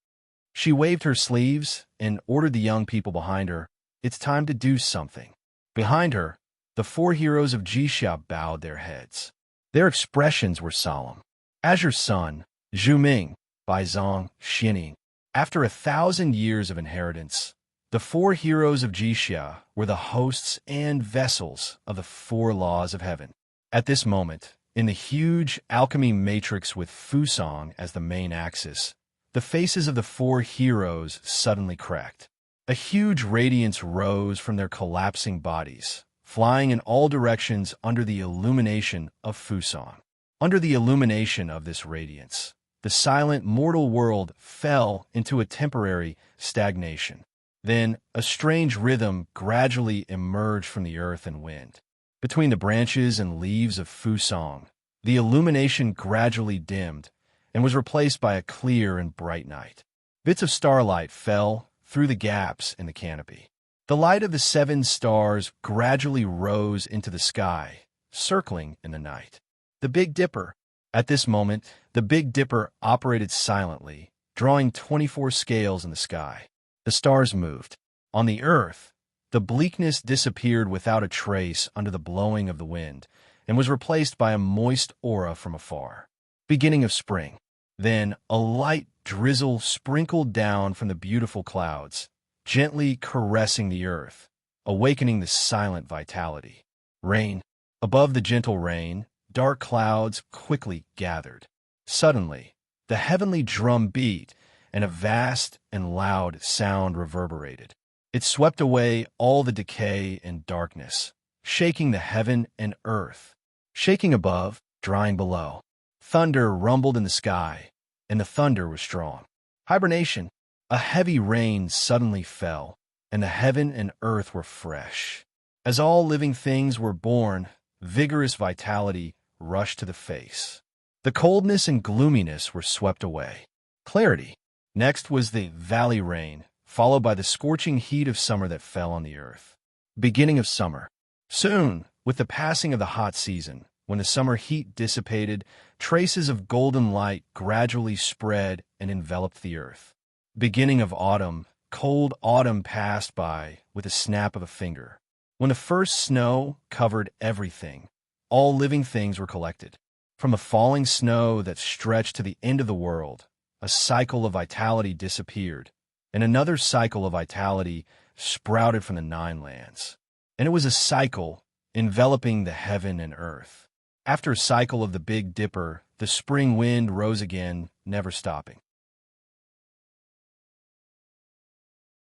She waved her sleeves and ordered the young people behind her, "It's time to do something." Behind her, the 4 heroes of Jixia bowed their heads. Their expressions were solemn. As your son, Zhu Ming, Baizong, Xining. After 1,000 years of inheritance, the 4 heroes of Jixia were the hosts and vessels of the 4 laws of heaven. At this moment, in the huge alchemy matrix with Fusang as the main axis, the faces of the 4 heroes suddenly cracked. A huge radiance rose from their collapsing bodies, flying in all directions under the illumination of Fusang. Under the illumination of this radiance, the silent mortal world fell into a temporary stagnation. Then a strange rhythm gradually emerged from the earth and wind. Between the branches and leaves of Fusang, the illumination gradually dimmed and was replaced by a clear and bright night. Bits of starlight fell through the gaps in the canopy. The light of the 7 stars gradually rose into the sky, circling in the night. The Big Dipper. At this moment, the Big Dipper operated silently, drawing 24 scales in the sky. The stars moved. On the earth, the bleakness disappeared without a trace under the blowing of the wind and was replaced by a moist aura from afar. Beginning of spring. Then a light drizzle sprinkled down from the beautiful clouds, gently caressing the earth, awakening the silent vitality. Rain. Above the gentle rain, dark clouds quickly gathered. Suddenly, the heavenly drum beat, and a vast and loud sound reverberated. It swept away all the decay and darkness, shaking the heaven and earth, shaking above, drying below. Thunder rumbled in the sky, and the thunder was strong. Hibernation. A heavy rain suddenly fell, and the heaven and earth were fresh. As all living things were born, vigorous vitality rushed to the face. The coldness and gloominess were swept away. Clarity. Next was the valley rain, followed by the scorching heat of summer that fell on the earth. Beginning of summer. Soon, with the passing of the hot season, when the summer heat dissipated, traces of golden light gradually spread and enveloped the earth. Beginning of autumn. Cold autumn passed by with a snap of a finger. When the first snow covered everything, all living things were collected. From the falling snow that stretched to the end of the world, a cycle of vitality disappeared, and another cycle of vitality sprouted from the 9 lands. And it was a cycle enveloping the heaven and earth. After a cycle of the Big Dipper, the spring wind rose again, never stopping.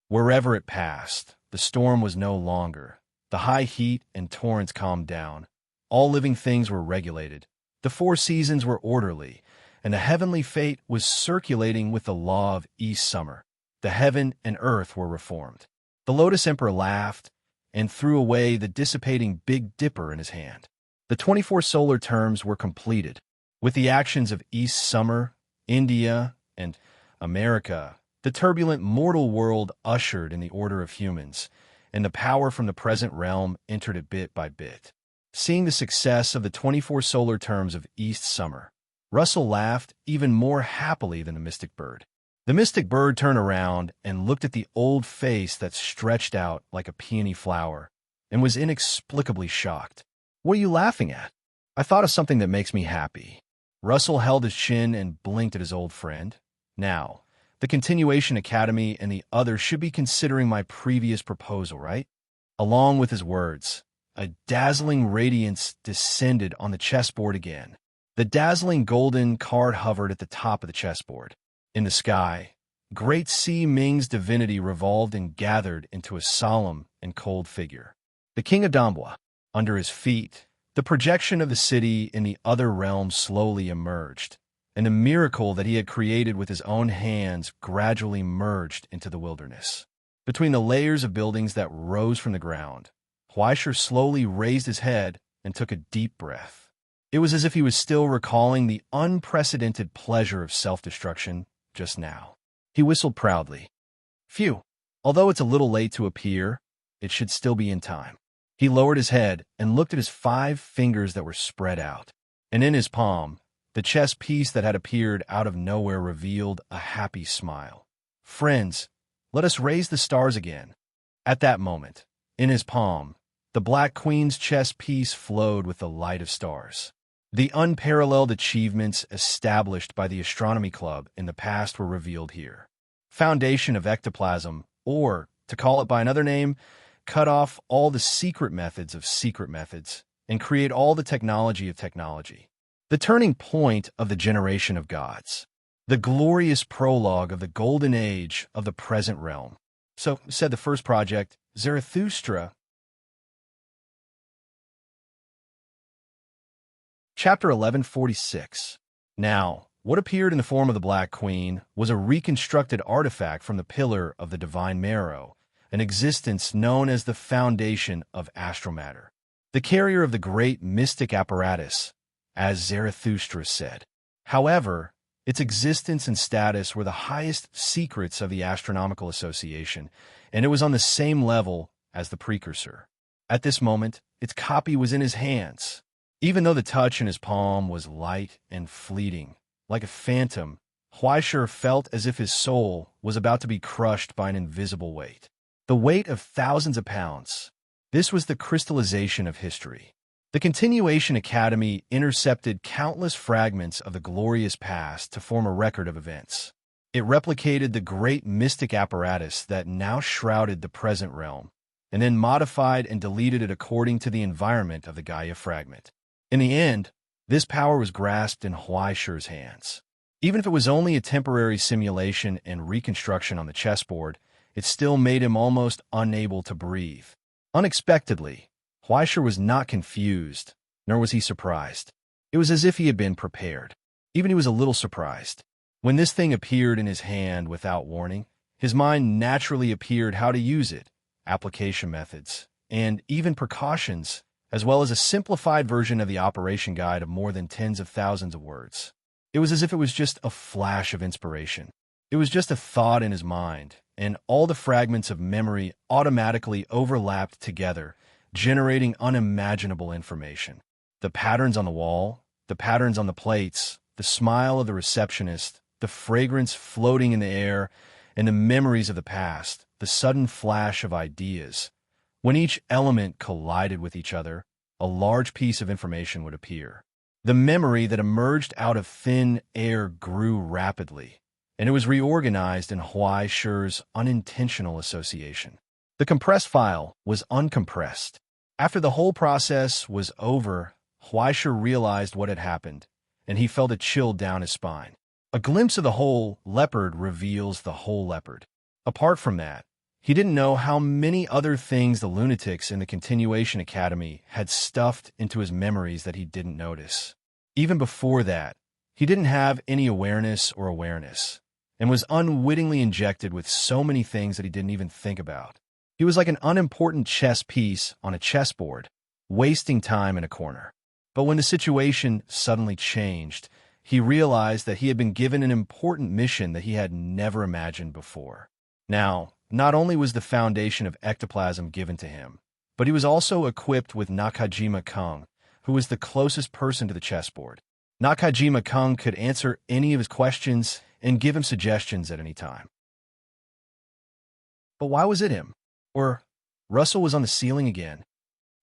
Wherever it passed, the storm was no longer. The high heat and torrents calmed down. All living things were regulated. The 4 seasons were orderly, and the heavenly fate was circulating with the law of East Summer. The heaven and earth were reformed. The Lotus Emperor laughed and threw away the dissipating Big Dipper in his hand. The 24 solar terms were completed. With the actions of East Summer, India, and America, the turbulent mortal world ushered in the order of humans, and the power from the present realm entered it bit by bit. Seeing the success of the 24 solar terms of East Summer, Russell laughed even more happily than the mystic bird. The mystic bird turned around and looked at the old face that stretched out like a peony flower, and was inexplicably shocked. "What are you laughing at?" "I thought of something that makes me happy." Russell held his chin and blinked at his old friend. "Now, the Continuation Academy and the others should be considering my previous proposal, right?" Along with his words, a dazzling radiance descended on the chessboard again. The dazzling golden card hovered at the top of the chessboard. In the sky, great Si Ming's divinity revolved and gathered into a solemn and cold figure. The king of Damboa. Under his feet, the projection of the city in the other realm slowly emerged, and the miracle that he had created with his own hands gradually merged into the wilderness. Between the layers of buildings that rose from the ground, Huaisher slowly raised his head and took a deep breath. It was as if he was still recalling the unprecedented pleasure of self-destruction just now. He whistled proudly. "Phew! Although it's a little late to appear, it should still be in time." He lowered his head and looked at his 5 fingers that were spread out, and in his palm, the chess piece that had appeared out of nowhere revealed a happy smile. "Friends, let us raise the stars again." At that moment, in his palm, the Black Queen's chess piece flowed with the light of stars. The unparalleled achievements established by the Astronomy Club in the past were revealed here. Foundation of ectoplasm, or, to call it by another name, cut off all the secret methods of secret methods and create all the technology of technology. The turning point of the generation of gods. The glorious prologue of the golden age of the present realm. So, said the first project, Zarathustra. Chapter 1146. Now, what appeared in the form of the Black Queen was a reconstructed artifact from the pillar of the divine marrow, an existence known as the foundation of astromatter, the carrier of the great mystic apparatus, as Zarathustra said. However, its existence and status were the highest secrets of the Astronomical Association, and it was on the same level as the precursor. At this moment, its copy was in his hands. Even though the touch in his palm was light and fleeting, like a phantom, Huaisher felt as if his soul was about to be crushed by an invisible weight. The weight of thousands of pounds. This was the crystallization of history. The Continuation Academy intercepted countless fragments of the glorious past to form a record of events. It replicated the great mystic apparatus that now shrouded the present realm, and then modified and deleted it according to the environment of the Gaia fragment. In the end, this power was grasped in Huaisher's hands. Even if it was only a temporary simulation and reconstruction on the chessboard, it still made him almost unable to breathe. Unexpectedly, Huaisher was not confused, nor was he surprised. It was as if he had been prepared. Even he was a little surprised. When this thing appeared in his hand without warning, his mind naturally appeared how to use it, application methods, and even precautions, as well as a simplified version of the operation guide of more than tens of thousands of words. It was as if it was just a flash of inspiration. It was just a thought in his mind, and all the fragments of memory automatically overlapped together, generating unimaginable information. The patterns on the wall, the patterns on the plates, the smile of the receptionist, the fragrance floating in the air, and the memories of the past, the sudden flash of ideas. When each element collided with each other, a large piece of information would appear. The memory that emerged out of thin air grew rapidly, and it was reorganized in Huaisher's unintentional association. The compressed file was uncompressed. After the whole process was over, Huaisher realized what had happened, and he felt a chill down his spine. A glimpse of the whole leopard reveals the whole leopard. Apart from that, he didn't know how many other things the lunatics in the Continuation Academy had stuffed into his memories that he didn't notice. Even before that, he didn't have any awareness, and was unwittingly injected with so many things that he didn't even think about. He was like an unimportant chess piece on a chessboard, wasting time in a corner. But when the situation suddenly changed, he realized that he had been given an important mission that he had never imagined before. Now, Not only was the foundation of ectoplasm given to him, but he was also equipped with Nakajima-kun, who was the closest person to the chessboard. Nakajima-kun could answer any of his questions and give him suggestions at any time. But why was it him? Or Russell was on the ceiling again.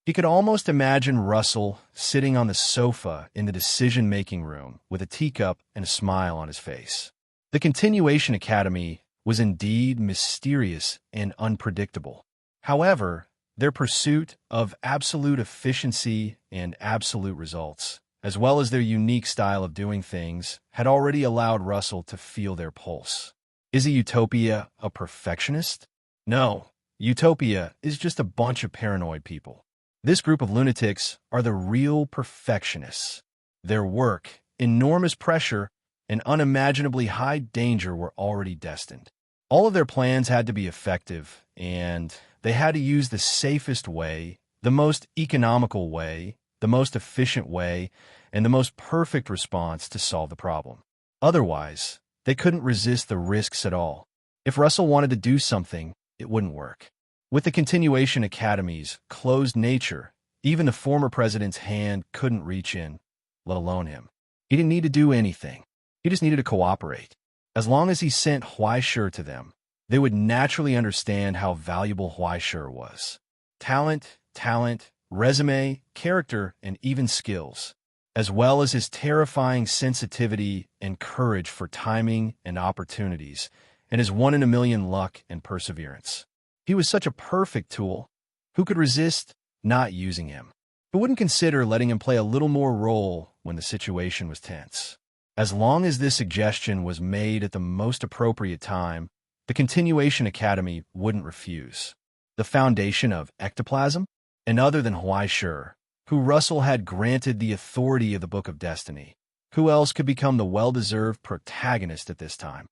He could almost imagine Russell sitting on the sofa in the decision-making room with a teacup and a smile on his face. The Continuation Academy was indeed mysterious and unpredictable. However, their pursuit of absolute efficiency and absolute results, as well as their unique style of doing things, had already allowed Russell to feel their pulse. Is a utopia a perfectionist? No, utopia is just a bunch of paranoid people. This group of lunatics are the real perfectionists. Their work, enormous pressure, and unimaginably high danger were already destined. All of their plans had to be effective, and they had to use the safest way, the most economical way, the most efficient way, and the most perfect response to solve the problem. Otherwise, they couldn't resist the risks at all. If Russell wanted to do something, it wouldn't work. With the Continuation Academy's closed nature, even the former president's hand couldn't reach in, let alone him. He didn't need to do anything. He just needed to cooperate. As long as he sent Huaishur to them, they would naturally understand how valuable Huaishur was. Talent, resume, character, and even skills, as well as his terrifying sensitivity and courage for timing and opportunities, and his one-in-a-million luck and perseverance. He was such a perfect tool. Who could resist not using him? Who wouldn't consider letting him play a little more role when the situation was tense? As long as this suggestion was made at the most appropriate time, the Continuation Academy wouldn't refuse. The foundation of ectoplasm? And other than Huaishur, who Russell had granted the authority of the Book of Destiny, who else could become the well-deserved protagonist at this time?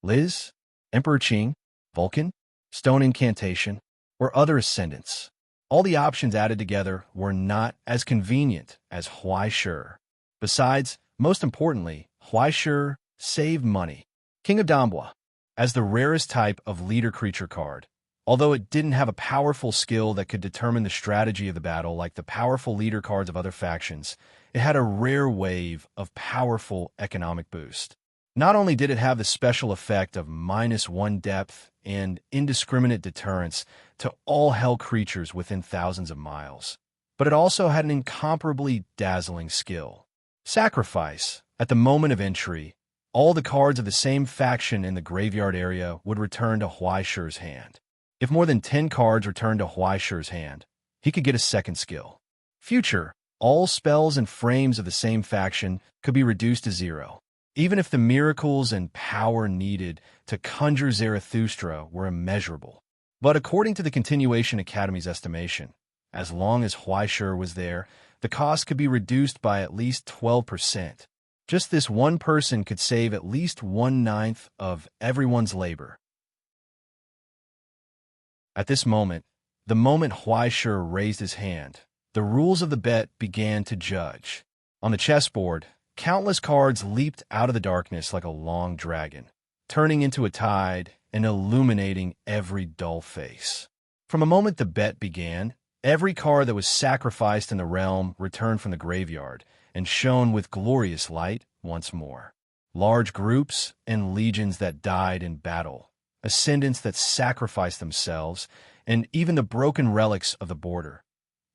Liz? Emperor Qing? Vulcan? Stone incantation, or other ascendants. All the options added together were not as convenient as Huaishur. Besides, most importantly, Huaishur saved money. King of Dambois, as the rarest type of leader creature card, although it didn't have a powerful skill that could determine the strategy of the battle like the powerful leader cards of other factions, it had a rare wave of powerful economic boost. Not only did it have the special effect of -1 depth and indiscriminate deterrence to all hell creatures within thousands of miles, but it also had an incomparably dazzling skill. Sacrifice. At the moment of entry, all the cards of the same faction in the graveyard area would return to Huaishur's hand. If more than 10 cards returned to Huaishur's hand, he could get a second skill. Future. All spells and frames of the same faction could be reduced to 0. Even if the miracles and power needed to conjure Zarathustra were immeasurable. But according to the Continuation Academy's estimation, as long as Huaishur was there, the cost could be reduced by at least 12%. Just this one person could save at least 1/9 of everyone's labor. At this moment, the moment Huaishur raised his hand, the rules of the bet began to judge. On the chessboard, countless cards leaped out of the darkness like a long dragon, turning into a tide and illuminating every dull face. From the moment the bet began, every card that was sacrificed in the realm returned from the graveyard and shone with glorious light once more. Large groups and legions that died in battle, ascendants that sacrificed themselves, and even the broken relics of the border.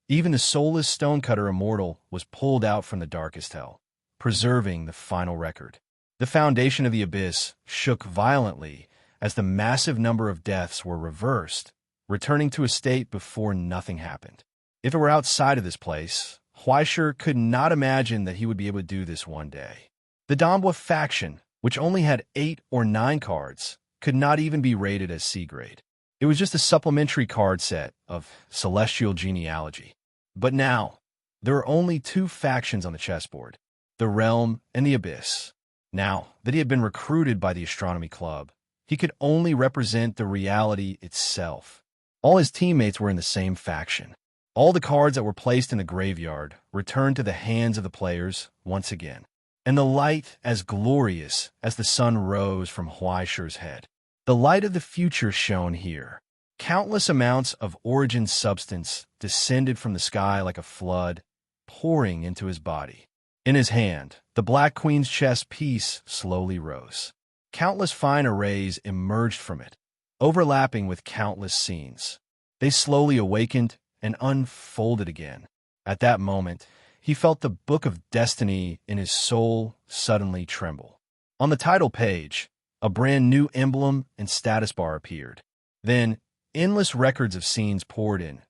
Even the soulless stonecutter immortal was pulled out from the darkest hell, preserving the final record. The foundation of the abyss shook violently as the massive number of deaths were reversed, returning to a state before nothing happened. If it were outside of this place, Huaishur could not imagine that he would be able to do this one day. The Dambois faction, which only had 8 or 9 cards, could not even be rated as C grade. It was just a supplementary card set of celestial genealogy. But now, there are only 2 factions on the chessboard, the Realm and the Abyss. Now that he had been recruited by the Astronomy Club, he could only represent the reality itself. All his teammates were in the same faction. All the cards that were placed in the graveyard returned to the hands of the players once again, and the light as glorious as the sun rose from Huaishur's head. The light of the future shone here. Countless amounts of origin substance descended from the sky like a flood, pouring into his body. In his hand, the Black Queen's chess piece slowly rose. Countless fine arrays emerged from it, overlapping with countless scenes. They slowly awakened and unfolded again. At that moment, he felt the book of destiny in his soul suddenly tremble. On the title page, a brand new emblem and status bar appeared. Then, endless records of scenes poured in.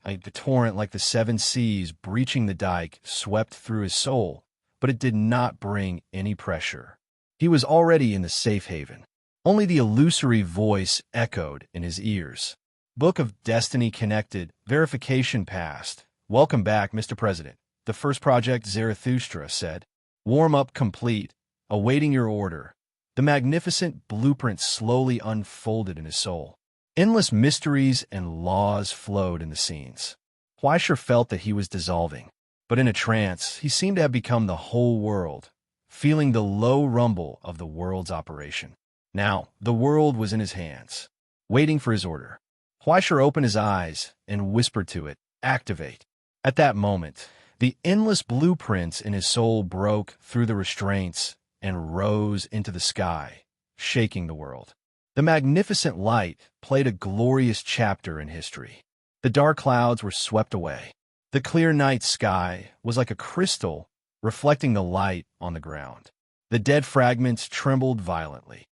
The torrent like the seven seas breaching the dike swept through his soul, but it did not bring any pressure. He was already in the safe haven. Only the illusory voice echoed in his ears. Book of Destiny connected, verification passed. Welcome back, Mr. President. The first project, Zarathustra, said. Warm-up complete, awaiting your order. The magnificent blueprint slowly unfolded in his soul. Endless mysteries and laws flowed in the scenes. Fleischer felt that he was dissolving, but in a trance, he seemed to have become the whole world, feeling the low rumble of the world's operation. Now, the world was in his hands, waiting for his order. Fleischer opened his eyes and whispered to it, activate. At that moment, the endless blueprints in his soul broke through the restraints and rose into the sky, shaking the world. The magnificent light played a glorious chapter in history. The dark clouds were swept away. The clear night sky was like a crystal reflecting the light on the ground. The dead fragments trembled violently.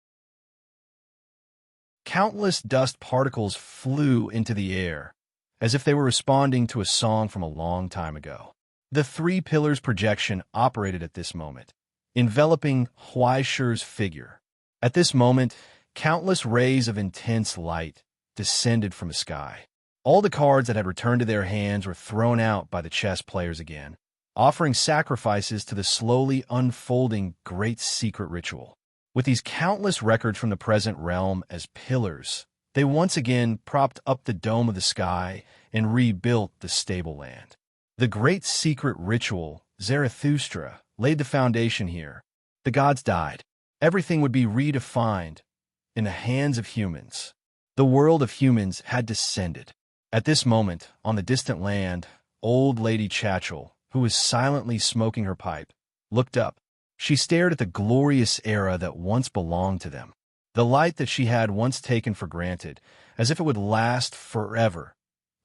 Countless dust particles flew into the air, as if they were responding to a song from a long time ago. The three pillars projection operated at this moment, enveloping Fleischer's figure. At this moment, countless rays of intense light descended from the sky. All the cards that had returned to their hands were thrown out by the chess players again, offering sacrifices to the slowly unfolding great secret ritual. With these countless records from the present realm as pillars, they once again propped up the dome of the sky and rebuilt the stable land. The great secret ritual, Zarathustra, laid the foundation here. The gods died. Everything would be redefined in the hands of humans. The world of humans had descended. At this moment, on the distant land, old Lady Chachel, who was silently smoking her pipe, looked up. She stared at the glorious era that once belonged to them, the light that she had once taken for granted, as if it would last forever,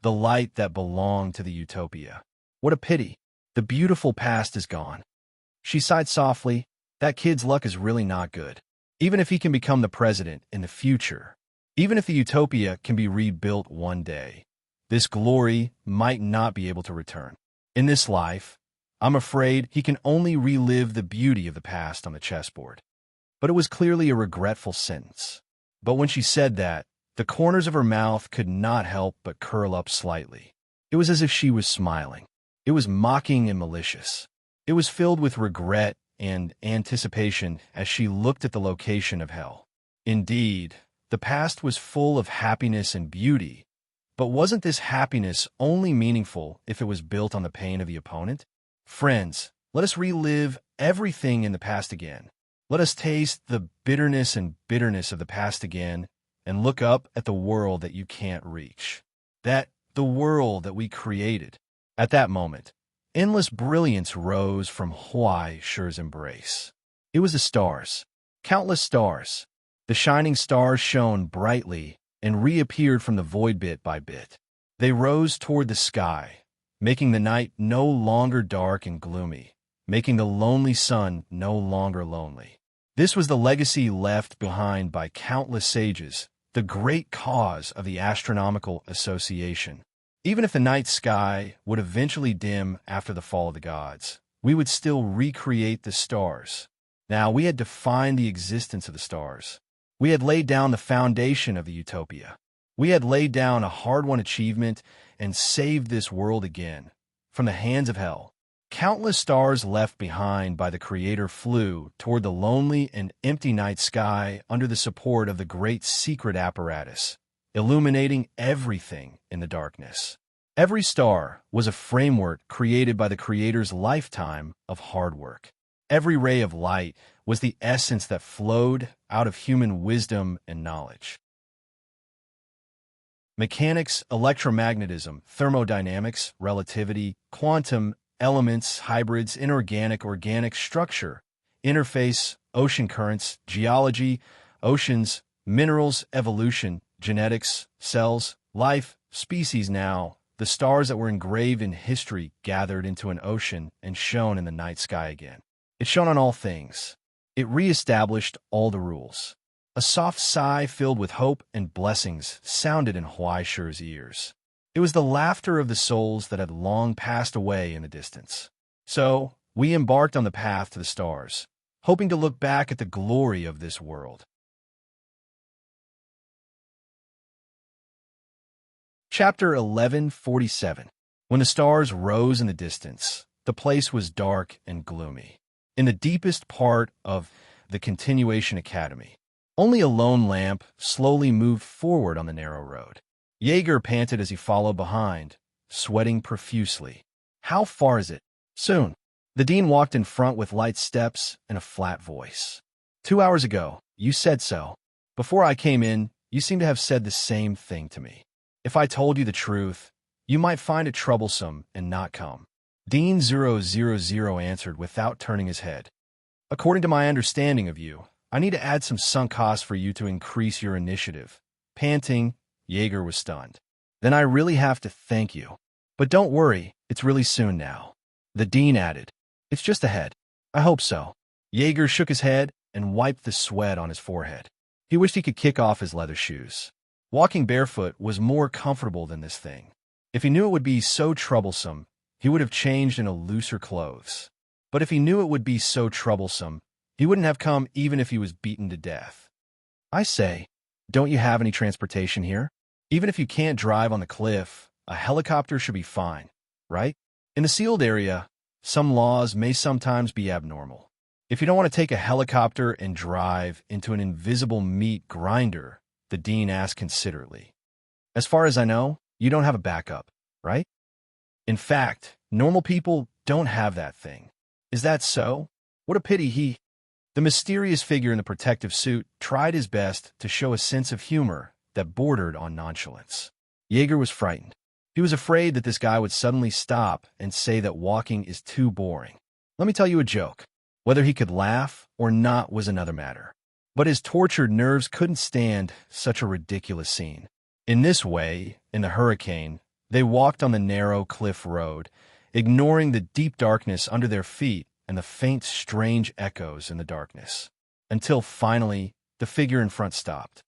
the light that belonged to the utopia. What a pity. The beautiful past is gone. She sighed softly. That kid's luck is really not good. Even if he can become the president in the future, even if the utopia can be rebuilt one day, this glory might not be able to return. In this life, I'm afraid he can only relive the beauty of the past on the chessboard. But it was clearly a regretful sentence. But when she said that, the corners of her mouth could not help but curl up slightly. It was as if she was smiling. It was mocking and malicious. It was filled with regret and anticipation as she looked at the location of hell. Indeed, the past was full of happiness and beauty, but wasn't this happiness only meaningful if it was built on the pain of the opponent? Friends, let us relive everything in the past again. Let us taste the bitterness of the past again and look up at the world that you can't reach. That the world that we created. At that moment, endless brilliance rose from Fleischer's embrace. It was the stars, countless stars. The shining stars shone brightly and reappeared from the void bit by bit. They rose toward the sky, making the night no longer dark and gloomy, making the lonely sun no longer lonely. This was the legacy left behind by countless sages, the great cause of the Astronomical Association. Even if the night sky would eventually dim after the fall of the gods, we would still recreate the stars. Now, we had defined the existence of the stars. We had laid down the foundation of the utopia. We had laid down a hard-won achievement and saved this world again from the hands of hell. Countless stars left behind by the Creator flew toward the lonely and empty night sky under the support of the great secret apparatus, illuminating everything in the darkness. Every star was a framework created by the Creator's lifetime of hard work. Every ray of light was the essence that flowed out of human wisdom and knowledge. Mechanics, electromagnetism, thermodynamics, relativity, quantum, elements, hybrids, inorganic, organic structure, interface, ocean currents, geology, oceans, minerals, evolution, genetics, cells, life, species. Now, the stars that were engraved in history gathered into an ocean and shone in the night sky again. It shone on all things. It reestablished all the rules. A soft sigh filled with hope and blessings sounded in Huaishi's ears. It was the laughter of the souls that had long passed away in the distance. So, we embarked on the path to the stars, hoping to look back at the glory of this world. Chapter 1147. When the stars rose in the distance, the place was dark and gloomy. In the deepest part of the Continuation Academy, only a lone lamp slowly moved forward on the narrow road. Jaeger panted as he followed behind, sweating profusely. "How far is it?" "Soon." The dean walked in front with light steps and a flat voice. "2 hours ago, you said so. Before I came in, you seem to have said the same thing to me. If I told you the truth, you might find it troublesome and not come." Dean 000 answered without turning his head. "According to my understanding of you, I need to add some sunk costs for you to increase your initiative." Panting, Jaeger was stunned. "Then I really have to thank you. But don't worry, it's really soon now." The dean added, "It's just ahead." "I hope so." Jaeger shook his head and wiped the sweat on his forehead. He wished he could kick off his leather shoes. Walking barefoot was more comfortable than this thing. If he knew it would be so troublesome, he would have changed into looser clothes. But if he knew it would be so troublesome, he wouldn't have come even if he was beaten to death. "I say, don't you have any transportation here? Even if you can't drive on the cliff, a helicopter should be fine, right? In the sealed area, some laws may sometimes be abnormal. If you don't want to take a helicopter and drive into an invisible meat grinder," the dean asked considerately. "As far as I know, you don't have a backup, right? In fact, normal people don't have that thing. Is that so? What a pity." The mysterious figure in the protective suit tried his best to show a sense of humor that bordered on nonchalance. Jaeger was frightened. He was afraid that this guy would suddenly stop and say that walking is too boring. Let me tell you a joke. Whether he could laugh or not was another matter. But his tortured nerves couldn't stand such a ridiculous scene. In this way, in the hurricane, they walked on the narrow cliff road, ignoring the deep darkness under their feet and the faint, strange echoes in the darkness, until finally the figure in front stopped.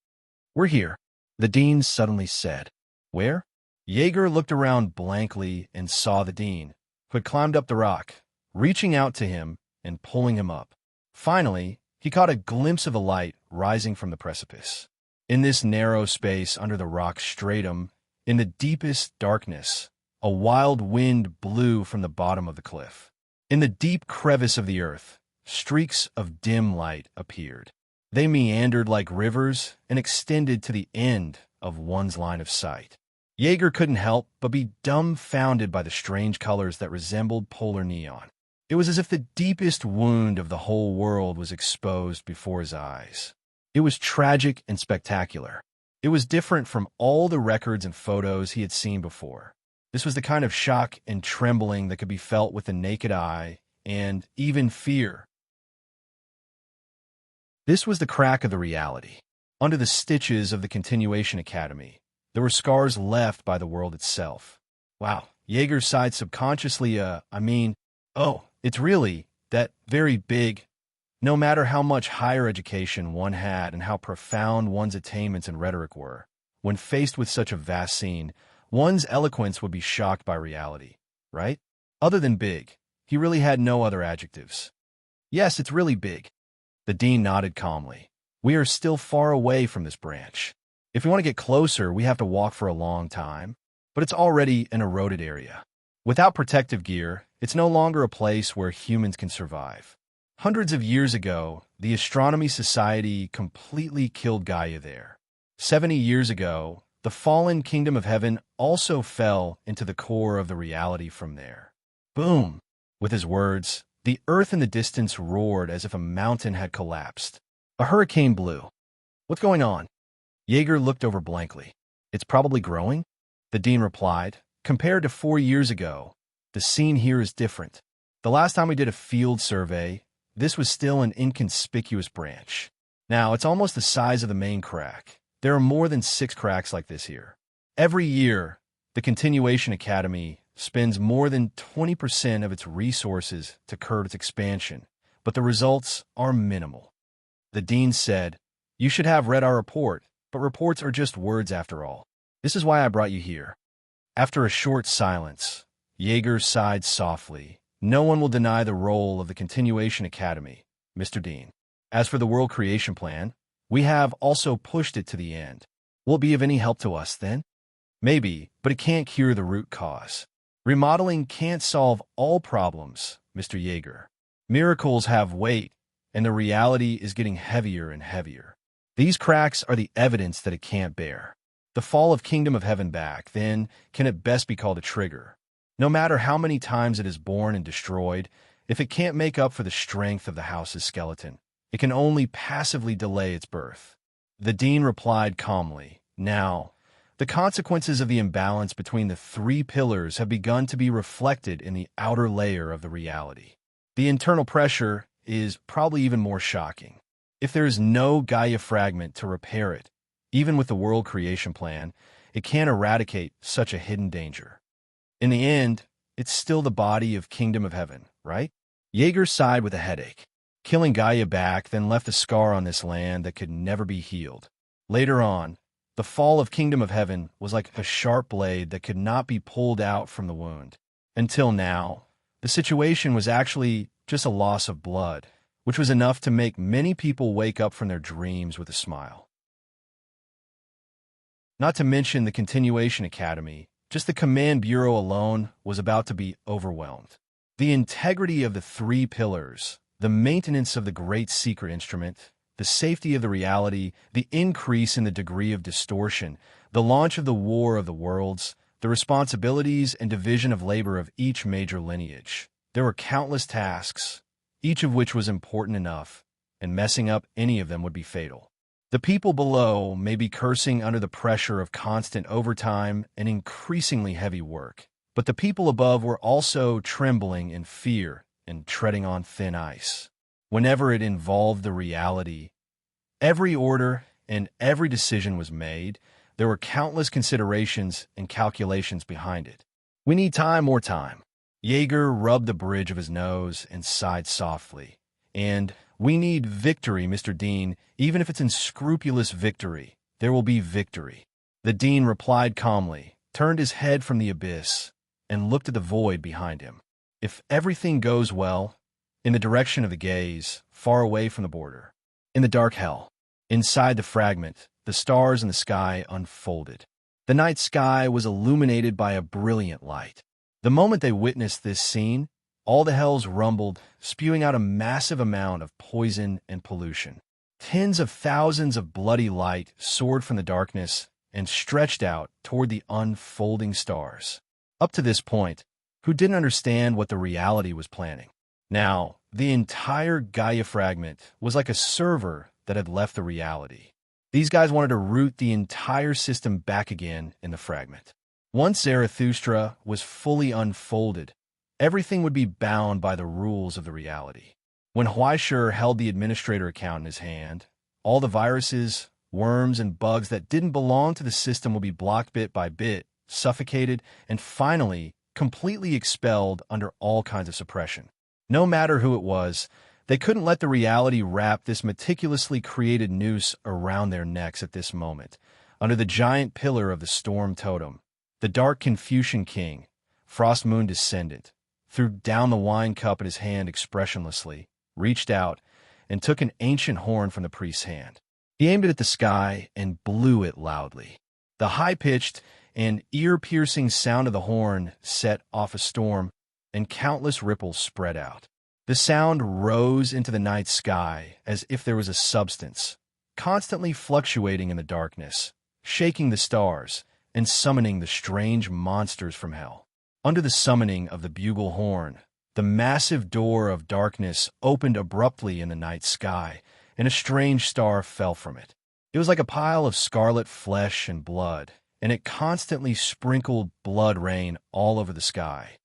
"We're here," the dean suddenly said. "Where?" Jaeger looked around blankly and saw the dean, who had climbed up the rock, reaching out to him and pulling him up. Finally, he caught a glimpse of a light rising from the precipice. In this narrow space under the rock stratum, in the deepest darkness, a wild wind blew from the bottom of the cliff. In the deep crevice of the earth, streaks of dim light appeared. They meandered like rivers and extended to the end of one's line of sight. Jaeger couldn't help but be dumbfounded by the strange colors that resembled polar neon. It was as if the deepest wound of the whole world was exposed before his eyes. It was tragic and spectacular. It was different from all the records and photos he had seen before. This was the kind of shock and trembling that could be felt with the naked eye, and even fear. This was the crack of the reality. Under the stitches of the Continuation Academy, there were scars left by the world itself. Wow, Jaeger sighed subconsciously, oh, it's really that very big. No matter how much higher education one had and how profound one's attainments in rhetoric were, when faced with such a vast scene, one's eloquence would be shocked by reality, right? Other than big, he really had no other adjectives. "Yes, it's really big." The dean nodded calmly. "We are still far away from this branch. If we want to get closer, we have to walk for a long time, but it's already an eroded area. Without protective gear, it's no longer a place where humans can survive. Hundreds of years ago, the Astronomy Society completely killed Gaia there. 70 years ago, the fallen kingdom of heaven also fell into the core of the reality from there." Boom! With his words, The earth in the distance roared as if a mountain had collapsed. A hurricane blew. What's going on? Jaeger looked over blankly. It's probably growing, the dean replied. Compared to 4 years ago, the scene here is different. The last time we did a field survey, this was still an inconspicuous branch. Now, it's almost the size of the main crack. There are more than 6 cracks like this here. Every year, the Continuation Academy spends more than 20% of its resources to curb its expansion, but the results are minimal. The dean said, "You should have read our report, but reports are just words after all. This is why I brought you here." After a short silence, Jaeger sighed softly. "No one will deny the role of the Continuation Academy, Mr. Dean. As for the world creation plan, we have also pushed it to the end. Will it be of any help to us, then? Maybe, but it can't cure the root cause. Remodeling can't solve all problems, Mr. Jaeger. Miracles have weight, and the reality is getting heavier and heavier. These cracks are the evidence that it can't bear. The fall of Kingdom of Heaven back, then, can at best be called a trigger. No matter how many times it is born and destroyed, if it can't make up for the strength of the house's skeleton, it can only passively delay its birth." The dean replied calmly, "Now, the consequences of the imbalance between the 3 pillars have begun to be reflected in the outer layer of the reality. The internal pressure is probably even more shocking. If there is no Gaia fragment to repair it, even with the world creation plan, it can't eradicate such a hidden danger. In the end, it's still the body of Kingdom of Heaven, right?" Jaeger sighed with a headache. Killing Gaia back then left a scar on this land that could never be healed. Later on, the fall of Kingdom of Heaven was like a sharp blade that could not be pulled out from the wound. Until now, the situation was actually just a loss of blood, which was enough to make many people wake up from their dreams with a smile. Not to mention the Continuation Academy, just the Command Bureau alone was about to be overwhelmed. The integrity of the 3 pillars, the maintenance of the Great Secret Instrument, the safety of the reality, the increase in the degree of distortion, the launch of the War of the Worlds, the responsibilities and division of labor of each major lineage. There were countless tasks, each of which was important enough, and messing up any of them would be fatal. The people below may be cursing under the pressure of constant overtime and increasingly heavy work, but the people above were also trembling in fear and treading on thin ice. Whenever it involved the reality, every order and every decision was made, there were countless considerations and calculations behind it. "We need time, more time." Jaeger rubbed the bridge of his nose and sighed softly. "And we need victory, Mr. Dean. Even if it's unscrupulous victory, there will be victory." The dean replied calmly, turned his head from the abyss, and looked at the void behind him. "If everything goes well," in the direction of the gaze, far away from the border. In the dark hell, inside the fragment, the stars in the sky unfolded. The night sky was illuminated by a brilliant light. The moment they witnessed this scene, all the hells rumbled, spewing out a massive amount of poison and pollution. Tens of thousands of bloody light soared from the darkness and stretched out toward the unfolding stars. Up to this point, who didn't understand what the reality was planning? Now, the entire Gaia fragment was like a server that had left the reality. These guys wanted to root the entire system back again in the fragment. Once Zarathustra was fully unfolded, everything would be bound by the rules of the reality. When Huaishur held the administrator account in his hand, all the viruses, worms, and bugs that didn't belong to the system would be blocked bit by bit, suffocated, and finally completely expelled under all kinds of suppression. No matter who it was, they couldn't let the reality wrap this meticulously created noose around their necks at this moment. Under the giant pillar of the storm totem, the dark Confucian king, Frost Moon descendant, threw down the wine cup in his hand expressionlessly, reached out, and took an ancient horn from the priest's hand. He aimed it at the sky and blew it loudly. The high-pitched and ear-piercing sound of the horn set off a storm, and countless ripples spread out. The sound rose into the night sky as if there was a substance, constantly fluctuating in the darkness, shaking the stars and summoning the strange monsters from hell. Under the summoning of the bugle horn, The massive door of darkness opened abruptly in the night sky, and a strange star fell from it. It was like a pile of scarlet flesh and blood, and it constantly sprinkled blood rain all over the sky.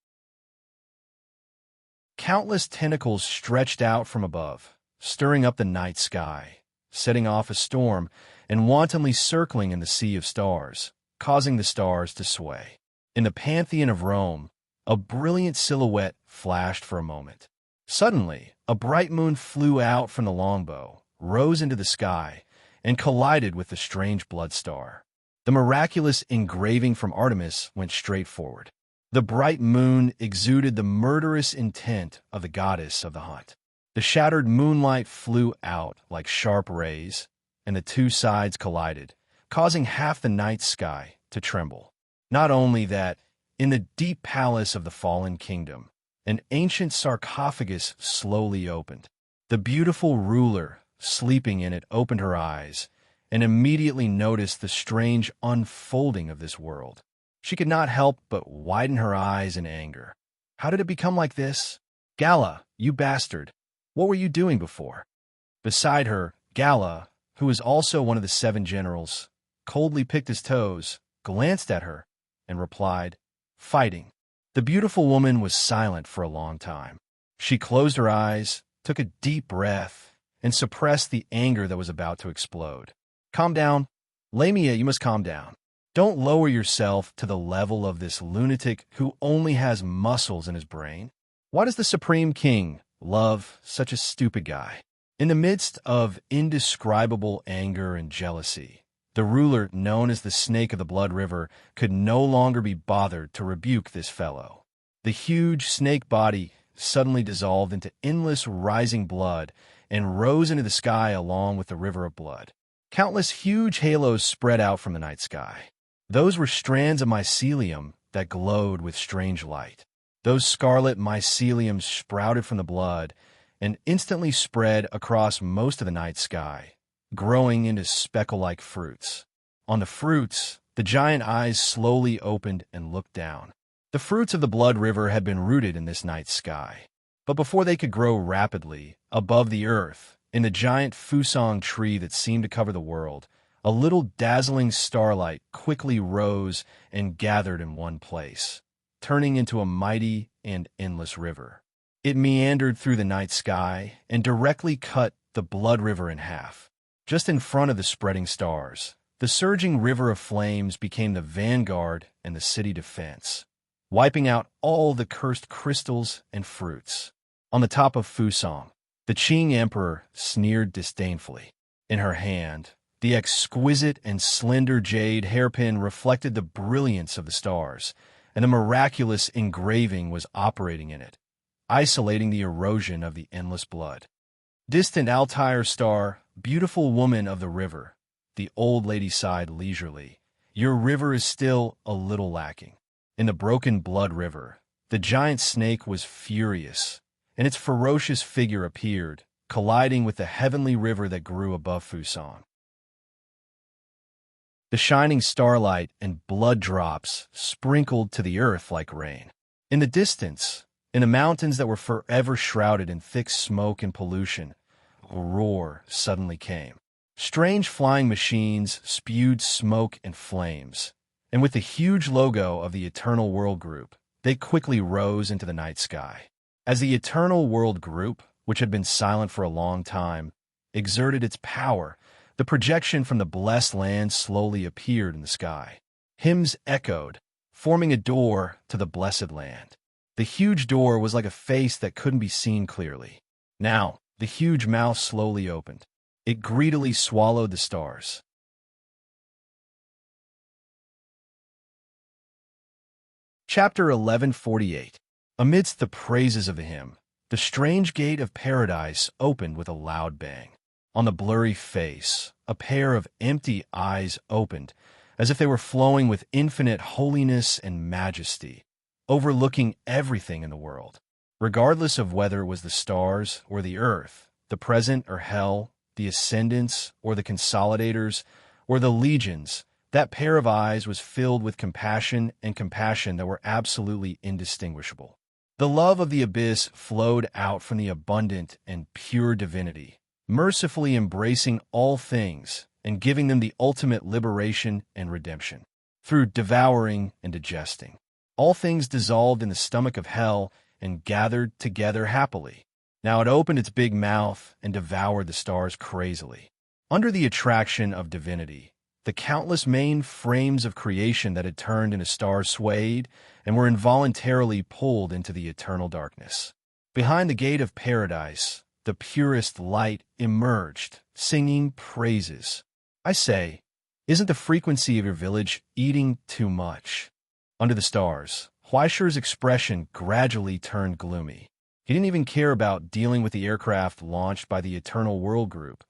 Countless tentacles stretched out from above, stirring up the night sky, setting off a storm, and wantonly circling in the sea of stars, causing the stars to sway. In the Pantheon of Rome, a brilliant silhouette flashed for a moment. Suddenly, a bright moon flew out from the longbow, rose into the sky, and collided with the strange blood star. The miraculous engraving from Artemis went straight forward. The bright moon exuded the murderous intent of the goddess of the hunt. The shattered moonlight flew out like sharp rays, and the two sides collided, causing half the night sky to tremble. Not only that, in the deep palace of the fallen kingdom, an ancient sarcophagus slowly opened. The beautiful ruler, sleeping in it, opened her eyes and immediately noticed the strange unfolding of this world. She could not help but widen her eyes in anger. How did it become like this? Gala, you bastard! What were you doing before? Beside her, Gala, who was also one of the 7 generals, coldly picked his toes, glanced at her, and replied, "Fighting." The beautiful woman was silent for a long time. She closed her eyes, took a deep breath, and suppressed the anger that was about to explode. "Calm down. Lamia, you must calm down. Don't lower yourself to the level of this lunatic who only has muscles in his brain. Why does the Supreme King love such a stupid guy?" In the midst of indescribable anger and jealousy, the ruler, known as the Snake of the Blood River, could no longer be bothered to rebuke this fellow. The huge snake body suddenly dissolved into endless rising blood and rose into the sky along with the river of blood. Countless huge halos spread out from the night sky. Those were strands of mycelium that glowed with strange light. Those scarlet myceliums sprouted from the blood and instantly spread across most of the night sky, growing into speckle-like fruits. On the fruits, the giant eyes slowly opened and looked down. The fruits of the blood river had been rooted in this night sky. But before they could grow rapidly, above the earth, in the giant fusong tree that seemed to cover the world, a little dazzling starlight quickly rose and gathered in one place, turning into a mighty and endless river. It meandered through the night sky and directly cut the blood river in half. Just in front of the spreading stars, the surging river of flames became the vanguard and the city defense, wiping out all the cursed crystals and fruits. On the top of Fusong, the Qing emperor sneered disdainfully. In her hand, the exquisite and slender jade hairpin reflected the brilliance of the stars, and the miraculous engraving was operating in it, isolating the erosion of the endless blood. Distant Altair star, beautiful woman of the river, the old lady sighed leisurely. Your river is still a little lacking. In the broken blood river, the giant snake was furious, and its ferocious figure appeared, colliding with the heavenly river that grew above Fusong. The shining starlight and blood drops sprinkled to the earth like rain. In the distance, in the mountains that were forever shrouded in thick smoke and pollution, a roar suddenly came. Strange flying machines spewed smoke and flames, and with the huge logo of the Eternal World Group, they quickly rose into the night sky. As the Eternal World Group, which had been silent for a long time, exerted its power, the projection from the blessed land slowly appeared in the sky. Hymns echoed, forming a door to the blessed land. The huge door was like a face that couldn't be seen clearly. Now, the huge mouth slowly opened. It greedily swallowed the stars. Chapter 1148. Amidst the praises of the hymn, the strange gate of paradise opened with a loud bang. On the blurry face, a pair of empty eyes opened, as if they were flowing with infinite holiness and majesty, overlooking everything in the world. Regardless of whether it was the stars or the earth, the present or hell, the ascendants or the consolidators, or the legions, that pair of eyes was filled with compassion and compassion that were absolutely indistinguishable. The love of the abyss flowed out from the abundant and pure divinity, mercifully embracing all things and giving them the ultimate liberation and redemption. Through devouring and digesting, all things dissolved in the stomach of hell and gathered together happily. Now it opened its big mouth and devoured the stars crazily. Under the attraction of divinity, the countless main frames of creation that had turned into stars swayed and were involuntarily pulled into the eternal darkness. Behind the gate of paradise, the purest light emerged, singing praises. I say, isn't the frequency of your village eating too much? Under the stars, Huaishir's expression gradually turned gloomy. He didn't even care about dealing with the aircraft launched by the Eternal World Group.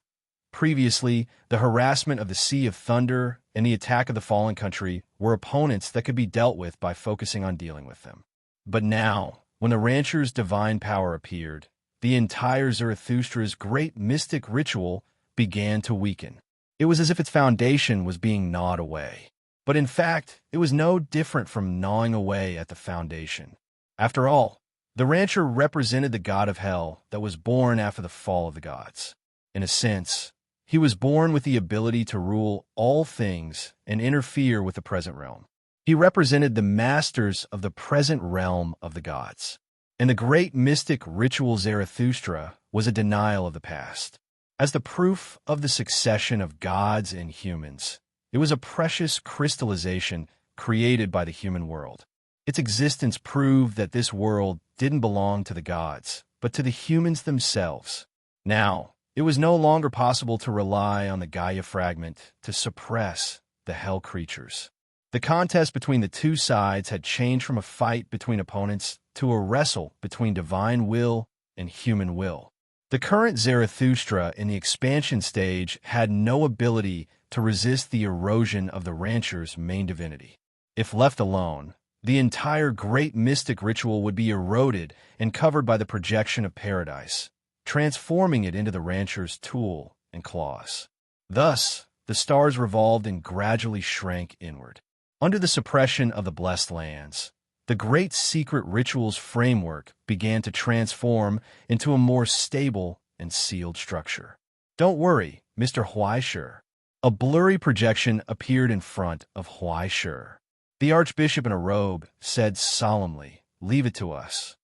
Previously, the harassment of the Sea of Thunder and the attack of the Fallen Country were opponents that could be dealt with by focusing on dealing with them. But now, when the rancher's divine power appeared, the entire Zarathustra's great mystic ritual began to weaken. It was as if its foundation was being gnawed away. But in fact, it was no different from gnawing away at the foundation. After all, the rancher represented the god of hell that was born after the fall of the gods. In a sense, he was born with the ability to rule all things and interfere with the present realm. He represented the masters of the present realm of the gods. And the great mystic ritual Zarathustra was a denial of the past. As the proof of the succession of gods and humans, it was a precious crystallization created by the human world. Its existence proved that this world didn't belong to the gods, but to the humans themselves. Now, it was no longer possible to rely on the Gaia fragment to suppress the hell creatures. The contest between the two sides had changed from a fight between opponents to a wrestle between divine will and human will. The current Zarathustra in the expansion stage had no ability to resist the erosion of the rancher's main divinity. If left alone, the entire great mystic ritual would be eroded and covered by the projection of paradise, transforming it into the rancher's tool and claws. Thus, the stars revolved and gradually shrank inward. Under the suppression of the blessed lands, the great secret ritual's framework began to transform into a more stable and sealed structure. Don't worry, Mr. Huaishir. A blurry projection appeared in front of Huaishir. The archbishop in a robe said solemnly, "Leave it to us."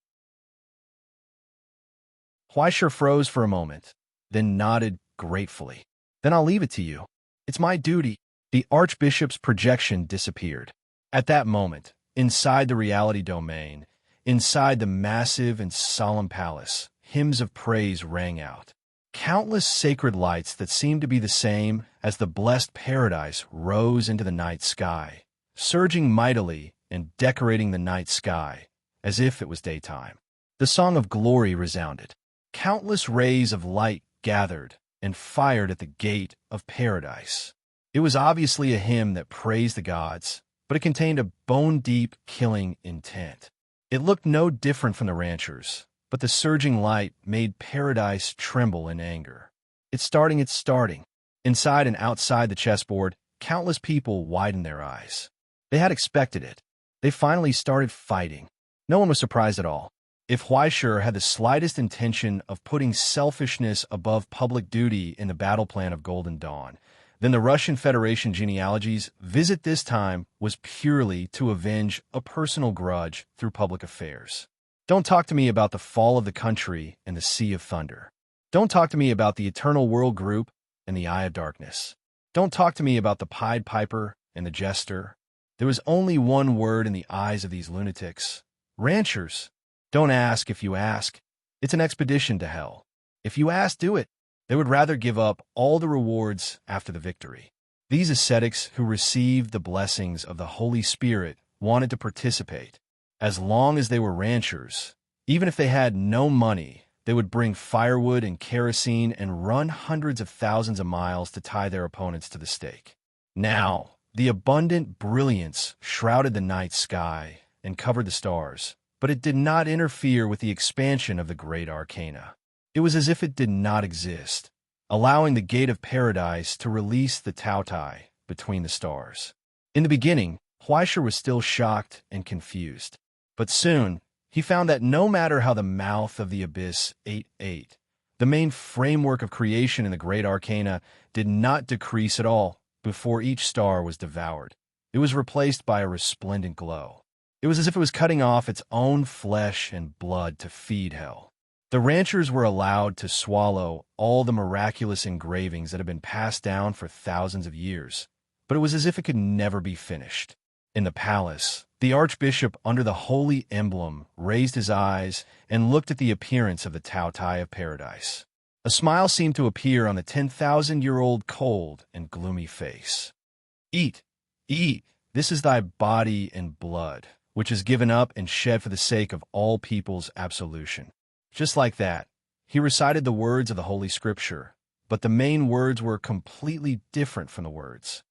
Huaishir froze for a moment, then nodded gratefully. "Then I'll leave it to you. It's my duty." The archbishop's projection disappeared. At that moment, inside the reality domain, inside the massive and solemn palace, hymns of praise rang out. Countless sacred lights that seemed to be the same as the blessed paradise rose into the night sky, surging mightily and decorating the night sky as if it was daytime. The song of glory resounded. Countless rays of light gathered and fired at the gate of paradise. It was obviously a hymn that praised the gods, but it contained a bone-deep killing intent. It looked no different from the ranchers, but the surging light made paradise tremble in anger. It's starting. Inside and outside the chessboard, countless people widened their eyes. They had expected it. They finally started fighting. No one was surprised at all. If Huaishir had the slightest intention of putting selfishness above public duty in the battle plan of Golden Dawn, then the Russian Federation genealogy's visit this time was purely to avenge a personal grudge through public affairs. Don't talk to me about the fall of the country and the Sea of Thunder. Don't talk to me about the Eternal World Group and the Eye of Darkness. Don't talk to me about the Pied Piper and the Jester. There was only one word in the eyes of these lunatics: ranchers. Don't ask if you ask. It's an expedition to hell. If you ask, do it. They would rather give up all the rewards after the victory. These ascetics who received the blessings of the Holy Spirit wanted to participate. As long as they were ranchers, even if they had no money, they would bring firewood and kerosene and run hundreds of thousands of miles to tie their opponents to the stake. Now, the abundant brilliance shrouded the night sky and covered the stars, but it did not interfere with the expansion of the great arcana. It was as if it did not exist, allowing the gate of paradise to release the Tautai between the stars. In the beginning, Huaishir was still shocked and confused, but soon he found that no matter how the mouth of the abyss ate, the main framework of creation in the great arcana did not decrease at all before each star was devoured. It was replaced by a resplendent glow. It was as if it was cutting off its own flesh and blood to feed hell. The ranchers were allowed to swallow all the miraculous engravings that had been passed down for thousands of years, but it was as if it could never be finished. In the palace, the archbishop under the holy emblem raised his eyes and looked at the appearance of the Tao of paradise. A smile seemed to appear on the 10,000-year-old cold and gloomy face. Eat, eat, this is thy body and blood, which is given up and shed for the sake of all people's absolution. Just like that, he recited the words of the Holy Scripture, but the main words were completely different from the words.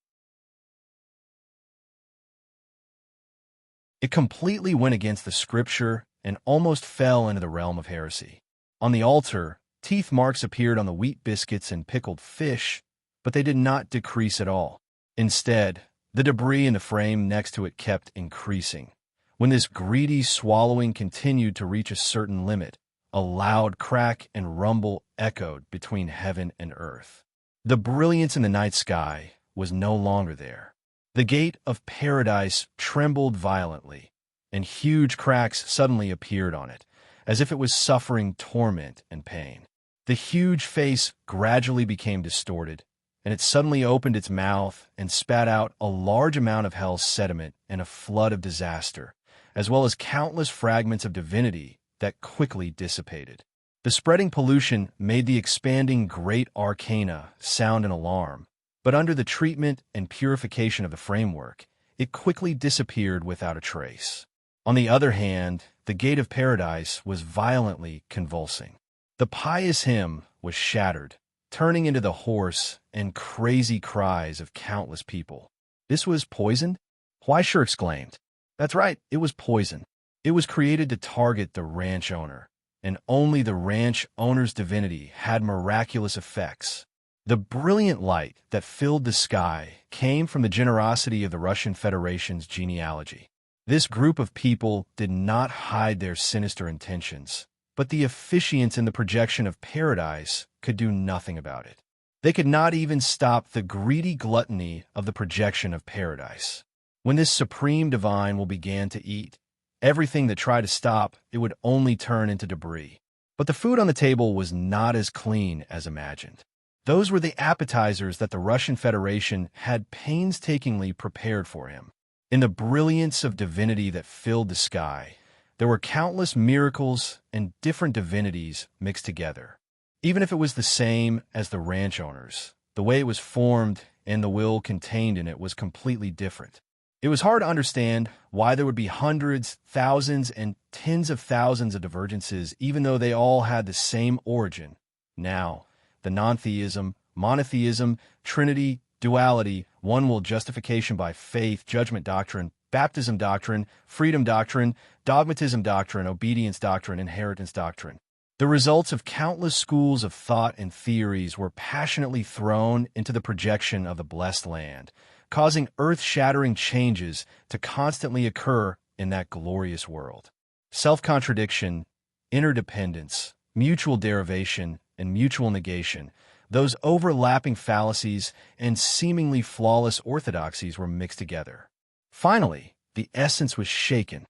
It completely went against the Scripture and almost fell into the realm of heresy. On the altar, teeth marks appeared on the wheat biscuits and pickled fish, but they did not decrease at all. Instead, the debris in the frame next to it kept increasing. When this greedy swallowing continued to reach a certain limit, a loud crack and rumble echoed between heaven and earth. The brilliance in the night sky was no longer there. The gate of paradise trembled violently, and huge cracks suddenly appeared on it, as if it was suffering torment and pain. The huge face gradually became distorted, and it suddenly opened its mouth and spat out a large amount of hell's sediment and a flood of disaster, as well as countless fragments of divinity that quickly dissipated. The spreading pollution made the expanding great arcana sound an alarm, but under the treatment and purification of the framework, it quickly disappeared without a trace. On the other hand, the gate of paradise was violently convulsing. The pious hymn was shattered, turning into the hoarse and crazy cries of countless people. This was poisoned? Fleischer exclaimed. That's right, it was poison. It was created to target the ranch owner, and only the ranch owner's divinity had miraculous effects. The brilliant light that filled the sky came from the generosity of the Russian Federation's genealogy. This group of people did not hide their sinister intentions, but the officiants in the projection of paradise could do nothing about it. They could not even stop the greedy gluttony of the projection of paradise. When this supreme divine will began to eat, everything that tried to stop it would only turn into debris. But the food on the table was not as clean as imagined. Those were the appetizers that the Russian Federation had painstakingly prepared for him. In the brilliance of divinity that filled the sky, there were countless miracles and different divinities mixed together. Even if it was the same as the ranch owners, the way it was formed and the will contained in it was completely different. It was hard to understand why there would be hundreds, thousands, and tens of thousands of divergences, even though they all had the same origin. Now, the non-theism, monotheism, trinity, duality, one will, justification by faith, judgment doctrine, baptism doctrine, freedom doctrine, dogmatism doctrine, obedience doctrine, inheritance doctrine. The results of countless schools of thought and theories were passionately thrown into the projection of the blessed land, causing earth-shattering changes to constantly occur in that glorious world. Self-contradiction, interdependence, mutual derivation, and mutual negation, those overlapping fallacies and seemingly flawless orthodoxies were mixed together. Finally, the essence was shaken.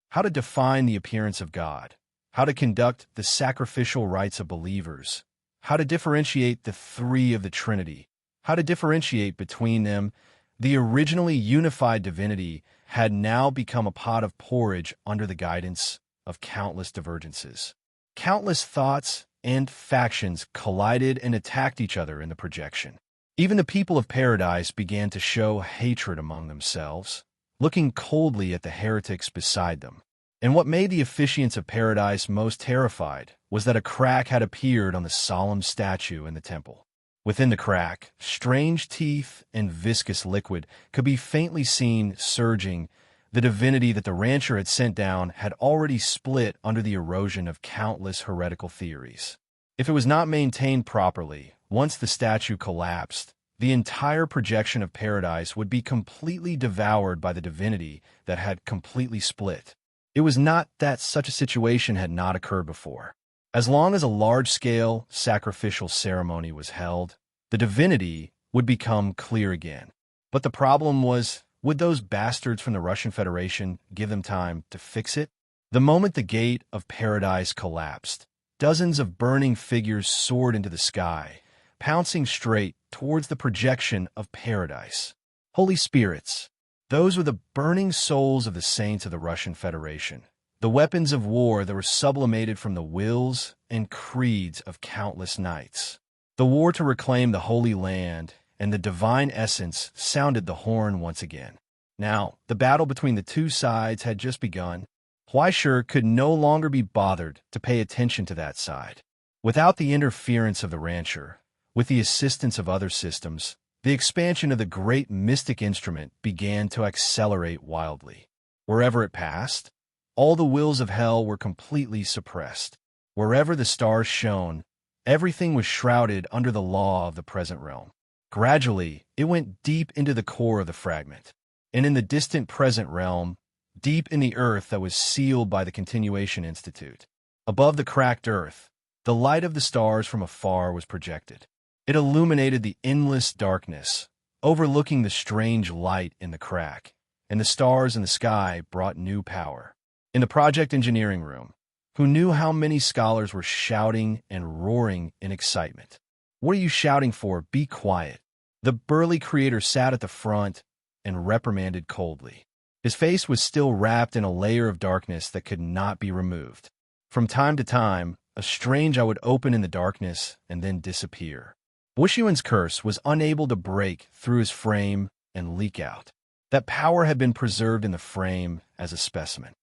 How to define the appearance of God, how to conduct the sacrificial rites of believers, how to differentiate the three of the Trinity, how to differentiate between them. The originally unified divinity had now become a pot of porridge under the guidance of countless divergences. Countless thoughts and factions collided and attacked each other in the projection. Even the people of paradise began to show hatred among themselves, looking coldly at the heretics beside them. And what made the officiants of paradise most terrified was that a crack had appeared on the solemn statue in the temple. Within the crack, strange teeth and viscous liquid could be faintly seen surging. The divinity that the rancher had sent down had already split under the erosion of countless heretical theories. If it was not maintained properly, once the statue collapsed, the entire projection of paradise would be completely devoured by the divinity that had completely split. It was not that such a situation had not occurred before. As long as a large-scale sacrificial ceremony was held, the divinity would become clear again. But the problem was, would those bastards from the Russian Federation give them time to fix it? The moment the gate of paradise collapsed, dozens of burning figures soared into the sky, pouncing straight towards the projection of paradise. Holy spirits, those were the burning souls of the saints of the Russian Federation, the weapons of war that were sublimated from the wills and creeds of countless knights. The war to reclaim the Holy Land and the divine essence sounded the horn once again. Now, the battle between the two sides had just begun. Huaishur could no longer be bothered to pay attention to that side. Without the interference of the rancher, with the assistance of other systems, the expansion of the great mystic instrument began to accelerate wildly. Wherever it passed, all the wills of hell were completely suppressed. Wherever the stars shone, everything was shrouded under the law of the present realm. Gradually, it went deep into the core of the fragment, and in the distant present realm, deep in the earth that was sealed by the Continuation Institute. Above the cracked earth, the light of the stars from afar was projected. It illuminated the endless darkness, overlooking the strange light in the crack, and the stars in the sky brought new power. In the project engineering room, who knew how many scholars were shouting and roaring in excitement? What are you shouting for? Be quiet. The burly creator sat at the front and reprimanded coldly. His face was still wrapped in a layer of darkness that could not be removed. From time to time, a strange eye would open in the darkness and then disappear. Wushuan's curse was unable to break through his frame and leak out. That power had been preserved in the frame as a specimen.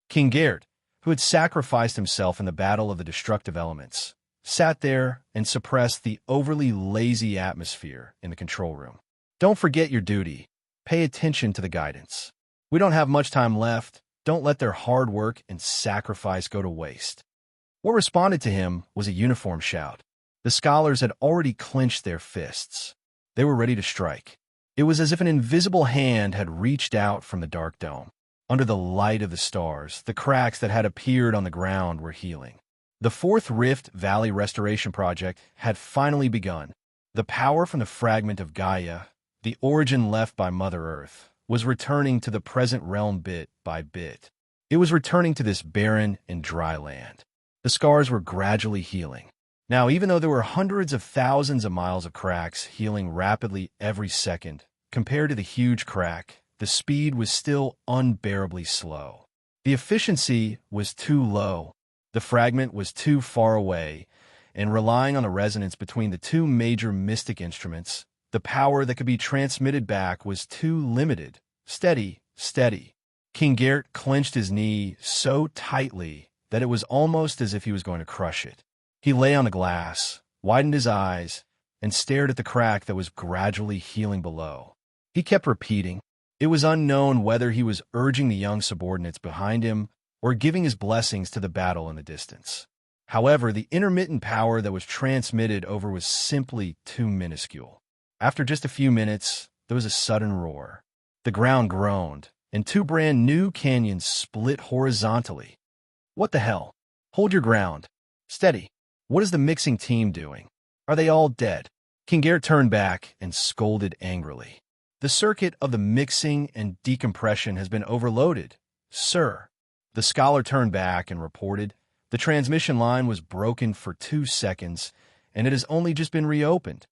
King Gerd, who had sacrificed himself in the battle of the destructive elements, sat there and suppressed the overly lazy atmosphere in the control room. Don't forget your duty. Pay attention to the guidance. We don't have much time left. Don't let their hard work and sacrifice go to waste. What responded to him was a uniform shout. The scholars had already clenched their fists. They were ready to strike. It was as if an invisible hand had reached out from the dark dome. Under the light of the stars, the cracks that had appeared on the ground were healing. The Fourth Rift Valley Restoration Project had finally begun. The power from the fragment of Gaia, the origin left by Mother Earth, was returning to the present realm bit by bit. It was returning to this barren and dry land. The scars were gradually healing. Now, even though there were hundreds of thousands of miles of cracks healing rapidly every second, compared to the huge crack, the speed was still unbearably slow. The efficiency was too low. The fragment was too far away, and relying on the resonance between the two major mystic instruments, the power that could be transmitted back was too limited. Steady, steady. King Gert clenched his knee so tightly that it was almost as if he was going to crush it. He lay on the glass, widened his eyes, and stared at the crack that was gradually healing below. He kept repeating. It was unknown whether he was urging the young subordinates behind him or giving his blessings to the battle in the distance. However, the intermittent power that was transmitted over was simply too minuscule. After just a few minutes, there was a sudden roar. The ground groaned, and two brand new canyons split horizontally. What the hell? Hold your ground. Steady. What is the mixing team doing? Are they all dead? King Gert turned back and scolded angrily. The circuit of the mixing and decompression has been overloaded, sir. The scholar turned back and reported. The transmission line was broken for 2 seconds, and it has only just been reopened.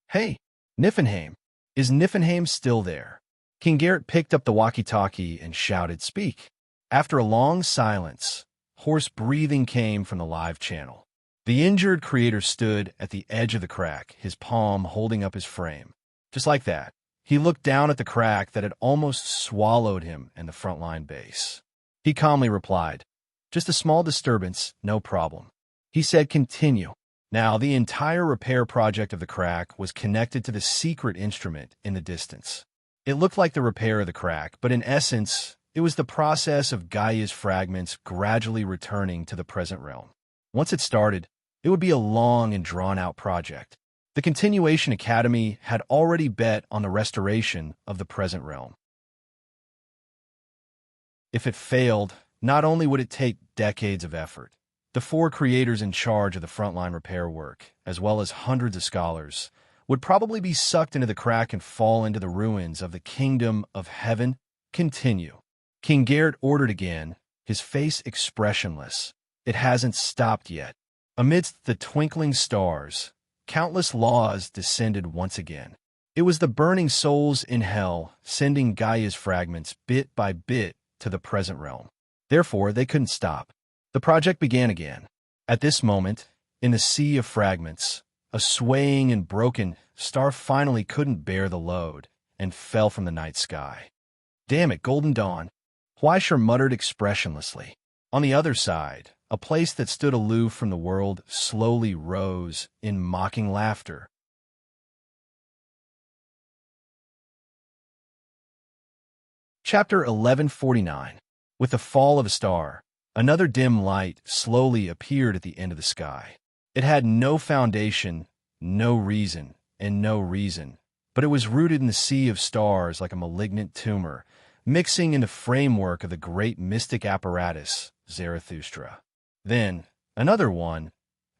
Hey, Niflheim. Is Niflheim still there? King Gert picked up the walkie-talkie and shouted, "Speak." After a long silence, hoarse breathing came from the live channel. The injured creator stood at the edge of the crack, his palm holding up his frame. Just like that, he looked down at the crack that had almost swallowed him and the frontline base. He calmly replied, "Just a small disturbance, no problem." He said, "Continue." Now, the entire repair project of the crack was connected to the secret instrument in the distance. It looked like the repair of the crack, but in essence, it was the process of Gaia's fragments gradually returning to the present realm. Once it started, it would be a long and drawn-out project. The Continuation Academy had already bet on the restoration of the present realm. If it failed, not only would it take decades of effort, the 4 creators in charge of the frontline repair work, as well as hundreds of scholars, would probably be sucked into the crack and fall into the ruins of the kingdom of heaven. Continue. King Garrett ordered again, his face expressionless. It hasn't stopped yet. Amidst the twinkling stars, countless laws descended once again. It was the burning souls in hell sending Gaia's fragments bit by bit to the present realm. Therefore, they couldn't stop. The project began again. At this moment, in the sea of fragments, a swaying and broken star finally couldn't bear the load and fell from the night sky. Damn it, Golden Dawn, Huaisher muttered expressionlessly. On the other side, a place that stood aloof from the world slowly rose in mocking laughter. Chapter 1149. With the fall of a star, another dim light slowly appeared at the end of the sky. It had no foundation, no reason, but it was rooted in the sea of stars like a malignant tumor, mixing in the framework of the great mystic apparatus, Zarathustra. Then, another one.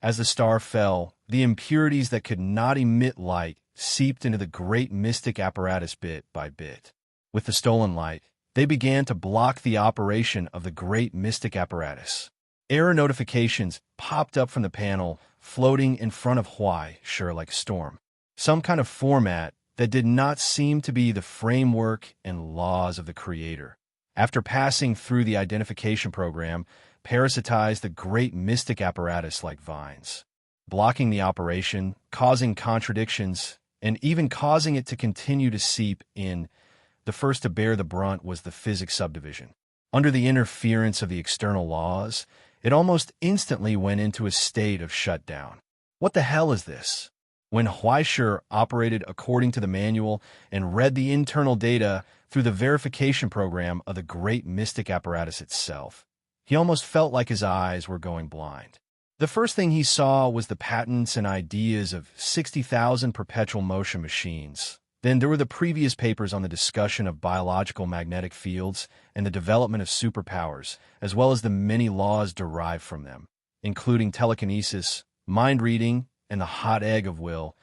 As the star fell, the impurities that could not emit light seeped into the great mystic apparatus bit by bit. With the stolen light, they began to block the operation of the great mystic apparatus. Error notifications popped up from the panel, floating in front of Huaisher like a storm. Some kind of format that did not seem to be the framework and laws of the Creator. After passing through the identification program, parasitized the great mystic apparatus like vines, blocking the operation, causing contradictions, and even causing it to continue to seep in. The first to bear the brunt was the physics subdivision. Under the interference of the external laws, it almost instantly went into a state of shutdown. What the hell is this? When Huaisher operated according to the manual and read the internal data through the verification program of the great mystic apparatus itself, he almost felt like his eyes were going blind. The first thing he saw was the patents and ideas of 60,000 perpetual motion machines. Then there were the previous papers on the discussion of biological magnetic fields and the development of superpowers, as well as the many laws derived from them, including telekinesis, mind reading, and the hot egg of will.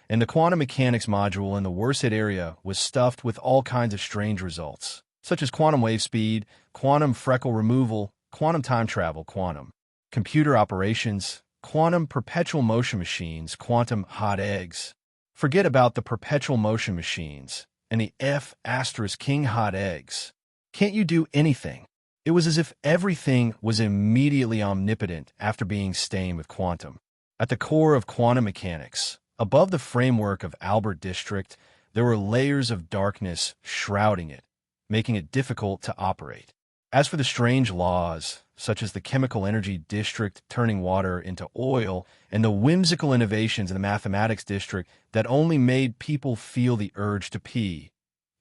And the quantum mechanics module in the Worset area was stuffed with all kinds of strange results, such as quantum wave speed, quantum freckle removal, quantum time travel, quantum computer operations, quantum perpetual motion machines, quantum hot eggs. Forget about the perpetual motion machines and the F*King hot eggs. Can't you do anything? It was as if everything was immediately omnipotent after being stained with quantum. At the core of quantum mechanics, above the framework of Albert District, there were layers of darkness shrouding it, making it difficult to operate. As for the strange laws, such as the chemical energy district turning water into oil, and the whimsical innovations in the mathematics district that only made people feel the urge to pee,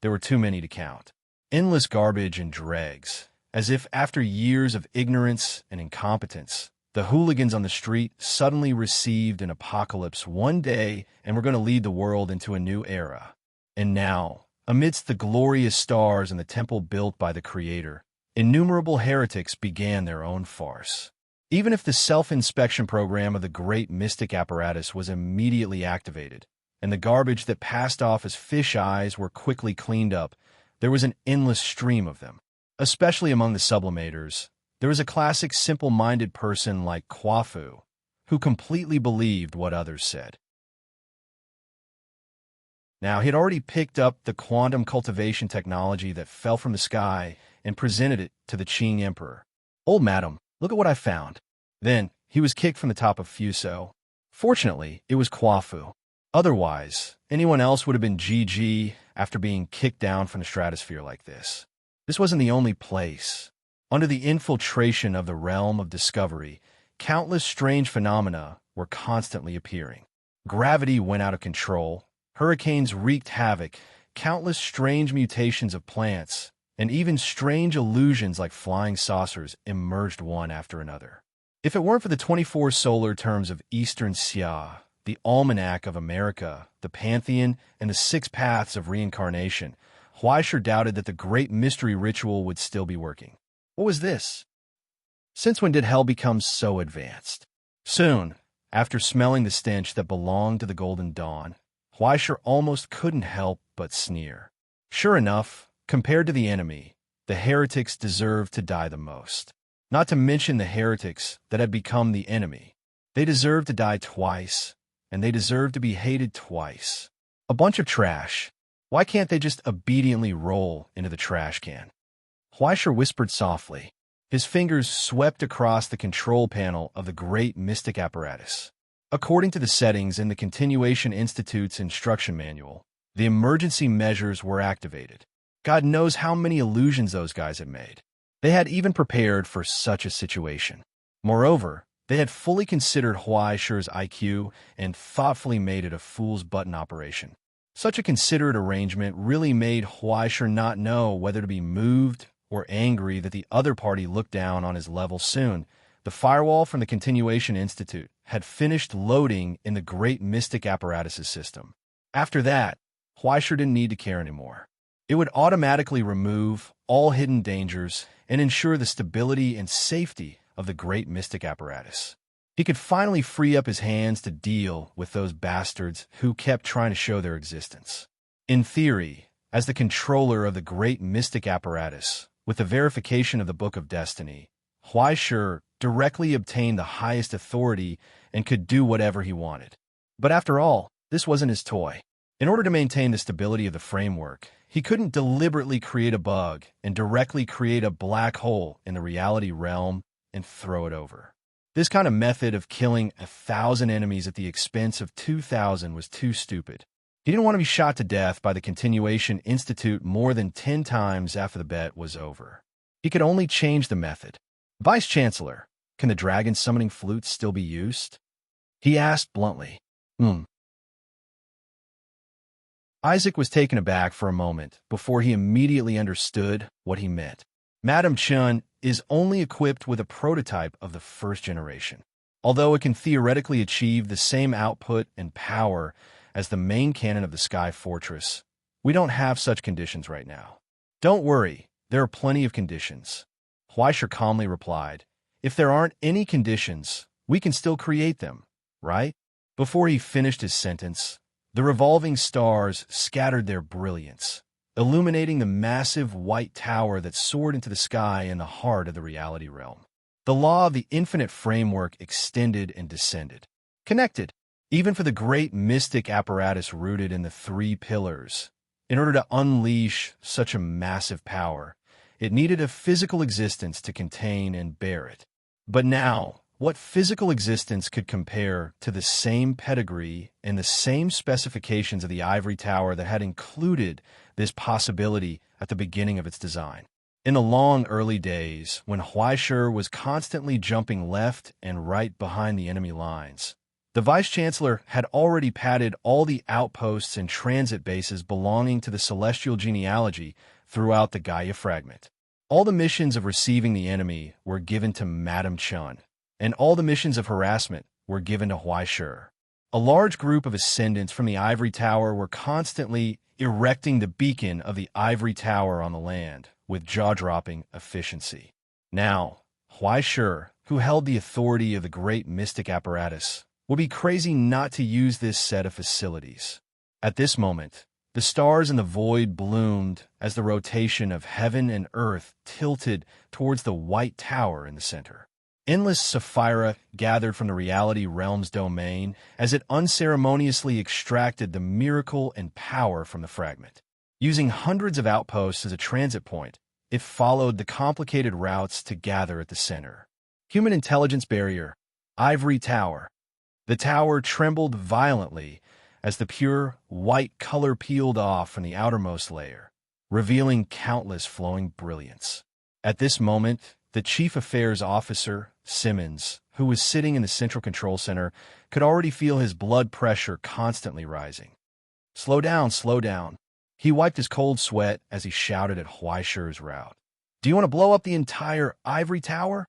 there were too many to count. Endless garbage and dregs, as if after years of ignorance and incompetence, the hooligans on the street suddenly received an apocalypse one day and were going to lead the world into a new era. And now, amidst the glorious stars in the temple built by the Creator, innumerable heretics began their own farce. Even if the self-inspection program of the great mystic apparatus was immediately activated, and the garbage that passed off as fish eyes were quickly cleaned up, there was an endless stream of them. Especially among the sublimators, there was a classic simple-minded person like Quafu, who completely believed what others said. Now, he had already picked up the quantum cultivation technology that fell from the sky and presented it to the Qing Emperor. "Old madam, look at what I found." Then, he was kicked from the top of Fuso. Fortunately, it was Quafu. Otherwise, anyone else would have been GG after being kicked down from the stratosphere like this. This wasn't the only place. Under the infiltration of the realm of discovery, countless strange phenomena were constantly appearing. Gravity went out of control, hurricanes wreaked havoc, countless strange mutations of plants, and even strange illusions like flying saucers emerged one after another. If it weren't for the 24 solar terms of Eastern Xia, the Almanac of America, the Pantheon, and the Six Paths of Reincarnation, Huaisher doubted that the Great Mystery Ritual would still be working. What was this? Since when did hell become so advanced? Soon, after smelling the stench that belonged to the Golden Dawn, Huaisher almost couldn't help but sneer. Sure enough, compared to the enemy, the heretics deserved to die the most. Not to mention the heretics that had become the enemy. They deserved to die twice, and they deserved to be hated twice. A bunch of trash. Why can't they just obediently roll into the trash can? Huaisher whispered softly. His fingers swept across the control panel of the great mystic apparatus. According to the settings in the Continuation Institute's instruction manual, the emergency measures were activated. God knows how many illusions those guys had made. They had even prepared for such a situation. Moreover, they had fully considered Huaisher's IQ and thoughtfully made it a fool's button operation. Such a considerate arrangement really made Huaisher not know whether to be moved or angry that the other party looked down on his level soon. The firewall from the Continuation Institute had finished loading in the great mystic apparatus' system. After that, Huaisher didn't need to care anymore. It would automatically remove all hidden dangers and ensure the stability and safety of the great mystic apparatus. He could finally free up his hands to deal with those bastards who kept trying to show their existence. In theory, as the controller of the great mystic apparatus, with the verification of the Book of Destiny, Huaisher directly obtained the highest authority and could do whatever he wanted. But after all, this wasn't his toy. In order to maintain the stability of the framework, he couldn't deliberately create a bug and directly create a black hole in the reality realm and throw it over. This kind of method of killing 1,000 enemies at the expense of 2,000 was too stupid. He didn't want to be shot to death by the Continuation Institute more than 10 times after the bet was over. He could only change the method. Vice-Chancellor, can the dragon summoning flute still be used? He asked bluntly. Isaac was taken aback for a moment before he immediately understood what he meant. Madame Chun is only equipped with a prototype of the first generation. Although it can theoretically achieve the same output and power as the main cannon of the Sky Fortress, we don't have such conditions right now. Don't worry, there are plenty of conditions. Huaisher calmly replied, if there aren't any conditions, we can still create them, right? Before he finished his sentence, the revolving stars scattered their brilliance, illuminating the massive white tower that soared into the sky in the heart of the reality realm. The law of the infinite framework extended and descended, connected, even for the great mystic apparatus rooted in the three pillars. In order to unleash such a massive power, it needed a physical existence to contain and bear it. But now, what physical existence could compare to the same pedigree and the same specifications of the ivory tower that had included this possibility at the beginning of its design? In the long early days, when Huaisher was constantly jumping left and right behind the enemy lines, the Vice-Chancellor had already padded all the outposts and transit bases belonging to the celestial genealogy throughout the Gaia fragment. All the missions of receiving the enemy were given to Madame Chun, and all the missions of harassment were given to Huaisher. A large group of ascendants from the ivory tower were constantly erecting the beacon of the ivory tower on the land with jaw-dropping efficiency. Now, Huaisher, who held the authority of the great mystic apparatus, would be crazy not to use this set of facilities. At this moment, the stars in the void bloomed as the rotation of heaven and earth tilted towards the white tower in the center. Endless Sapphira gathered from the reality realm's domain as it unceremoniously extracted the miracle and power from the fragment. Using hundreds of outposts as a transit point, it followed the complicated routes to gather at the center. Human intelligence barrier, ivory tower. The tower trembled violently as the pure white color peeled off from the outermost layer, revealing countless flowing brilliance. At this moment, the Chief Affairs Officer, Simmons, who was sitting in the Central Control Center, could already feel his blood pressure constantly rising. Slow down, slow down. He wiped his cold sweat as he shouted at Huaisher's route. Do you want to blow up the entire ivory tower?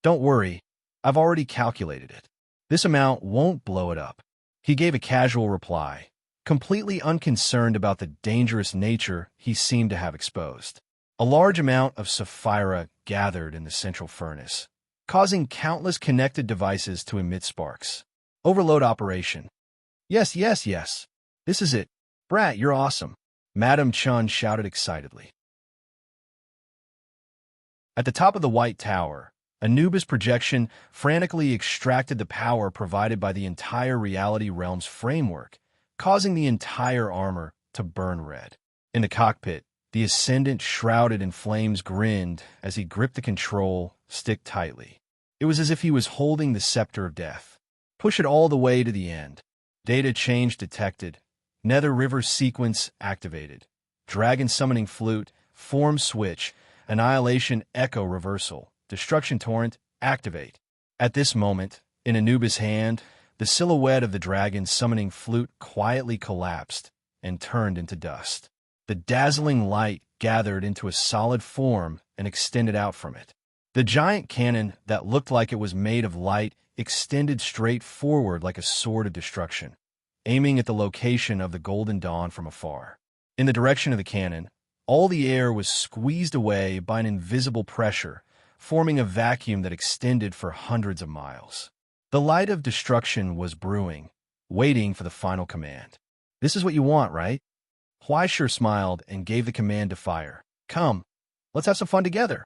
Don't worry, I've already calculated it. This amount won't blow it up. He gave a casual reply, completely unconcerned about the dangerous nature he seemed to have exposed. A large amount of sapphira gathered in the central furnace, causing countless connected devices to emit sparks. Overload operation. Yes, yes, yes. This is it. Brat, you're awesome. Madame Chun shouted excitedly. At the top of the White Tower, Anubis projection frantically extracted the power provided by the entire reality realm's framework, causing the entire armor to burn red. In the cockpit, the Ascendant, shrouded in flames, grinned as he gripped the control stick tightly. It was as if he was holding the scepter of death. Push it all the way to the end. Data change detected. Nether River sequence activated. Dragon summoning flute, form switch, annihilation echo reversal, destruction torrent, activate. At this moment, in Anubis' hand, the silhouette of the dragon summoning flute quietly collapsed and turned into dust. The dazzling light gathered into a solid form and extended out from it. The giant cannon that looked like it was made of light extended straight forward like a sword of destruction, aiming at the location of the Golden Dawn from afar. In the direction of the cannon, all the air was squeezed away by an invisible pressure, forming a vacuum that extended for hundreds of miles. The light of destruction was brewing, waiting for the final command. This is what you want, right? Huaishir smiled and gave the command to fire. Come, let's have some fun together.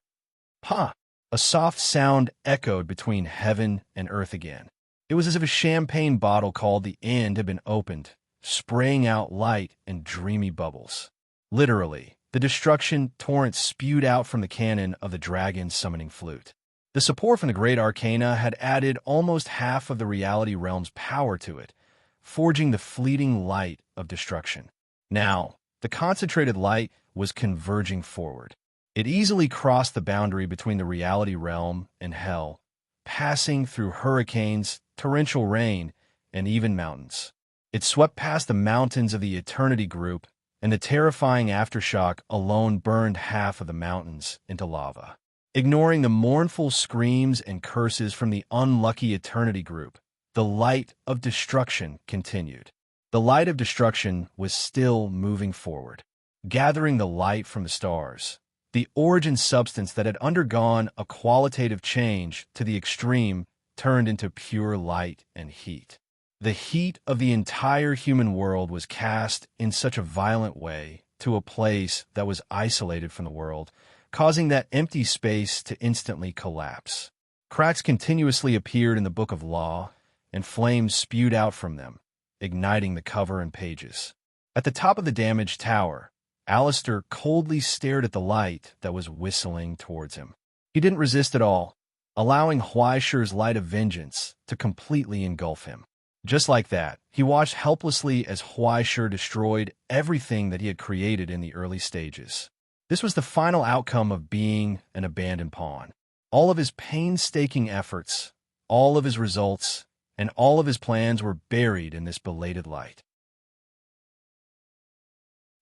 Ha! A soft sound echoed between heaven and earth again. It was as if a champagne bottle called the end had been opened, spraying out light and dreamy bubbles. Literally, the destruction torrent spewed out from the cannon of the dragon summoning flute. The support from the Great Arcana had added almost half of the reality realm's power to it, forging the fleeting light of destruction. Now, the concentrated light was converging forward. It easily crossed the boundary between the reality realm and hell, passing through hurricanes, torrential rain, and even mountains. It swept past the mountains of the Eternity Group, and the terrifying aftershock alone burned half of the mountains into lava. Ignoring the mournful screams and curses from the unlucky Eternity Group, the light of destruction continued. The light of destruction was still moving forward, gathering the light from the stars, the origin substance that had undergone a qualitative change to the extreme turned into pure light and heat. The heat of the entire human world was cast in such a violent way to a place that was isolated from the world, causing that empty space to instantly collapse. Cracks continuously appeared in the Book of Law, and flames spewed out from them, igniting the cover and pages. At the top of the damaged tower, Alistair coldly stared at the light that was whistling towards him. He didn't resist at all, allowing Huaishir's light of vengeance to completely engulf him. Just like that, he watched helplessly as Huaishir destroyed everything that he had created in the early stages. This was the final outcome of being an abandoned pawn. All of his painstaking efforts, all of his results, and all of his plans were buried in this belated light.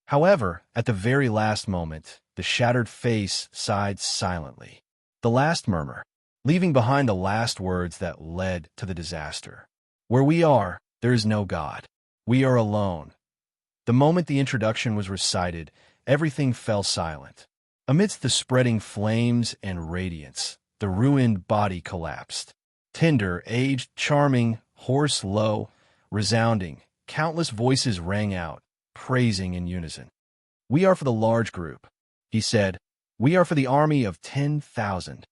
However, at the very last moment, the shattered face sighed silently. The last murmur, leaving behind the last words that led to the disaster. Where we are, there is no God. We are alone. The moment the introduction was recited, everything fell silent. Amidst the spreading flames and radiance, the ruined body collapsed. Tender, aged, charming, hoarse, low, resounding, countless voices rang out, praising in unison. We are for the large group, he said. We are for the army of 10,000.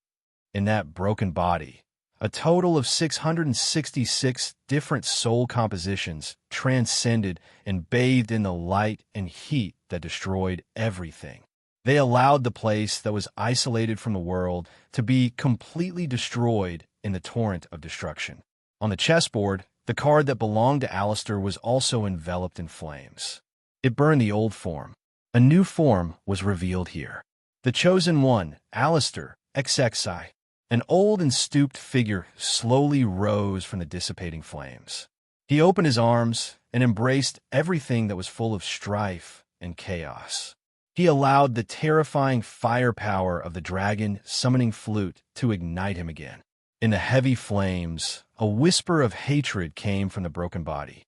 In that broken body, a total of 666 different soul compositions transcended and bathed in the light and heat that destroyed everything. They allowed the place that was isolated from the world to be completely destroyed in the torrent of destruction. On the chessboard, the card that belonged to Alistair was also enveloped in flames. It burned the old form. A new form was revealed here. The chosen one, Alistair, XXI. An old and stooped figure slowly rose from the dissipating flames. He opened his arms and embraced everything that was full of strife and chaos. He allowed the terrifying firepower of the dragon summoning flute to ignite him again. In the heavy flames, a whisper of hatred came from the broken body.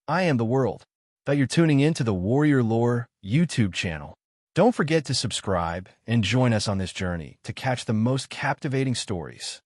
I am the world, that you're tuning in to the Warrior Lore YouTube channel. Don't forget to subscribe and join us on this journey to catch the most captivating stories.